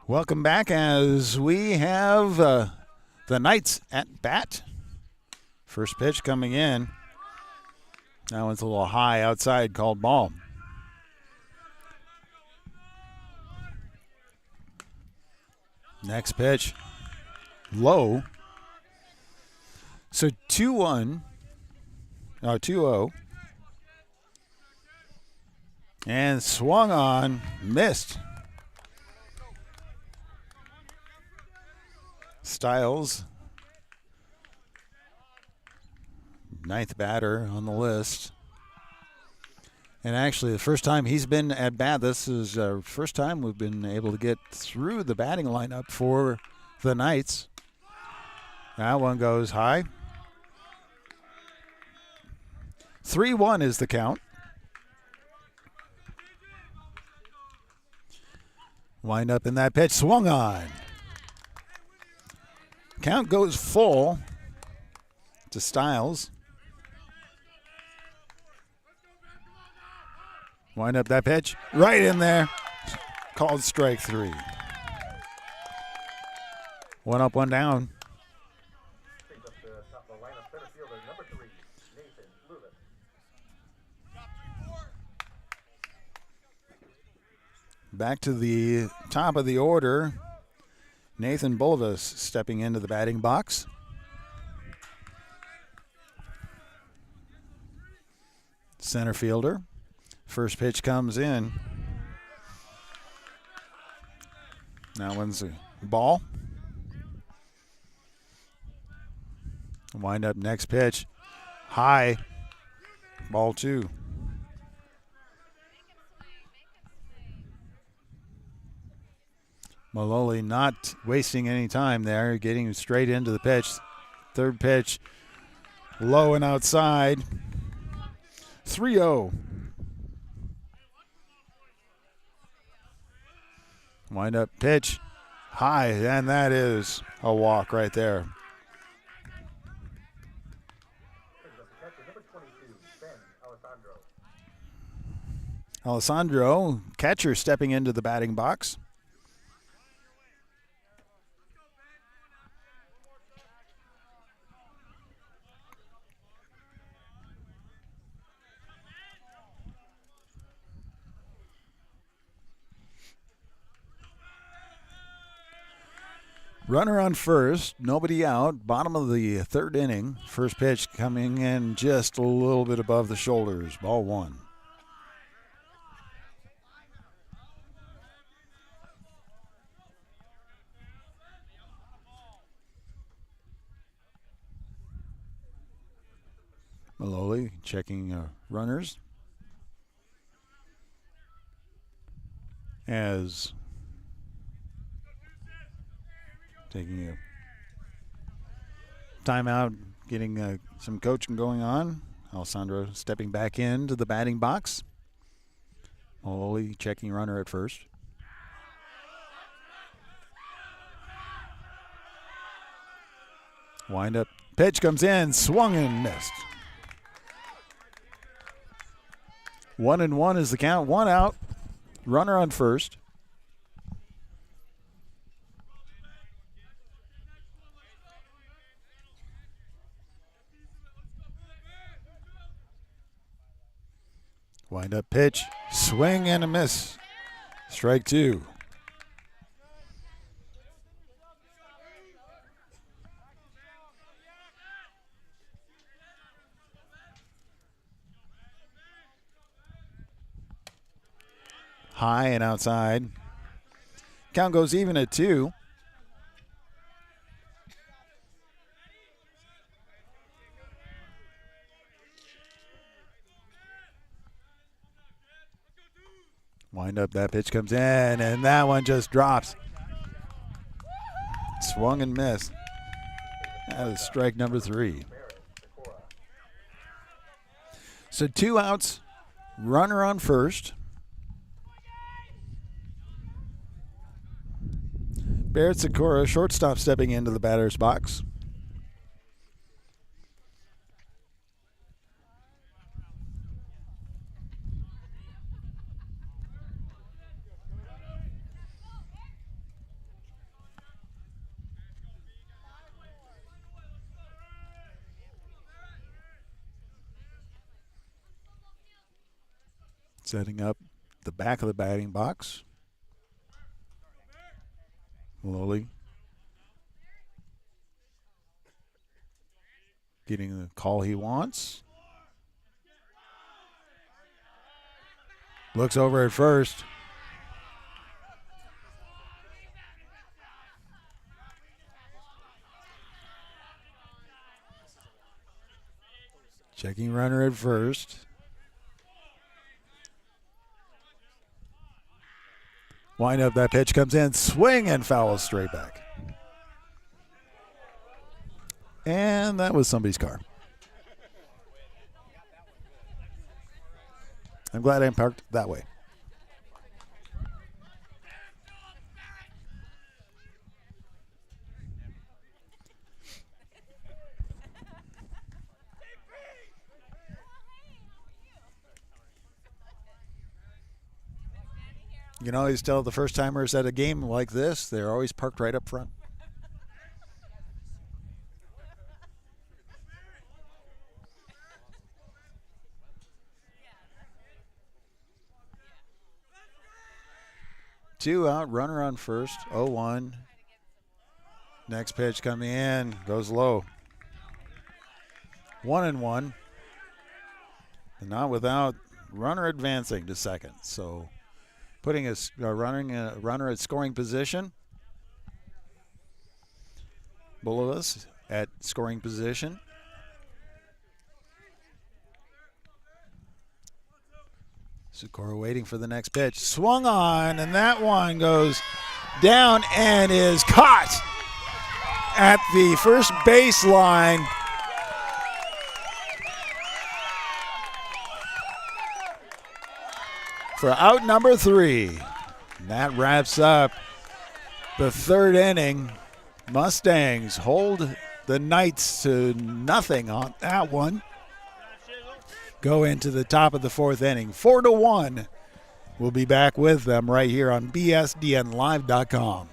Welcome back as we have the Knights at bat. First pitch coming in. That one's a little high outside, called ball. Next pitch, low. So 2-1, 2-0. And swung on, missed. Styles, 9th batter on the list. And actually, the first time he's been at bat, this is the first time we've been able to get through the batting lineup for the Knights. That one goes high. 3-1 is the count. Wind up in that pitch, swung on. Count goes full to Styles. Wind up that pitch, right in there. Called strike 3. 1 up, 1 down. Back to the top of the order. Nathan Bulvis stepping into the batting box. center fielder. First pitch comes in. That one's a ball. Wind up next pitch. High. Ball 2. Maloli not wasting any time there, getting straight into the pitch. Third pitch, low and outside. 3-0. Wind up pitch, high, and that is a walk right there. Alessandro, catcher, stepping into the batting box. Runner on first, nobody out, bottom of the third inning. First pitch coming in just a little bit above the shoulders, ball 1. Maloli checking runners as taking a timeout, getting some coaching going on. Alessandro stepping back into the batting box. Maloli checking runner at first. Wind up pitch comes in, swung and missed. 1-1 is the count, 1 out. Runner on first. Wind up pitch, swing and a miss. Strike 2. High and outside. Count goes even at 2. Wind up, that pitch comes in, and that one just drops. Swung and missed. That is strike number 3. So 2 outs, runner on first. Barrett Sikora, shortstop, stepping into the batter's box. Setting up the back of the batting box. Maloli getting the call he wants. Looks over at first. Checking runner at first. Wind up, that pitch comes in, swing and foul straight back. And that was somebody's car. I'm glad I parked that way. You can always tell the first timers at a game like this, they're always parked right up front. Two out, runner on first, 0-1. Next pitch coming in, goes low. 1-1. and not without runner advancing to second. So putting a runner at scoring position. Bulovas at scoring position. Sikora waiting for the next pitch. Swung on, and that one goes down and is caught at the first baseline. For out number 3. And that wraps up the third inning. Mustangs hold the Knights to nothing on that one. Go into the top of the fourth inning, 4-1. We'll be back with them right here on bsdnlive.com.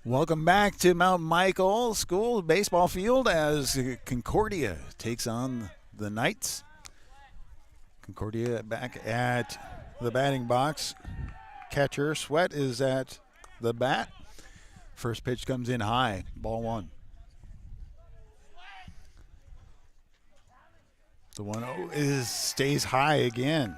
Welcome back to Mount Michael School baseball field as Concordia takes on the Knights. Concordia back at the batting box. Catcher Sweat is at the bat. First pitch comes in high, ball 1. The 1-0 stays high again.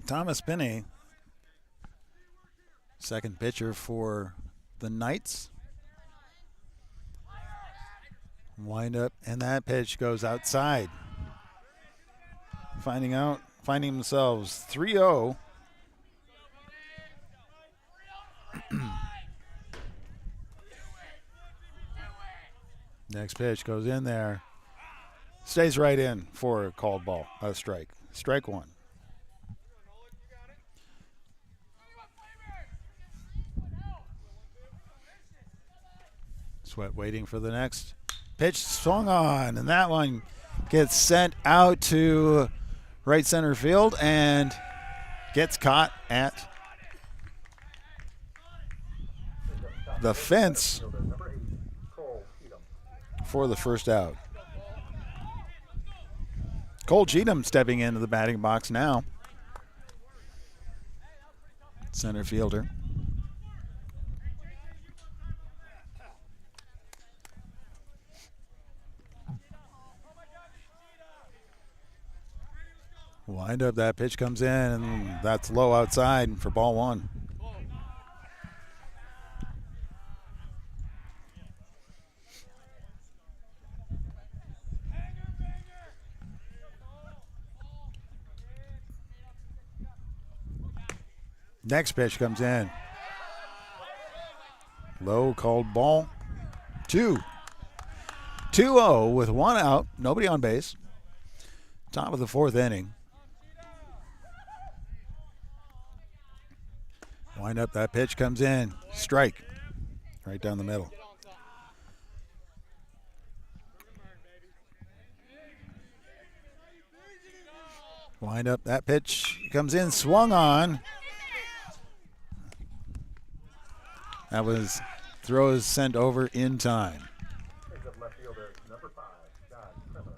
Thomas Pinney, second pitcher for the Knights. Wind up, and that pitch goes outside. Finding themselves 3-0. Next pitch goes in there. Stays right in for a called ball, a strike. Strike 1. Sweat waiting for the next pitch, swung on, and that one gets sent out to right center field and gets caught at the fence for the first out. Cole Cheatham stepping into the batting box now. Center fielder. Wind up, that pitch comes in, and that's low outside for ball 1. Next pitch comes in. Low, called ball 2. 2-0 with 1 out, nobody on base. Top of the fourth inning. Wind up, that pitch comes in. Strike. Right down the middle. Wind up, that pitch comes in, swung on. That was throws sent over in time. Left fielder, number 5, John Crimmer.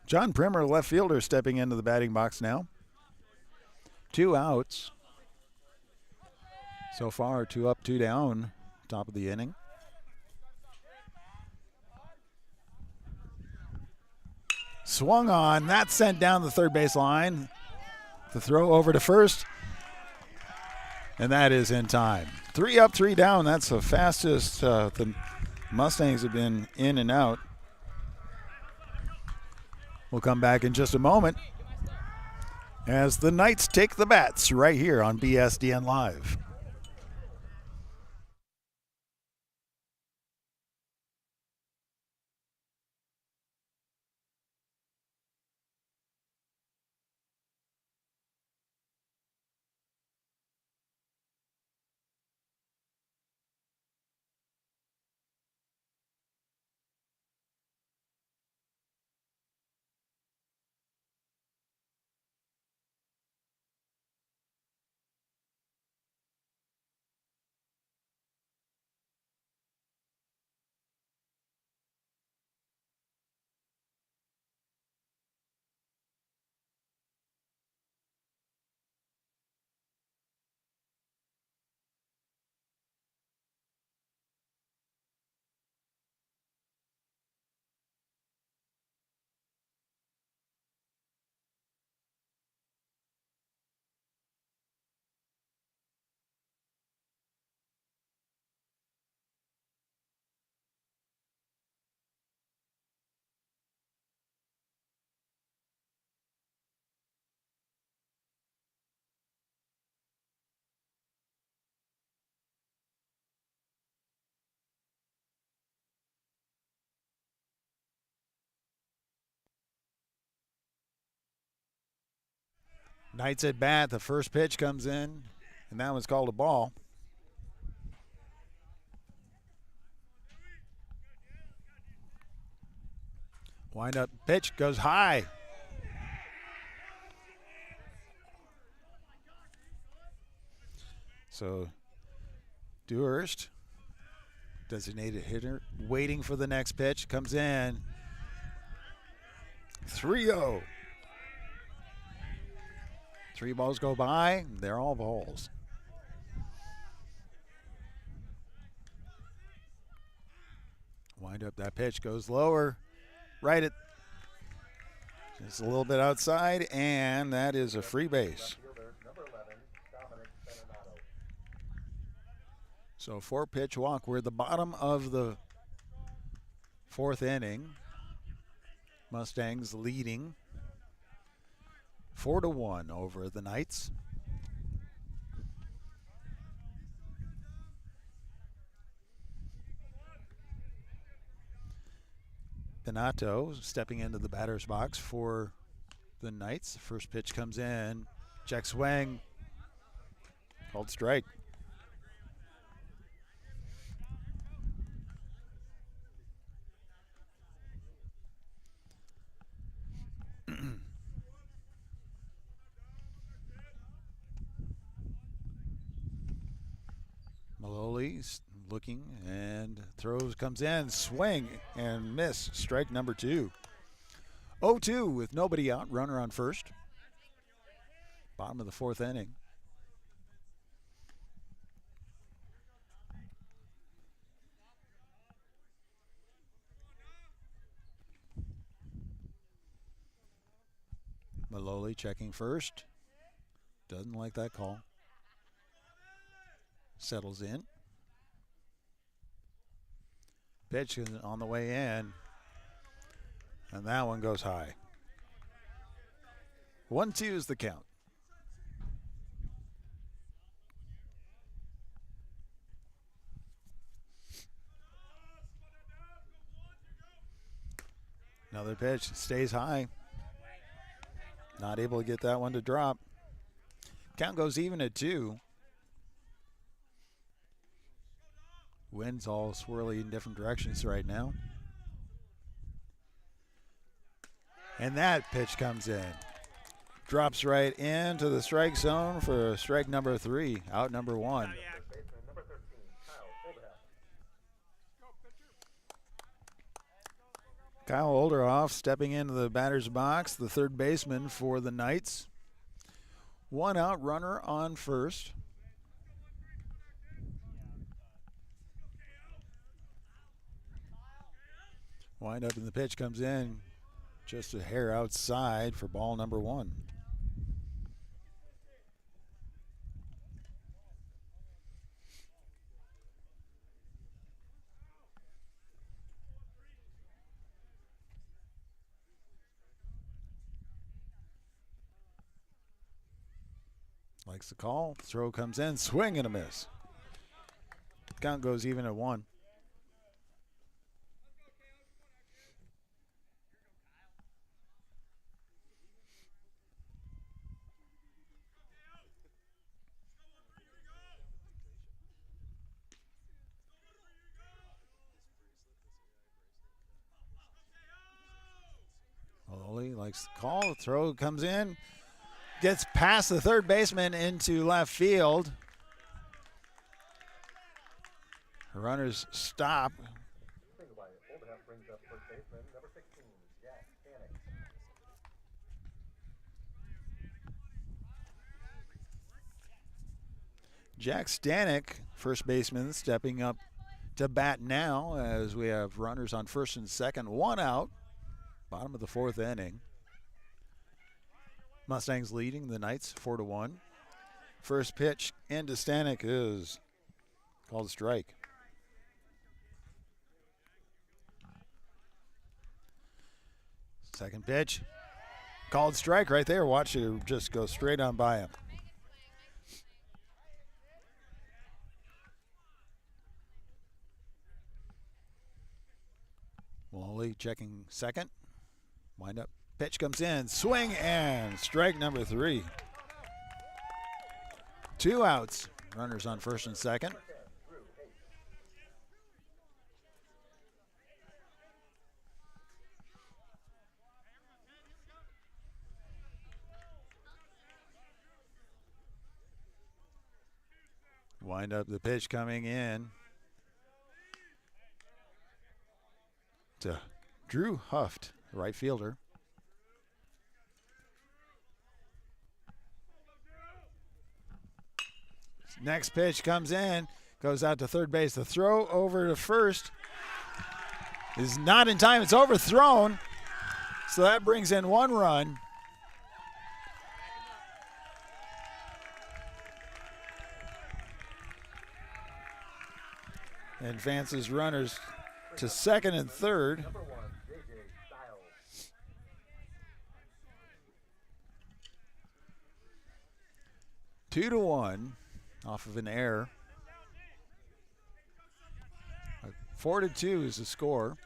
John Primer, left fielder, stepping into the batting box now. 2 outs. So far, 2 up, 2 down, top of the inning. Swung on, that's sent down the third base line. The throw over to first, and that is in time. 3 up, 3 down, that's the fastest the Mustangs have been in and out. We'll come back in just a moment as the Knights take the bats right here on BSDN Live. Knights at bat, the first pitch comes in, and that one's called a ball. Wind up pitch goes high. So Dewhurst, designated hitter, waiting for the next pitch, comes in. 3-0. 3 balls go by, they're all balls. Wind up, that pitch goes lower, right at just a little bit outside, and that is a free base. So 4-pitch walk. We're at the bottom of the 4th inning. Mustangs leading 4-1 over the Knights. Donato stepping into the batter's box for the Knights. First pitch comes in. Check swing. Called strike. Maloli's looking and throws, comes in, swing and miss. Strike number 2. 0-2 with nobody out, runner on first. Bottom of the 4th inning. Maloli checking first. Doesn't like that call. Settles in. Pitch is on the way in. And that one goes high. 1-2 is the count. Another pitch, stays high. Not able to get that one to drop. Count goes even at 2. Wind's all swirly in different directions right now. And that pitch comes in. Drops right into the strike zone for strike number 3, out number 1. Kyle Olderhoff stepping into the batter's box, the third baseman for the Knights. 1 out, runner on first. Wind up and the pitch comes in just a hair outside for ball number 1. Likes the call. Throw comes in. Swing and a miss. Count goes even at 1. Ollie likes the call. The throw comes in. Gets past the third baseman into left field. Runners stop. Jack Stanek, first baseman, stepping up to bat now as we have runners on first and second. 1 out, bottom of the 4th inning. Mustangs leading the Knights 4-1. First pitch into Stanek is called a strike. Second pitch, called strike right there. Watch it just go straight on by him. Wally checking second. Wind up. Pitch comes in. Swing and strike number 3. 2 outs. Runners on first and second. Wind up the pitch coming in to Drew Huft, right fielder. Next pitch comes in, goes out to third base. The throw over to first is not in time. It's overthrown. So that brings in 1 run. Advances runners to second and third. 2-1 off of an error. 4-2 is the score.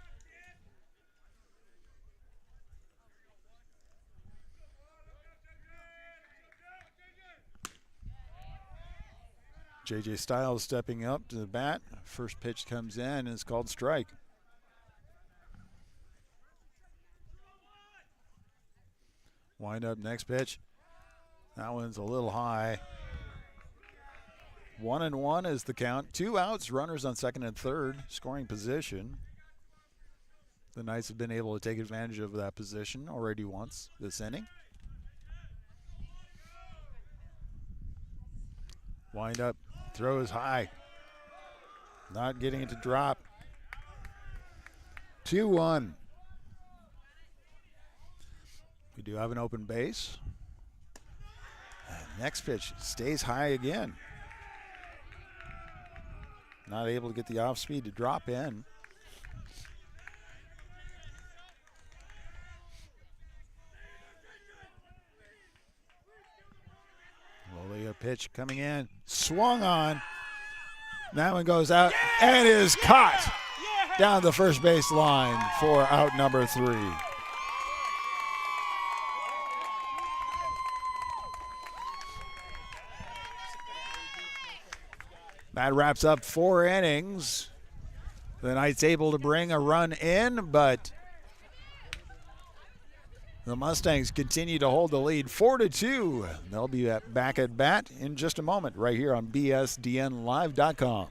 J.J. Styles stepping up to the bat. First pitch comes in and it's called strike. Wind up next pitch. That one's a little high. 1-1 is the count. 2 outs, runners on second and third, scoring position. The Knights have been able to take advantage of that position already once this inning. Wind up, throw is high. Not getting it to drop. 2-1. We do have an open base. And next pitch stays high again. Not able to get the off speed to drop in. Slowly a pitch coming in. Swung on. That one goes out and is caught down the first base line for out number 3. That wraps up 4 innings. The Knights able to bring a run in, but the Mustangs continue to hold the lead 4-2. They'll be back at bat in just a moment right here on BSDNLive.com.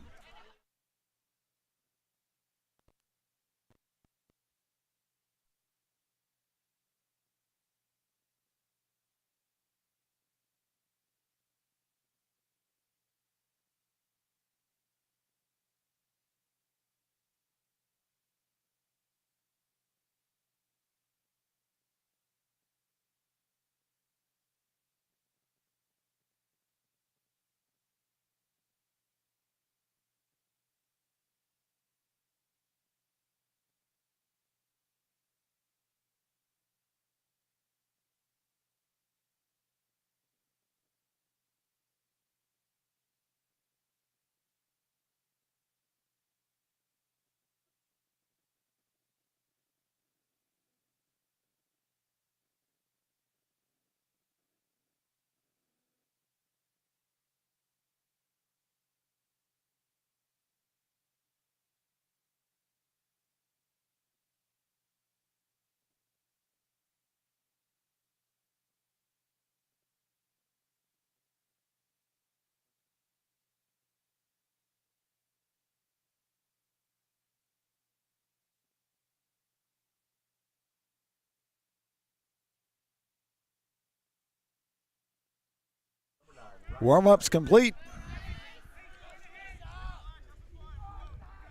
Warm-up's complete.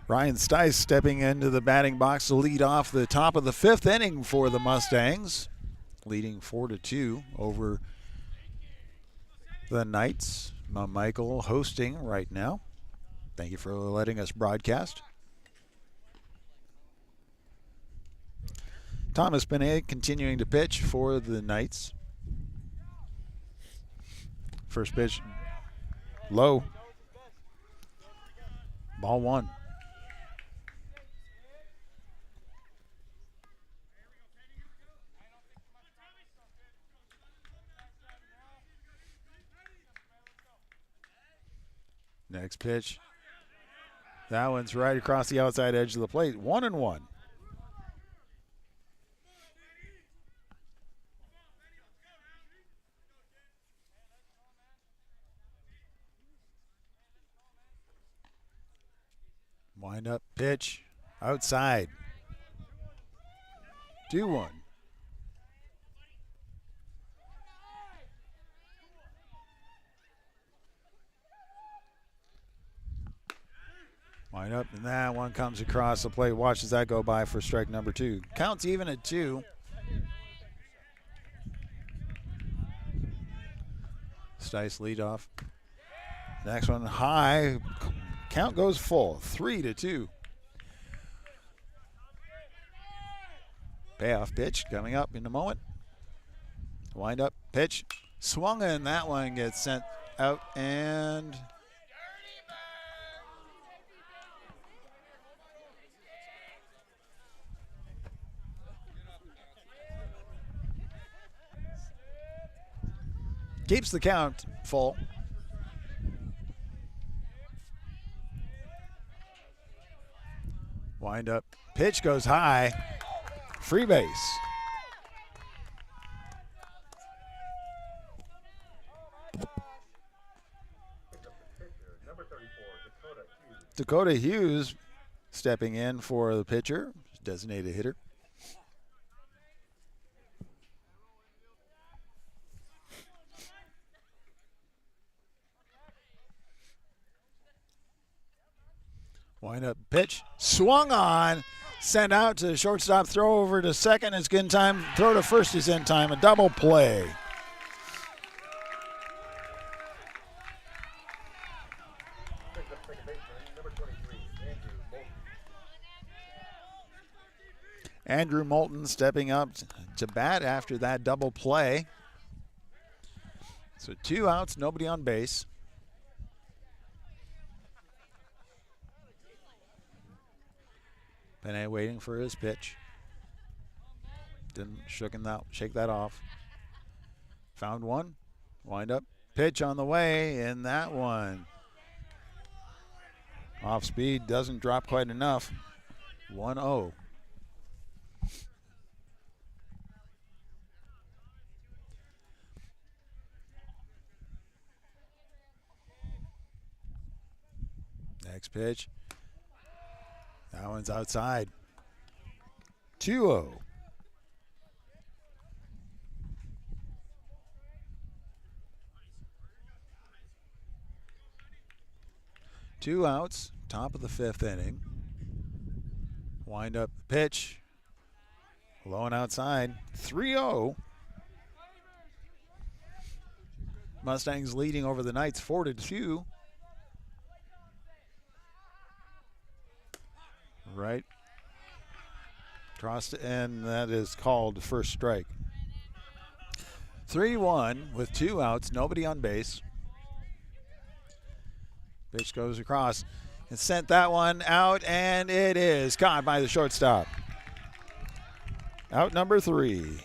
Ryan Stice stepping into the batting box to lead off the top of the 5th inning for the Mustangs, leading 4-2 over the Knights. Michael hosting right now. Thank you for letting us broadcast. Thomas Benet continuing to pitch for the Knights. First pitch, low. Ball 1. Next pitch. That one's right across the outside edge of the plate. 1-1. Wind up pitch. Outside. 2-1. Wind up, and that one comes across the plate. Watches that go by for strike number 2. Counts even at 2. Stice lead off. Next one high. Count goes full. 3-2. Payoff pitch coming up in a moment. Wind up pitch. Swung in. That one gets sent out and keeps the count full. Wind up. Pitch goes high. Free base. Dakota Hughes stepping in for the pitcher, designated hitter. Wind up pitch, swung on, sent out to shortstop, throw over to second, it's in time, throw to first is in time, a double play. Andrew Moulton stepping up to bat after that double play. So 2 outs, nobody on base. Benet waiting for his pitch. Didn't shake that off. Found one. Wind up. Pitch on the way, and that one. Off speed, doesn't drop quite enough. 1-0. Next pitch. That one's outside. 2-0. Two outs, top of the 5th inning. Wind up pitch. Low and outside. 3-0. Mustangs leading over the Knights 4-2. Right. Crossed, and that is called first strike. 3-1 with 2 outs, nobody on base. Pitch goes across and sent that one out, and it is caught by the shortstop. Out number 3.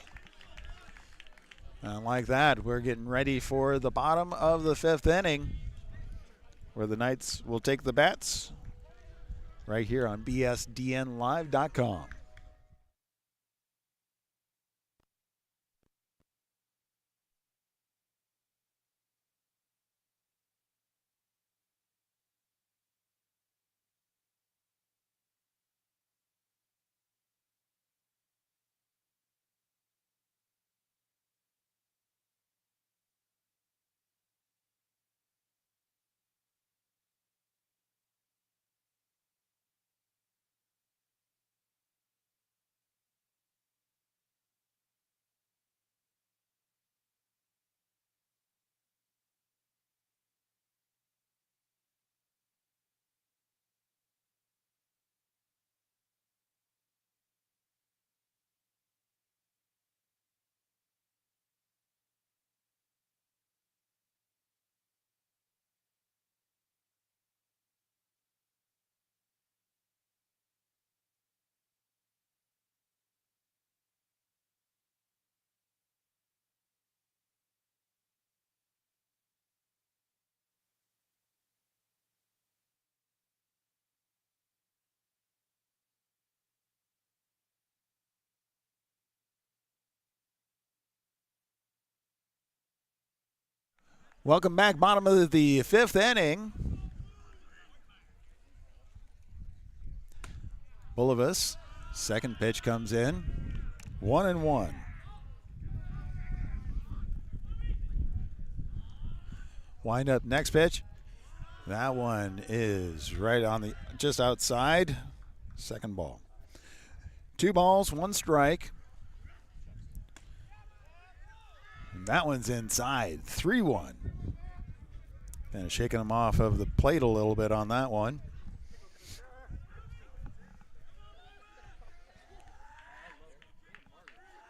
And like that, we're getting ready for the bottom of the 5th inning, where the Knights will take the bats right here on bsdnlive.com. Welcome back, bottom of the fifth inning. Bulovas, second pitch comes in, 1-1. Wind up, next pitch. That one is right on the, just outside, second ball. 2 balls, 1 strike. And that one's inside, 3-1. Kind of shaking him off of the plate a little bit on that one.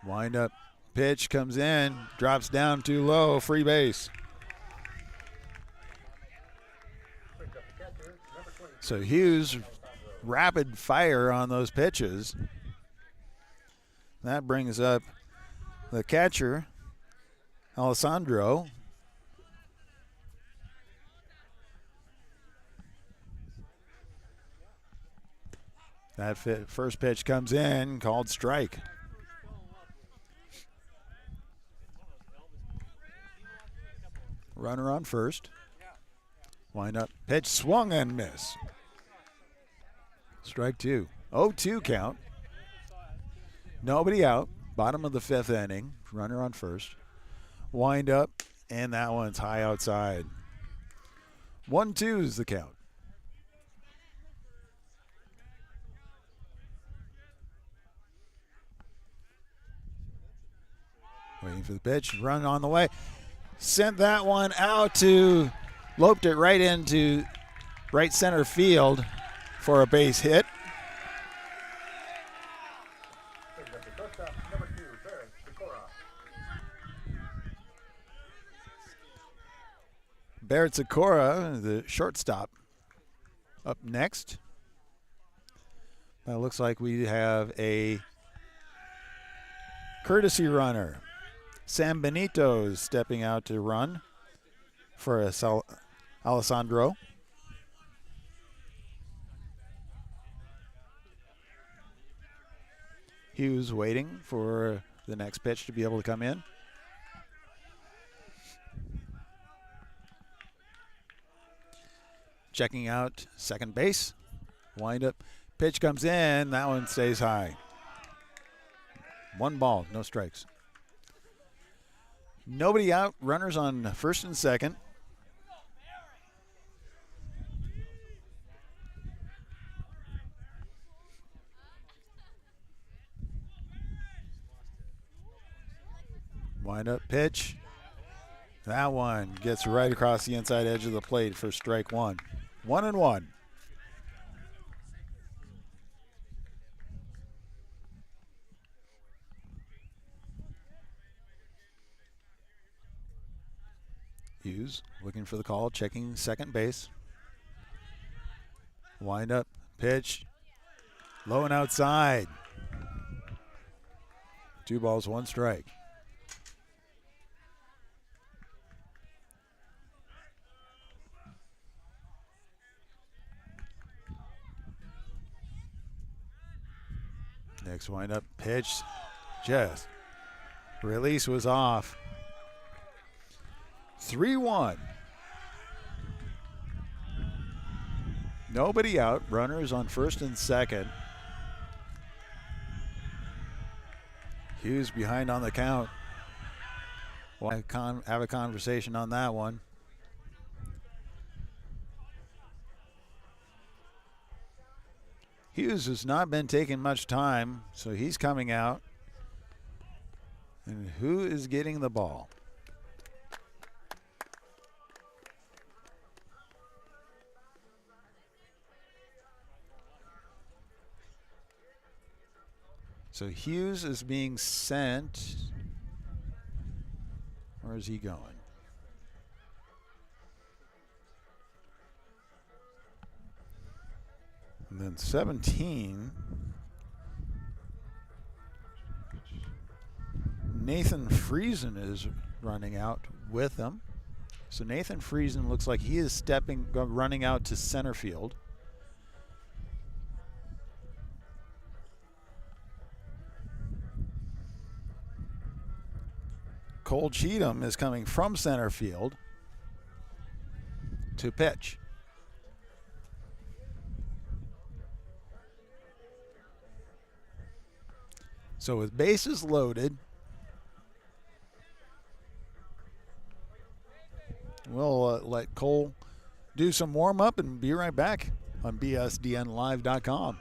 Wind up, pitch comes in, drops down too low, free base. So Hughes, rapid fire on those pitches. That brings up the catcher, Alessandro. That first pitch comes in, called strike. Runner on first. Wind up, pitch swung and miss. Strike 2. 0-2 count. Nobody out. Bottom of the fifth inning. Runner on first. Wind up, and that one's high outside. 1-2 is the count. Waiting for the pitch. Run on the way. Sent that one out to, loped it right into right center field for a base hit. Barrett Sikora, the shortstop, up next. It looks like we have a courtesy runner. Sam Benito is stepping out to run for Alessandro. Hughes waiting for the next pitch to be able to come in. Checking out second base. Wind up. Pitch comes in. That one stays high. 1 ball, no strikes. Nobody out. Runners on first and second. Wind up pitch. That one gets right across the inside edge of the plate for strike 1. 1-1. Hughes looking for the call, checking second base. Wind up, pitch, low and outside. 2 balls, 1 strike. Next wind up, pitch, just release was off. 3-1. Nobody out. Runners on first and second. Hughes behind on the count. We'll have a conversation on that one. Hughes has not been taking much time, so he's coming out. And who is getting the ball? So Hughes is being sent. Where is he going? And then 17. Nathan Friesen is running out with them. So Nathan Friesen looks like he is running out to center field. Cole Cheatham is coming from center field. to pitch. So with bases loaded, we'll let Cole do some warm up and be right back on bsdnlive.com.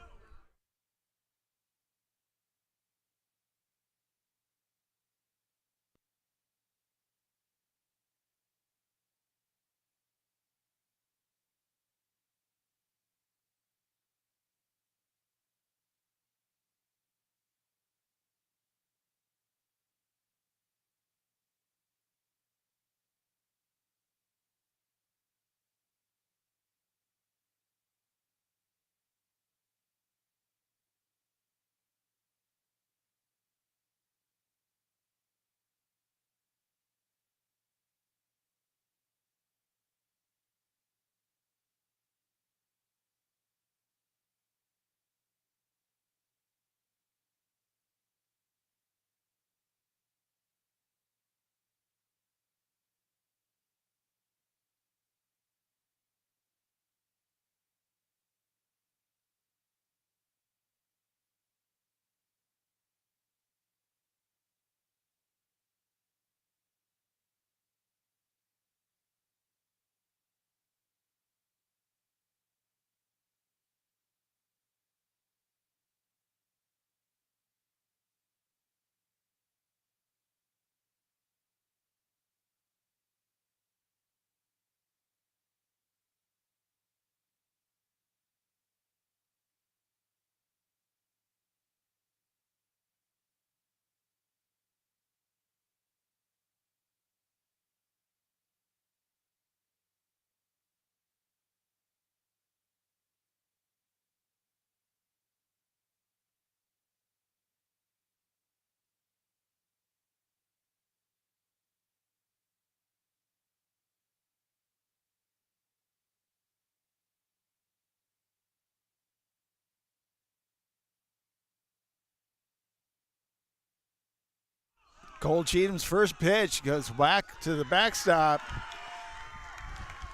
Cole Cheatham's first pitch goes whack to the backstop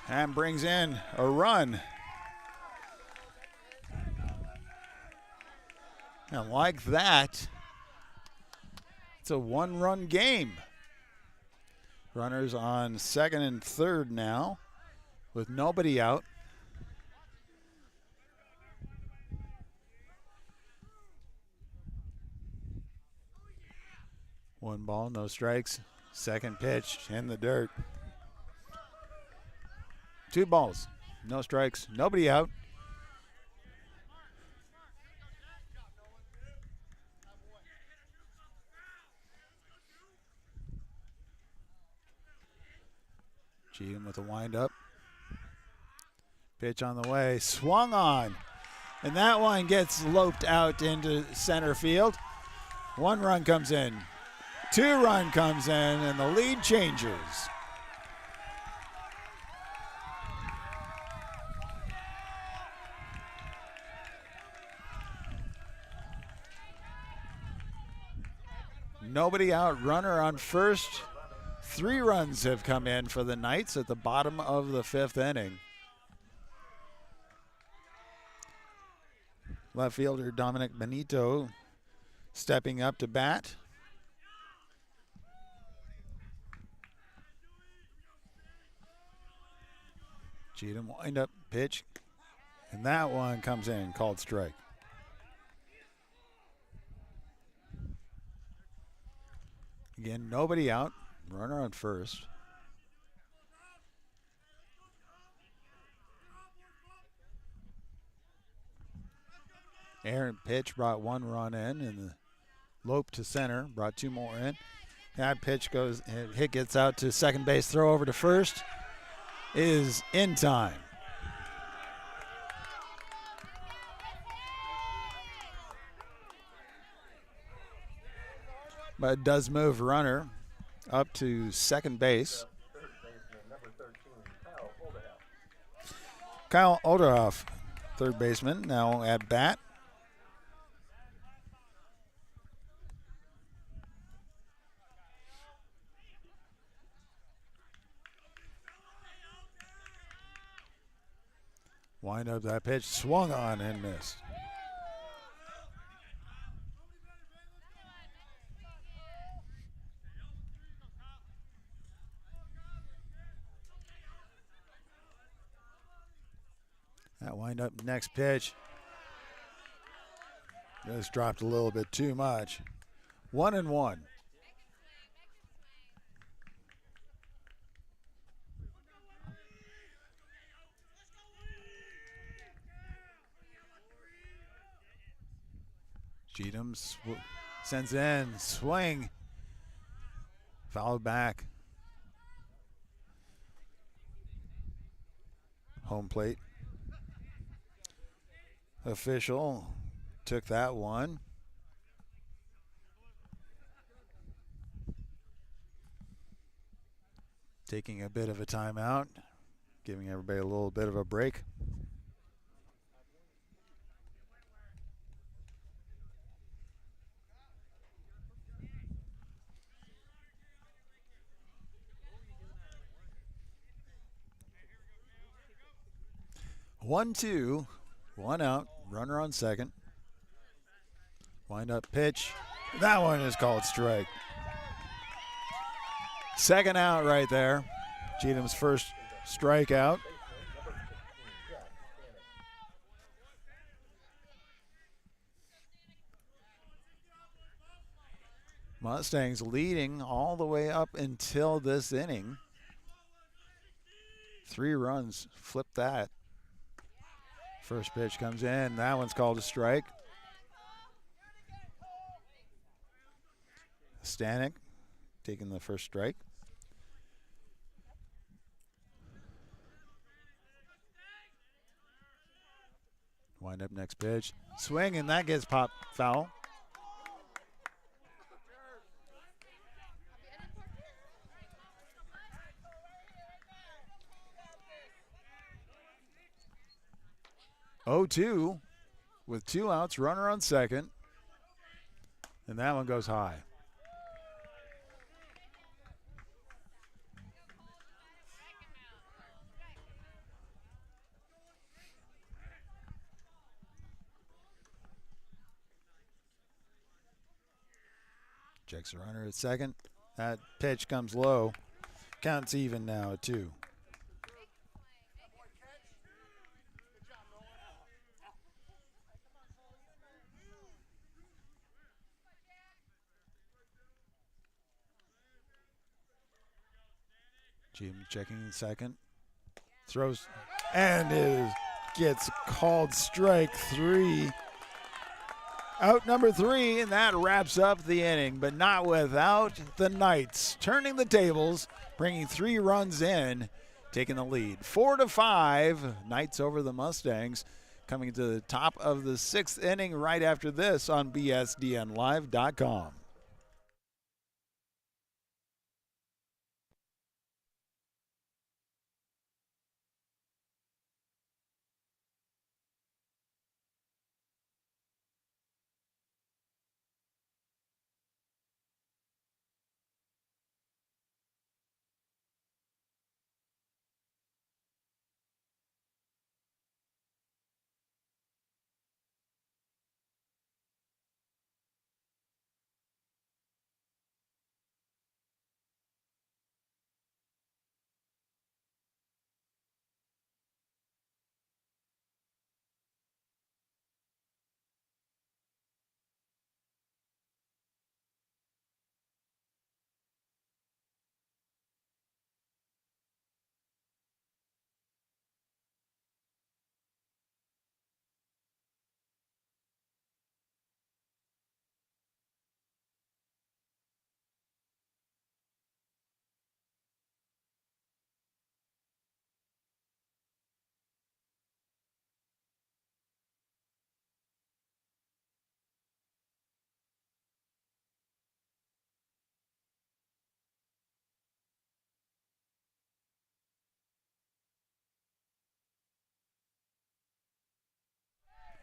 and brings in a run. And like that, it's a one-run game. Runners on second and third now with nobody out. One ball, no strikes. Second pitch in the dirt. 2 balls, no strikes, nobody out. Cheatham with a windup. Pitch on the way, swung on. And that one gets loped out into center field. 1 run comes in. 2 run comes in, and the lead changes. Nobody out, runner on first. 3 runs have come in for the Knights at the bottom of the 5th inning. Left fielder Dominic Benito stepping up to bat. Cheatham wind-up pitch, and that one comes in, called strike. Again, nobody out, runner on first. Errant pitch brought 1 run in, and the lope to center brought 2 more in. That pitch goes, hit gets out to second base, throw over to first is in time. But it does move runner up to second base. Kyle Olderhoff, third baseman, now at bat. Wind up that pitch, swung on and missed. That wind up next pitch. Just dropped a little bit too much. 1-1. Cheatham sends in, swing, fouled back. Home plate official took that one. Taking a bit of a timeout, giving everybody a little bit of a break. One, two, one out, runner on second. Wind up pitch. That one is called strike. Second out right there. Cheatham's first strikeout. Mustangs leading all the way up until this inning. 3 runs, flip that. First pitch comes in. That one's called a strike. Stanek taking the first strike. Wind up next pitch. Swing, and that gets popped foul. Oh, 2 with 2 outs, runner on second. And that one goes high. Checks the runner at second. That pitch comes low. Counts even now at 2. Jim checking second. Throws and gets called strike 3. Out number 3, and that wraps up the inning, but not without the Knights turning the tables, bringing 3 runs in, taking the lead. 4-5, Knights over the Mustangs, coming to the top of the 6th inning right after this on BSDNLive.com.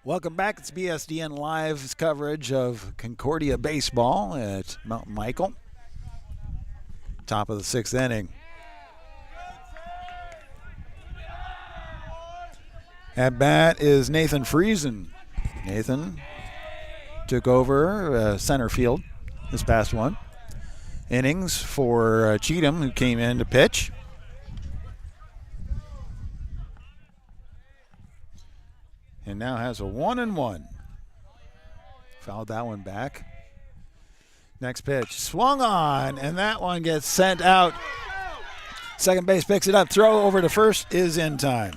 Welcome back. It's BSDN Live's coverage of Concordia baseball at Mount Michael. Top of the 6th inning. At bat is Nathan Friesen. Nathan took over center field this past one. Innings for Cheatham, who came in to pitch. And now has a 1-1. Fouled that one back. Next pitch, swung on, and that one gets sent out. Second base picks it up. Throw over to first is in time.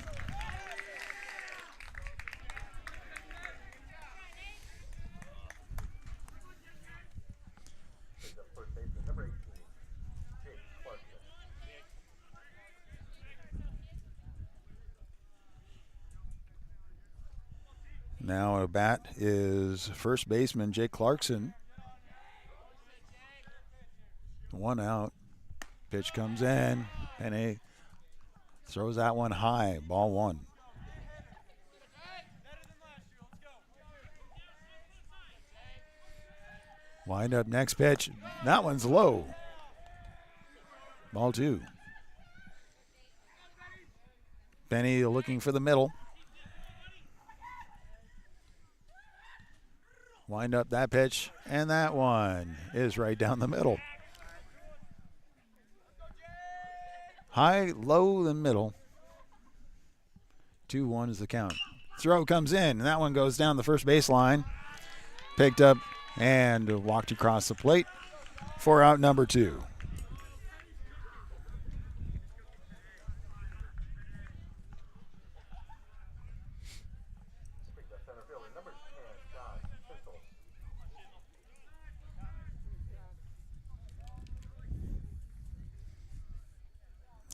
Now at bat is first baseman Jake Clarkson. 1 out. Pitch comes in, and he throws that one high. Ball 1. Wind up next pitch. That one's low. Ball 2. Benny looking for the middle. Wind up that pitch, and that one is right down the middle. High, low, then middle. 2-1 is the count. Throw comes in, and that one goes down the first baseline. Picked up and walked across the plate for out number 2.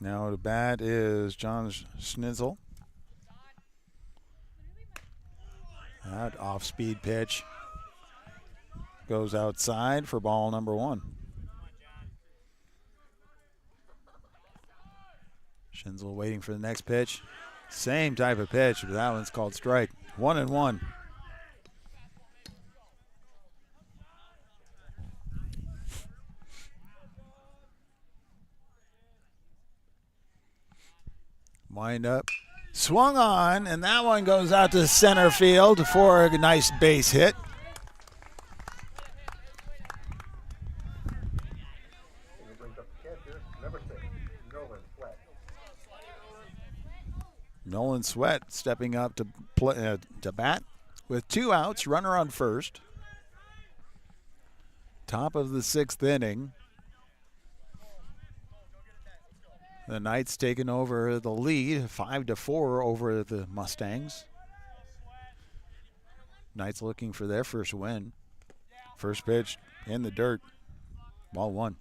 Now the bat is John Schnitzel. That off-speed pitch goes outside for ball number 1. Schnitzel waiting for the next pitch. Same type of pitch, but that one's called strike. 1-1. Wind up, swung on, and that one goes out to center field for a nice base hit. Nolan Sweat stepping up to bat with 2 outs, runner on first. Top of the 6th inning. The Knights taking over the lead, 5-4 over the Mustangs. Knights looking for their first win. First pitch in the dirt, ball 1.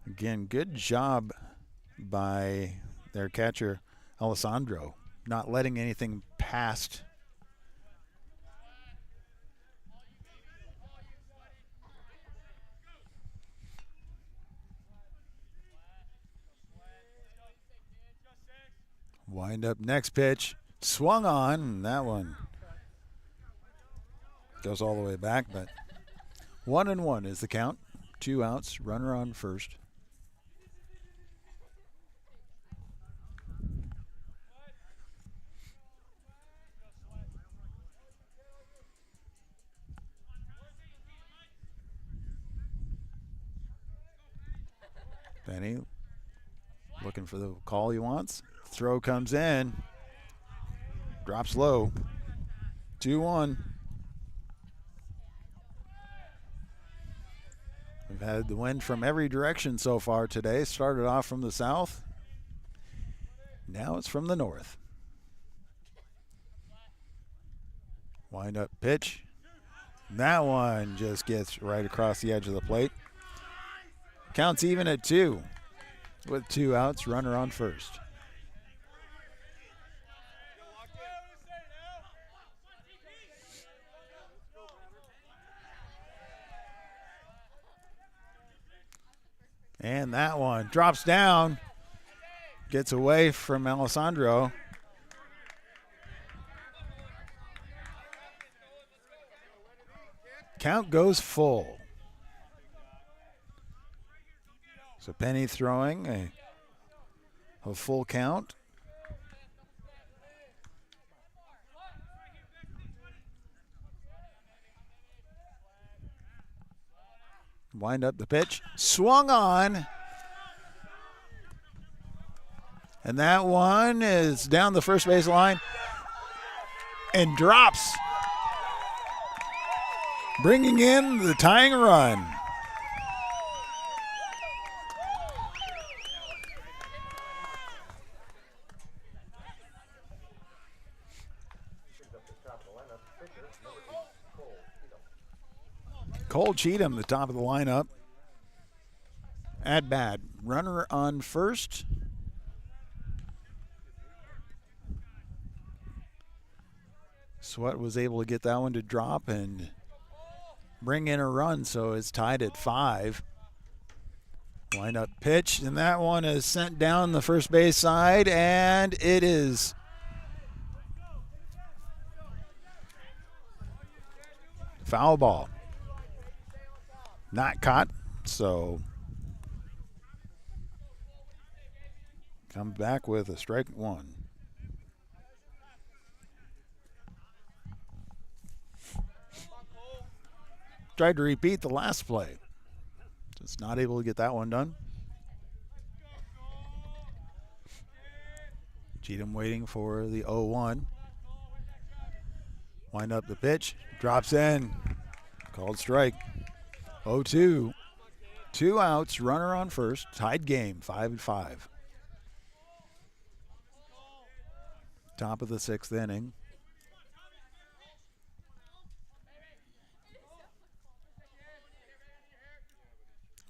Again, good job by their catcher, Alessandro, not letting anything past. Wind up next pitch, swung on, and that one goes all the way back, but 1-1 is the count. 2 outs, runner on first. Benny looking for the call he wants. Throw comes in. Drops low. 2-1. We've had the wind from every direction so far today. Started off from the south. Now it's from the north. Wind up pitch. That one just gets right across the edge of the plate. Counts even at 2. With 2 outs, runner on first. And that one drops down, gets away from Alessandro. Count goes full. So Penny throwing a full count Wind up the pitch. Swung on. And that one is down the first base line and drops, bringing in the tying run. Cole Cheatham, the top of the lineup. At bat, runner on first. Sweat was able to get that one to drop and bring in a run, so it's tied at 5. Wind up pitch, and that one is sent down the first base side, and it is foul ball. Not caught, so comes back with a strike 1. Tried to repeat the last play. Just not able to get that one done. Cheatham waiting for the 0-1. Wind up the pitch. Drops in. Called strike. 0-2. 2 outs. Runner on first. Tied game. 5-5. Top of the 6th inning.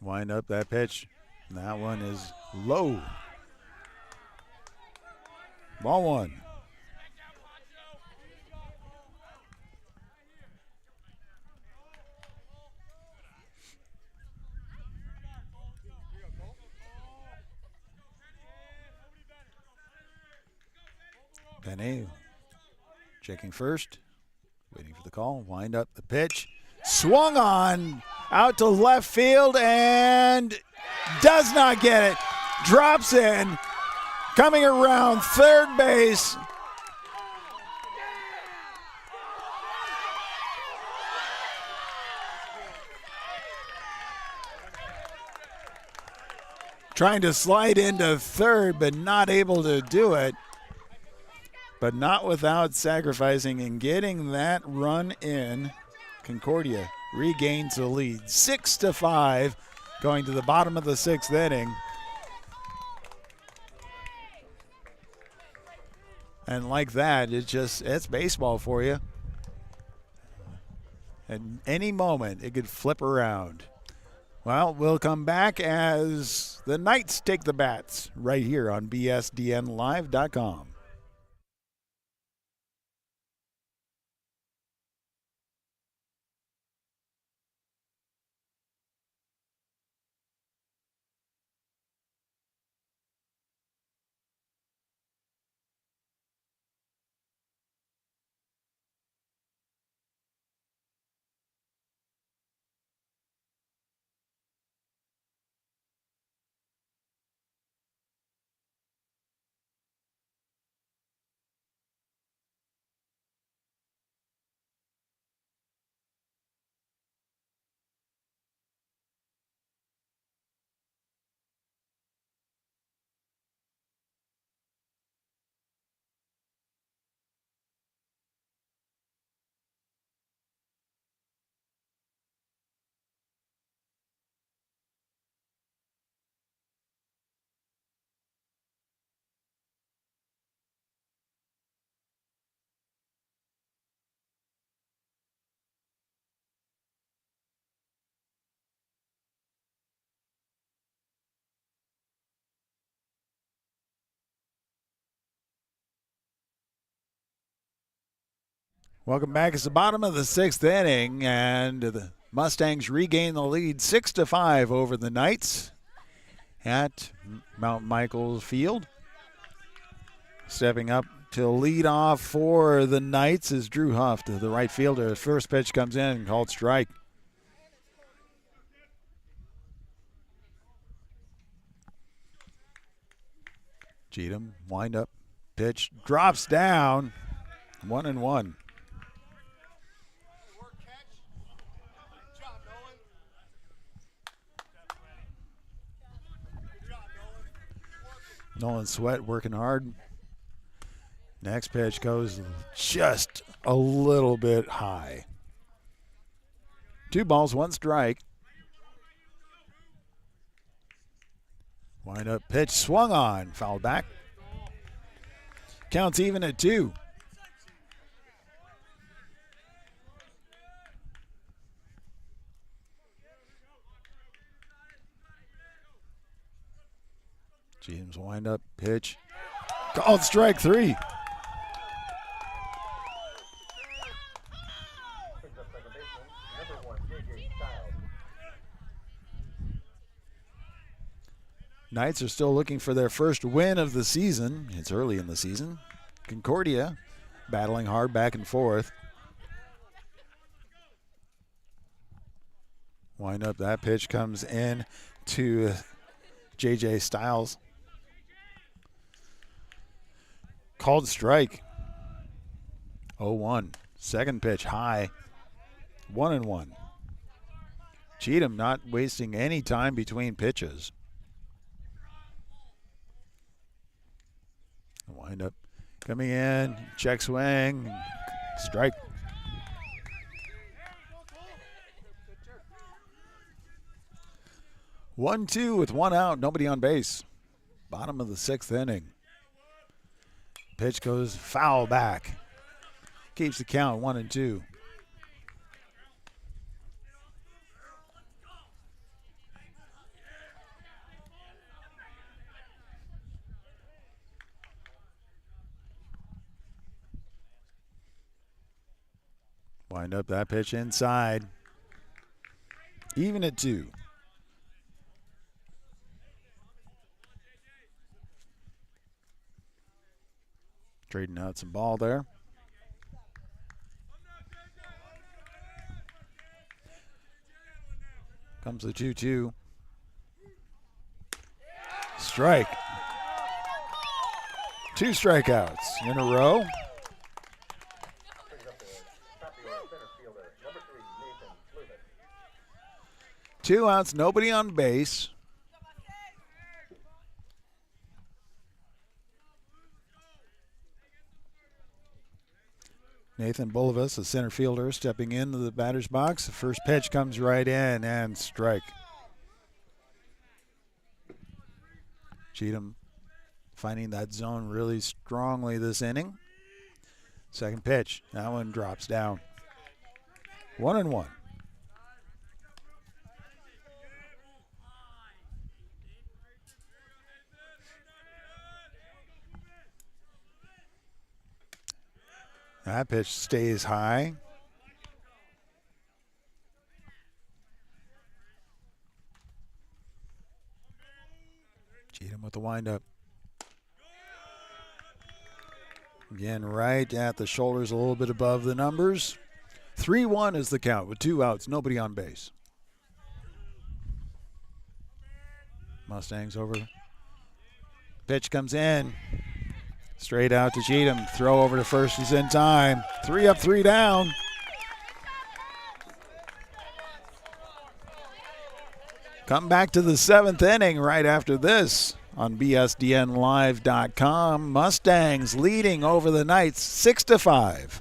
Wind up that pitch. And that one is low. Ball 1. Penny checking first. Waiting for the call. Wind up the pitch. Swung on. Out to left field and does not get it. Drops in. Coming around third base. Trying to slide into third, but not able to do it. But not without sacrificing and getting that run in. Concordia regains the lead, 6-5, going to the bottom of the 6th inning. And like that, it's baseball for you. At any moment, it could flip around. Well, we'll come back as the Knights take the bats right here on bsdnlive.com. Welcome back. It's the bottom of the 6th inning, and the Mustangs regain the lead 6-5 over the Knights at Mount Michael Field. Stepping up to lead off for the Knights is Drew Huff, the right fielder. First pitch comes in, called strike. Cheatham, wind up, pitch, drops down, 1-1. Nolan Sweat working hard. Next pitch goes just a little bit high. 2 balls, 1 strike. Wind up pitch swung on, fouled back. Counts even at 2. James wind up pitch. Called strike 3. Knights are still looking for their first win of the season. It's early in the season. Concordia battling hard back and forth. Wind up, that pitch comes in to J.J. Stiles. Called strike. 0-1. Second pitch high. 1-1. Cheatham not wasting any time between pitches. Wind up coming in, check swing, strike. One, 2 with 1 out, nobody on base. Bottom of the 6th inning. Pitch goes foul back. Keeps the count 1-2. Wind up that pitch inside. Even at 2. Trading out some ball there. Comes the 2-2. Strike. 2 strikeouts in a row. Two outs, nobody on base. Nathan Bulovas, the center fielder, stepping into the batter's box. The first pitch comes right in and strike. Cheatham finding that zone really strongly this inning. Second pitch, that one drops down. 1-1. That pitch stays high. Cheatham with the windup. Again, right at the shoulders, a little bit above the numbers. 3-1 is the count with 2 outs, nobody on base. Mustangs over. Pitch comes in. Straight out to Cheatham. Throw over to first is in time. 3 up, 3 down. Come back to the 7th inning right after this on BSDNLive.com. Mustangs leading over the Knights 6-5.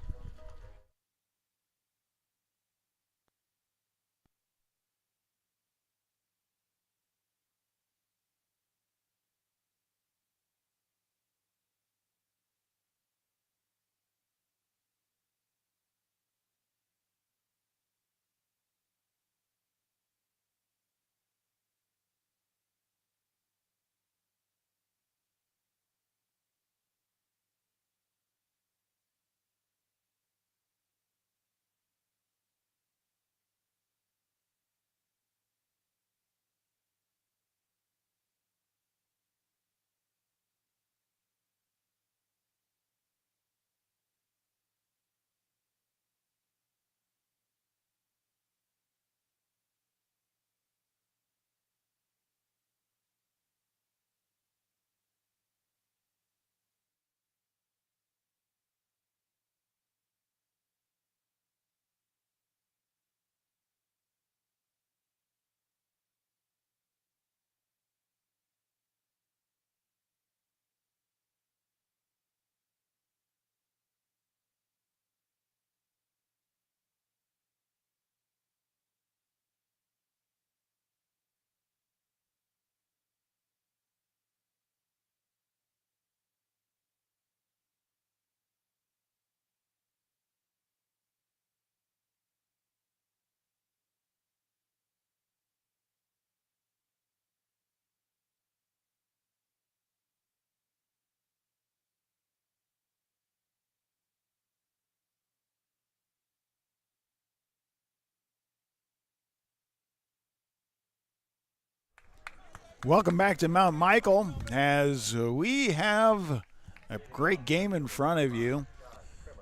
Welcome back to Mount Michael as we have a great game in front of you.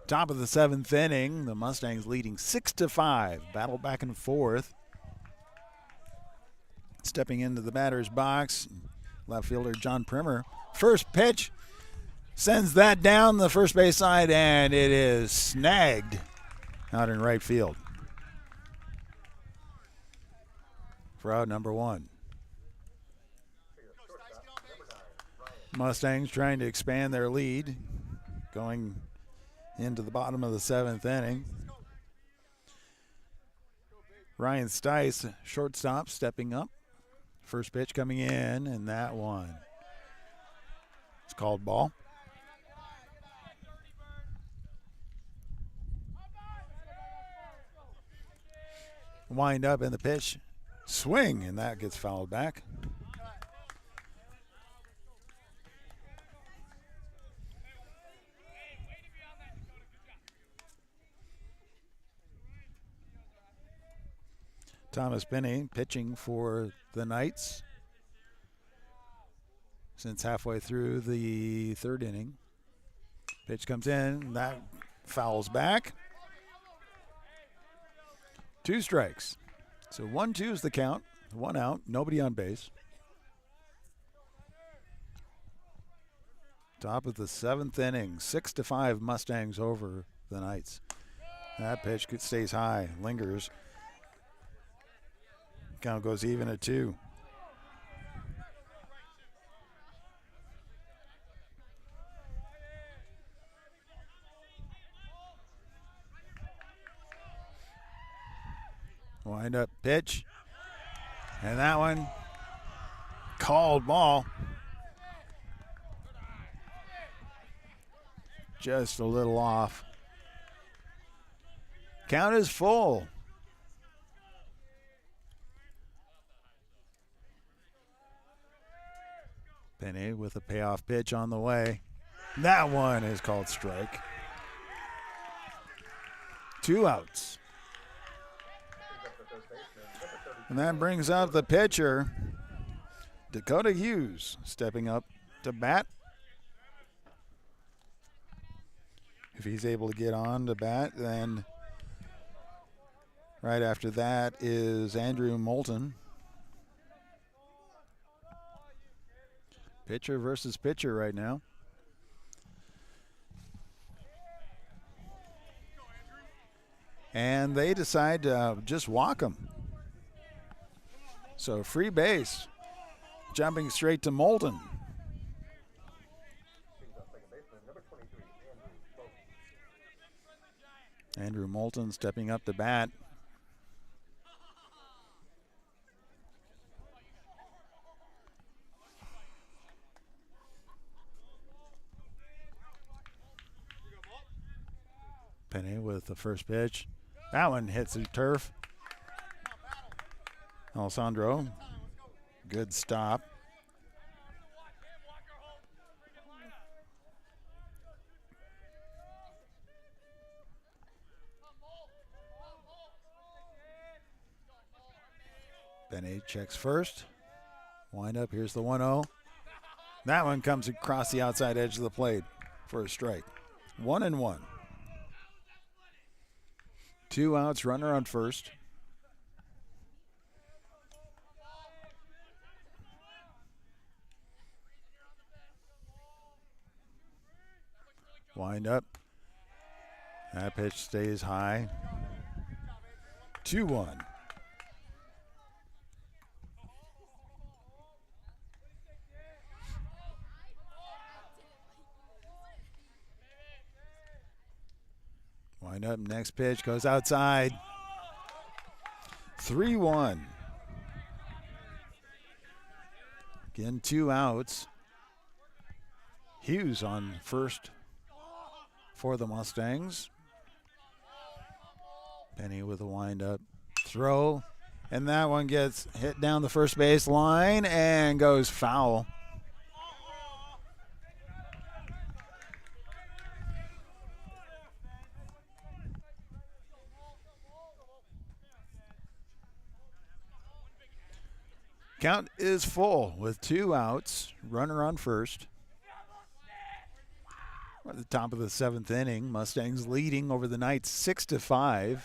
Top of the 7th inning, the Mustangs leading 6-5. Battle back and forth. Stepping into the batter's box, left fielder John Primer. First pitch sends that down the first base side, and it is snagged out in right field for out number 1. Mustangs trying to expand their lead going into the bottom of the 7th inning. Ryan Stice, shortstop, stepping up. First pitch coming in, and that one. It's called ball. Wind up in the pitch. Swing, and that gets fouled back. Thomas Penny pitching for the Knights since halfway through the 3rd inning. Pitch comes in, that fouls back. 2 strikes. So 1-2 is the count. 1 out, nobody on base. Top of the 7th inning, 6-5 Mustangs over the Knights. That pitch stays high, lingers. Count goes even at 2. Wind up pitch. And that one called ball. Just a little off. Count is full. Penny with a payoff pitch on the way. That one is called strike. 2 outs. And that brings out the pitcher, Dakota Hughes, stepping up to bat. If he's able to get on to bat, then right after that is Andrew Moulton. Pitcher versus pitcher right now. And they decide to just walk him. So free base, jumping straight to Moulton. Andrew Moulton stepping up to bat. Penny with the first pitch. That one hits the turf. Alessandro, good stop. Penny checks first. Wind up, here's the 1-0. That one comes across the outside edge of the plate for a strike. 1-1. 2 outs, runner on first. Wind up. That pitch stays high. 2-1. Wind up, next pitch goes outside. 3-1. Again, 2 outs. Hughes on first for the Mustangs. Penny with a wind-up throw. And that one gets hit down the first base line and goes foul. Count is full with 2 outs, runner on first. At the top of the 7th inning, Mustangs leading over the Knights 6-5.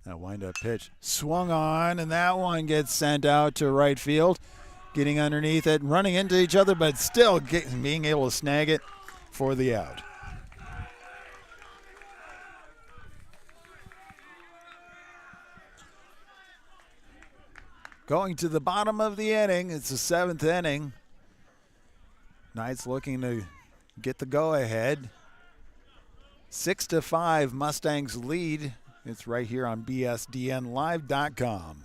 That wind-up pitch swung on, and that one gets sent out to right field. Getting underneath it, running into each other, but still being able to snag it for the out. Going to the bottom of the inning, it's the 7th inning. Knights looking to get the go-ahead. 6-5, Mustangs lead. It's right here on bsdnlive.com.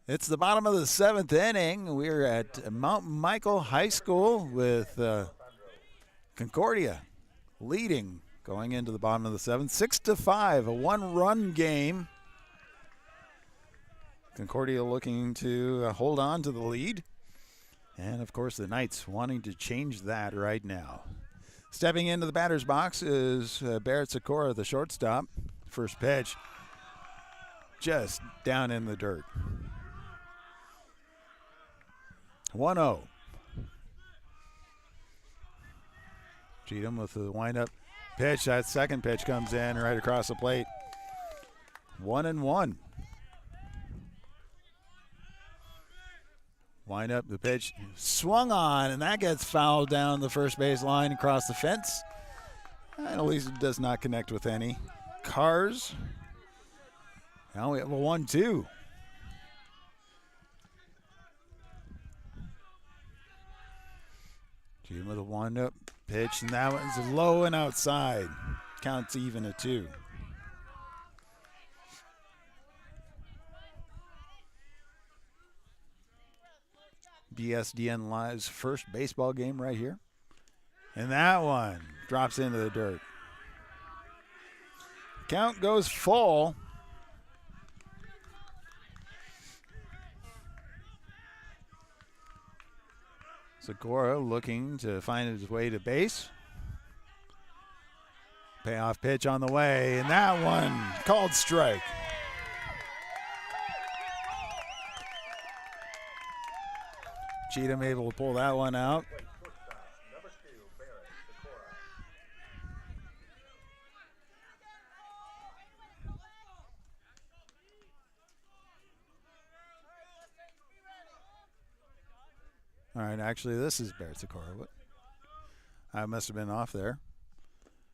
It's the bottom of the 7th inning. We're at Mount Michael High School with Concordia leading going into the bottom of the 7th, 6-5, a 1-run game. Concordia looking to hold on to the lead. And, of course, the Knights wanting to change that right now. Stepping into the batter's box is Barrett Sikora, the shortstop. First pitch, just down in the dirt. 1-0. Cheatham with the windup pitch. That second pitch comes in right across the plate. 1-1. Wind up the pitch, swung on, and that gets fouled down the first base line across the fence. And at least it does not connect with any cars. Now we have a 1-2. Cheatham with a wind-up pitch, and that one's low and outside. Counts even at 2. BSDN Live's first baseball game right here. And that one drops into the dirt. Count goes full. Sikora looking to find his way to base. Payoff pitch on the way, and that one called strike. Cheatham able to pull that one out. All right, actually, this is Barrett Sikora. I must have been off there.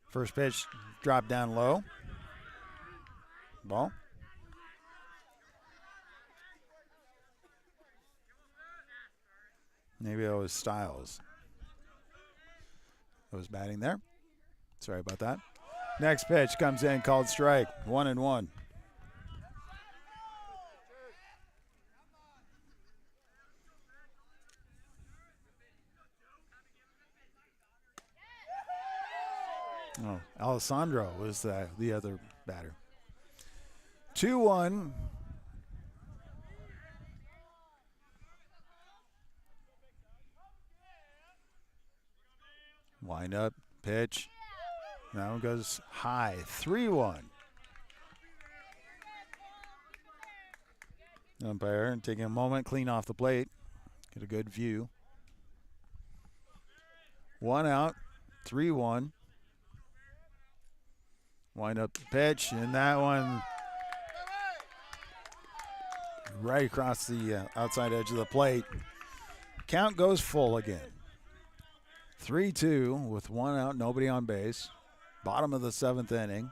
First pitch dropped down low. Ball. Maybe it was Styles that was batting there. Sorry about that. Next pitch comes in, called strike. 1-1. Oh, Alessandro was the other batter. 2-1. Wind up, pitch. That one goes high. 3-1. Umpire taking a moment, clean off the plate, get a good view. 1 out, 3-1. Wind up the pitch, and that one right across the outside edge of the plate. Count goes full again. 3-2 with 1 out, nobody on base. Bottom of the 7th inning.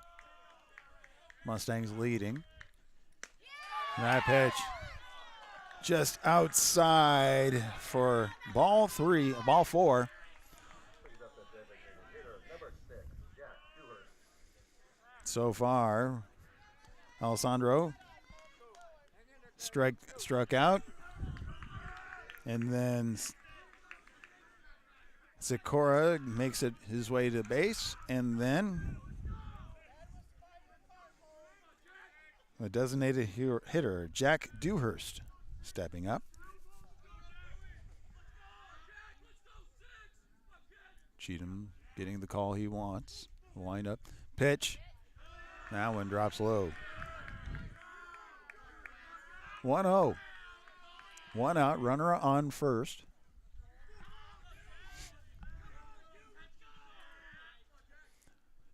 Mustangs leading. That pitch just outside for ball 4. So far, Alessandro struck out, and then Sikora makes it his way to base, and then the designated hitter, Jack Dewhurst, stepping up. Cheatham getting the call he wants. Wind up, pitch. That one drops low. 1-0. 1 out, runner on first.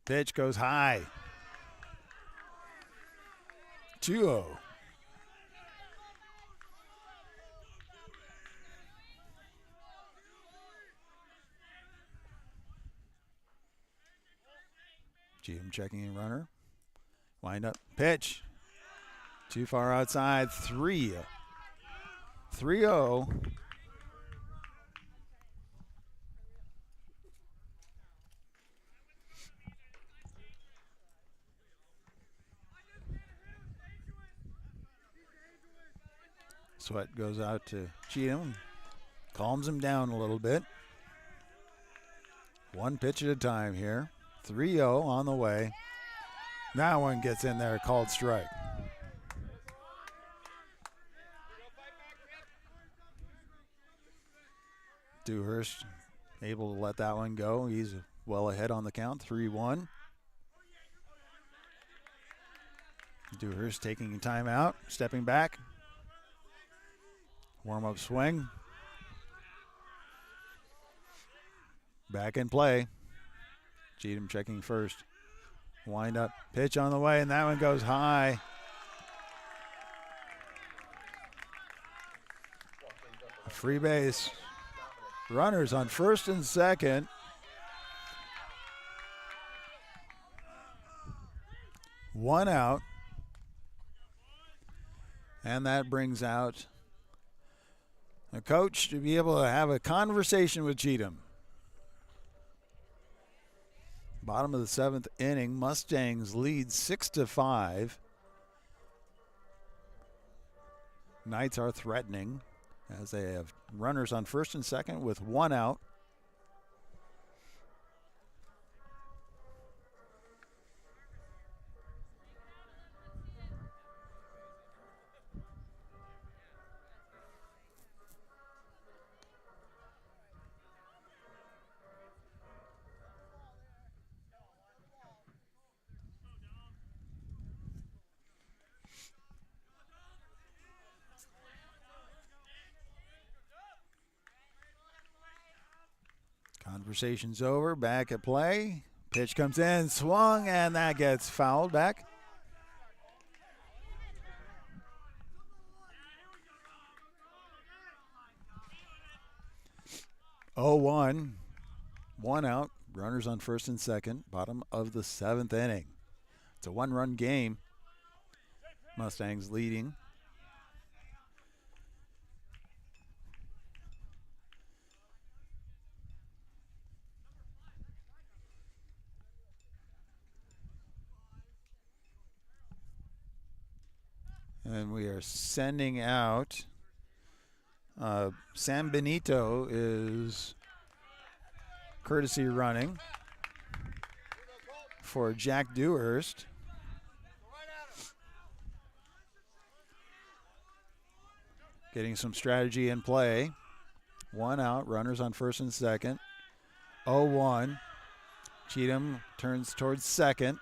Pitch goes high. 2-0. Cheatham checking in runner. Wind up, pitch. Too far outside, 3-0. Sweat goes out to Cheatham, calms him down a little bit. One pitch at a time here. 3-0 on the way. That one gets in there, called strike. Dewhurst able to let that one go. He's well ahead on the count, 3-1. Dewhurst taking time out, stepping back. Warm-up swing. Back in play. Cheatham checking first. Wind up, pitch on the way, and that one goes high. A free base. Runners on first and second. One out. And that brings out a coach to be able to have a conversation with Cheatham. Bottom of the 7th inning, Mustangs lead 6-5. Knights are threatening as they have runners on first and second with 1 out. Conversation's over, back at play. Pitch comes in, swung, and that gets fouled back. Oh, 1 out, runners on first and second, bottom of the 7th inning. It's a 1-run game. Mustangs leading. And we are sending out. San Benito is courtesy running for Jack Dewhurst. Getting some strategy in play. 1 out, runners on first and second. 0-1. Cheatham turns towards second.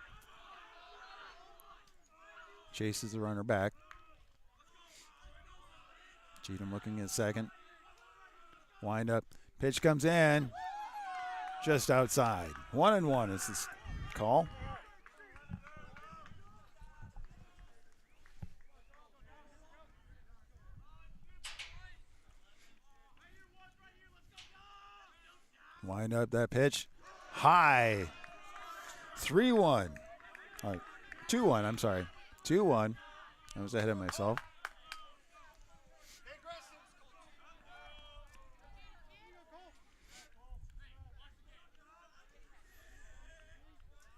Chases the runner back. Cheatham looking at second. Wind up. Pitch comes in. Just outside. 1-1 is this call. Wind up that pitch. High. 3-1. 2-1, I'm sorry. 2-1. I was ahead of myself.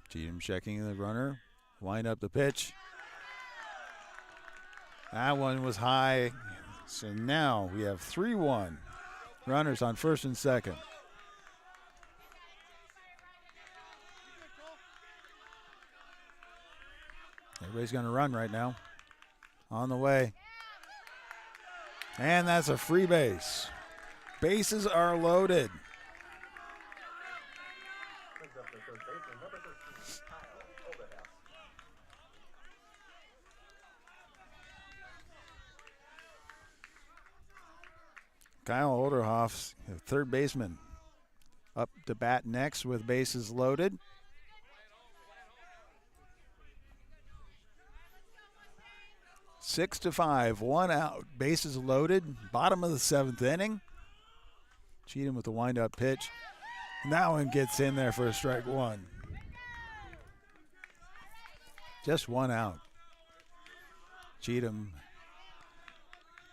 Cheatham checking the runner. Wind up the pitch. That one was high. So now we have 3-1. Runners on first and second. Everybody's going to run right now. On the way. And that's a free base. Bases are loaded. Kyle Olderhoff, third baseman, up to bat next with bases loaded. Six to 5, 1 out, bases loaded. Bottom of the seventh inning. Cheatham with the wind-up pitch. And that one gets in there for a strike one. Just 1 out. Cheatham,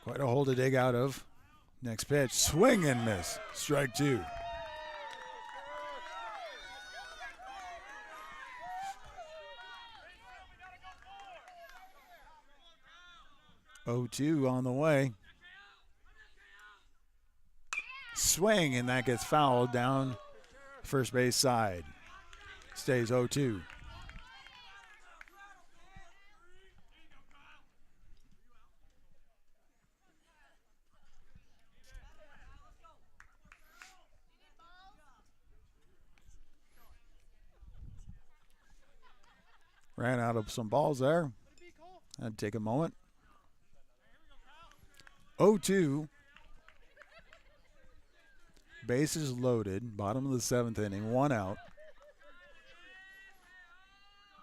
quite a hole to dig out of. Next pitch, swing and miss. Strike 2. (0-2) on the way. Swing, and that gets fouled down first base side. Stays 0-2. Ran out of some balls there. That'd take a moment. 0-2. Bases loaded. Bottom of the seventh inning. 1 out.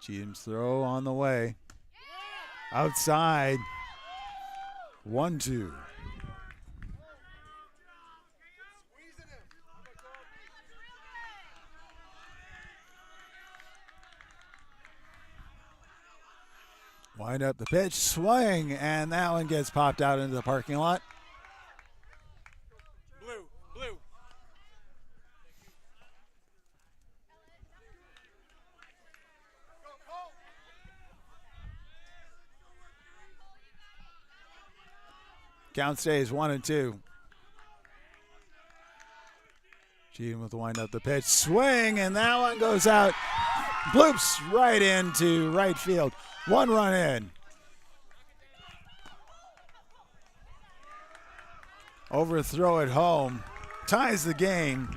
Cheatham's throw on the way. Outside. 1-2. Wind up the pitch, swing, and that one gets popped out into the parking lot. Blue. Count stays 1-2. Cheatham with the wind up the pitch, swing, and that one goes out. Bloops right into right field. 1 run in. Overthrow at home. Ties the game.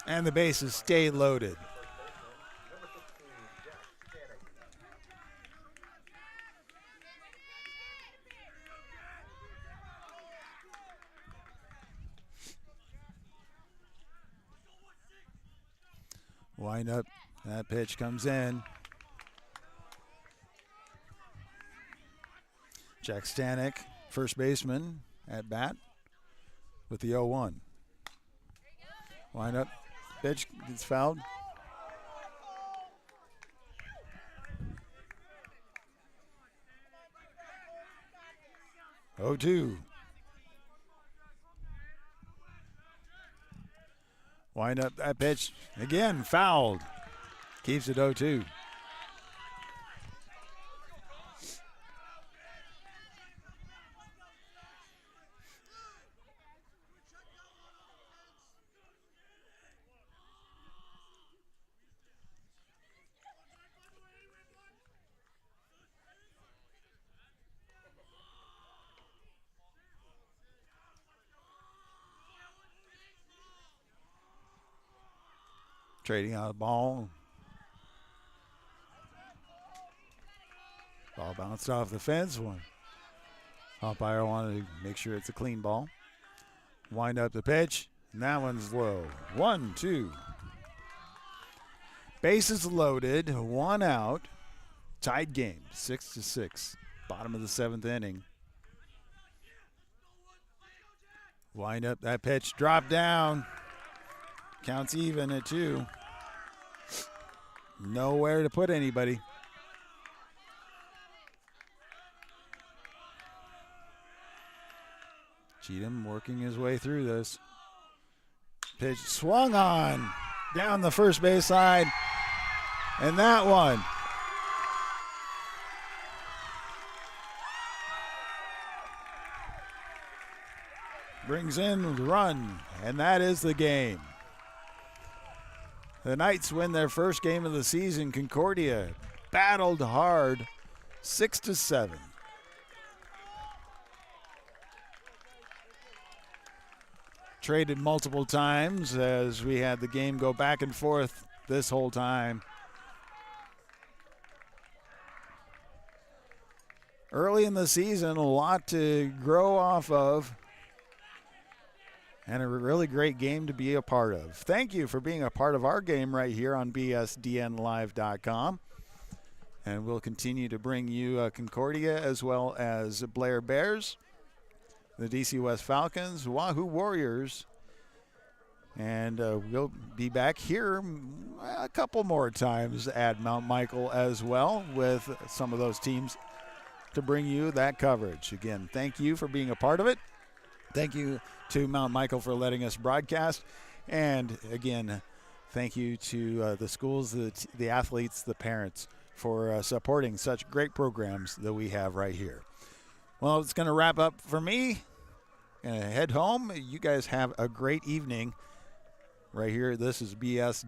And the bases stay loaded. Wind up. That pitch comes in. Jack Stanek, first baseman, at bat with the 0-1. Wind up. Pitch gets fouled. Oh, 2. Wind up that pitch. Again, fouled. Keeps it 0-2. Trading out the ball. Ball bounced off the fence. One umpire wanted to make sure it's a clean ball. Wind up the pitch, and that one's low. 1-2. Bases loaded, one out. Tied game, 6-6. Bottom of the 7th inning. Wind up that pitch, drop down. Counts even at 2. Nowhere to put anybody. Cheatham working his way through this. Pitch swung on down the first base side. And that one. Brings in the run, and that is the game. The Knights win their first game of the season. Concordia battled hard, 6-7. Traded multiple times as we had the game go back and forth this whole time. Early in the season, a lot to grow off of. And a really great game to be a part of. Thank you for being a part of our game right here on bsdnlive.com. And we'll continue to bring you Concordia as well as Blair Bears, the DC West Falcons, Wahoo Warriors. And we'll be back here a couple more times at Mount Michael as well with some of those teams to bring you that coverage. Again, thank you for being a part of it. Thank you to Mount Michael for letting us broadcast. And again, thank you to the schools, the athletes, the parents for supporting such great programs that we have right here. Well, it's going to wrap up for me. Head home. You guys have a great evening right here. This is BS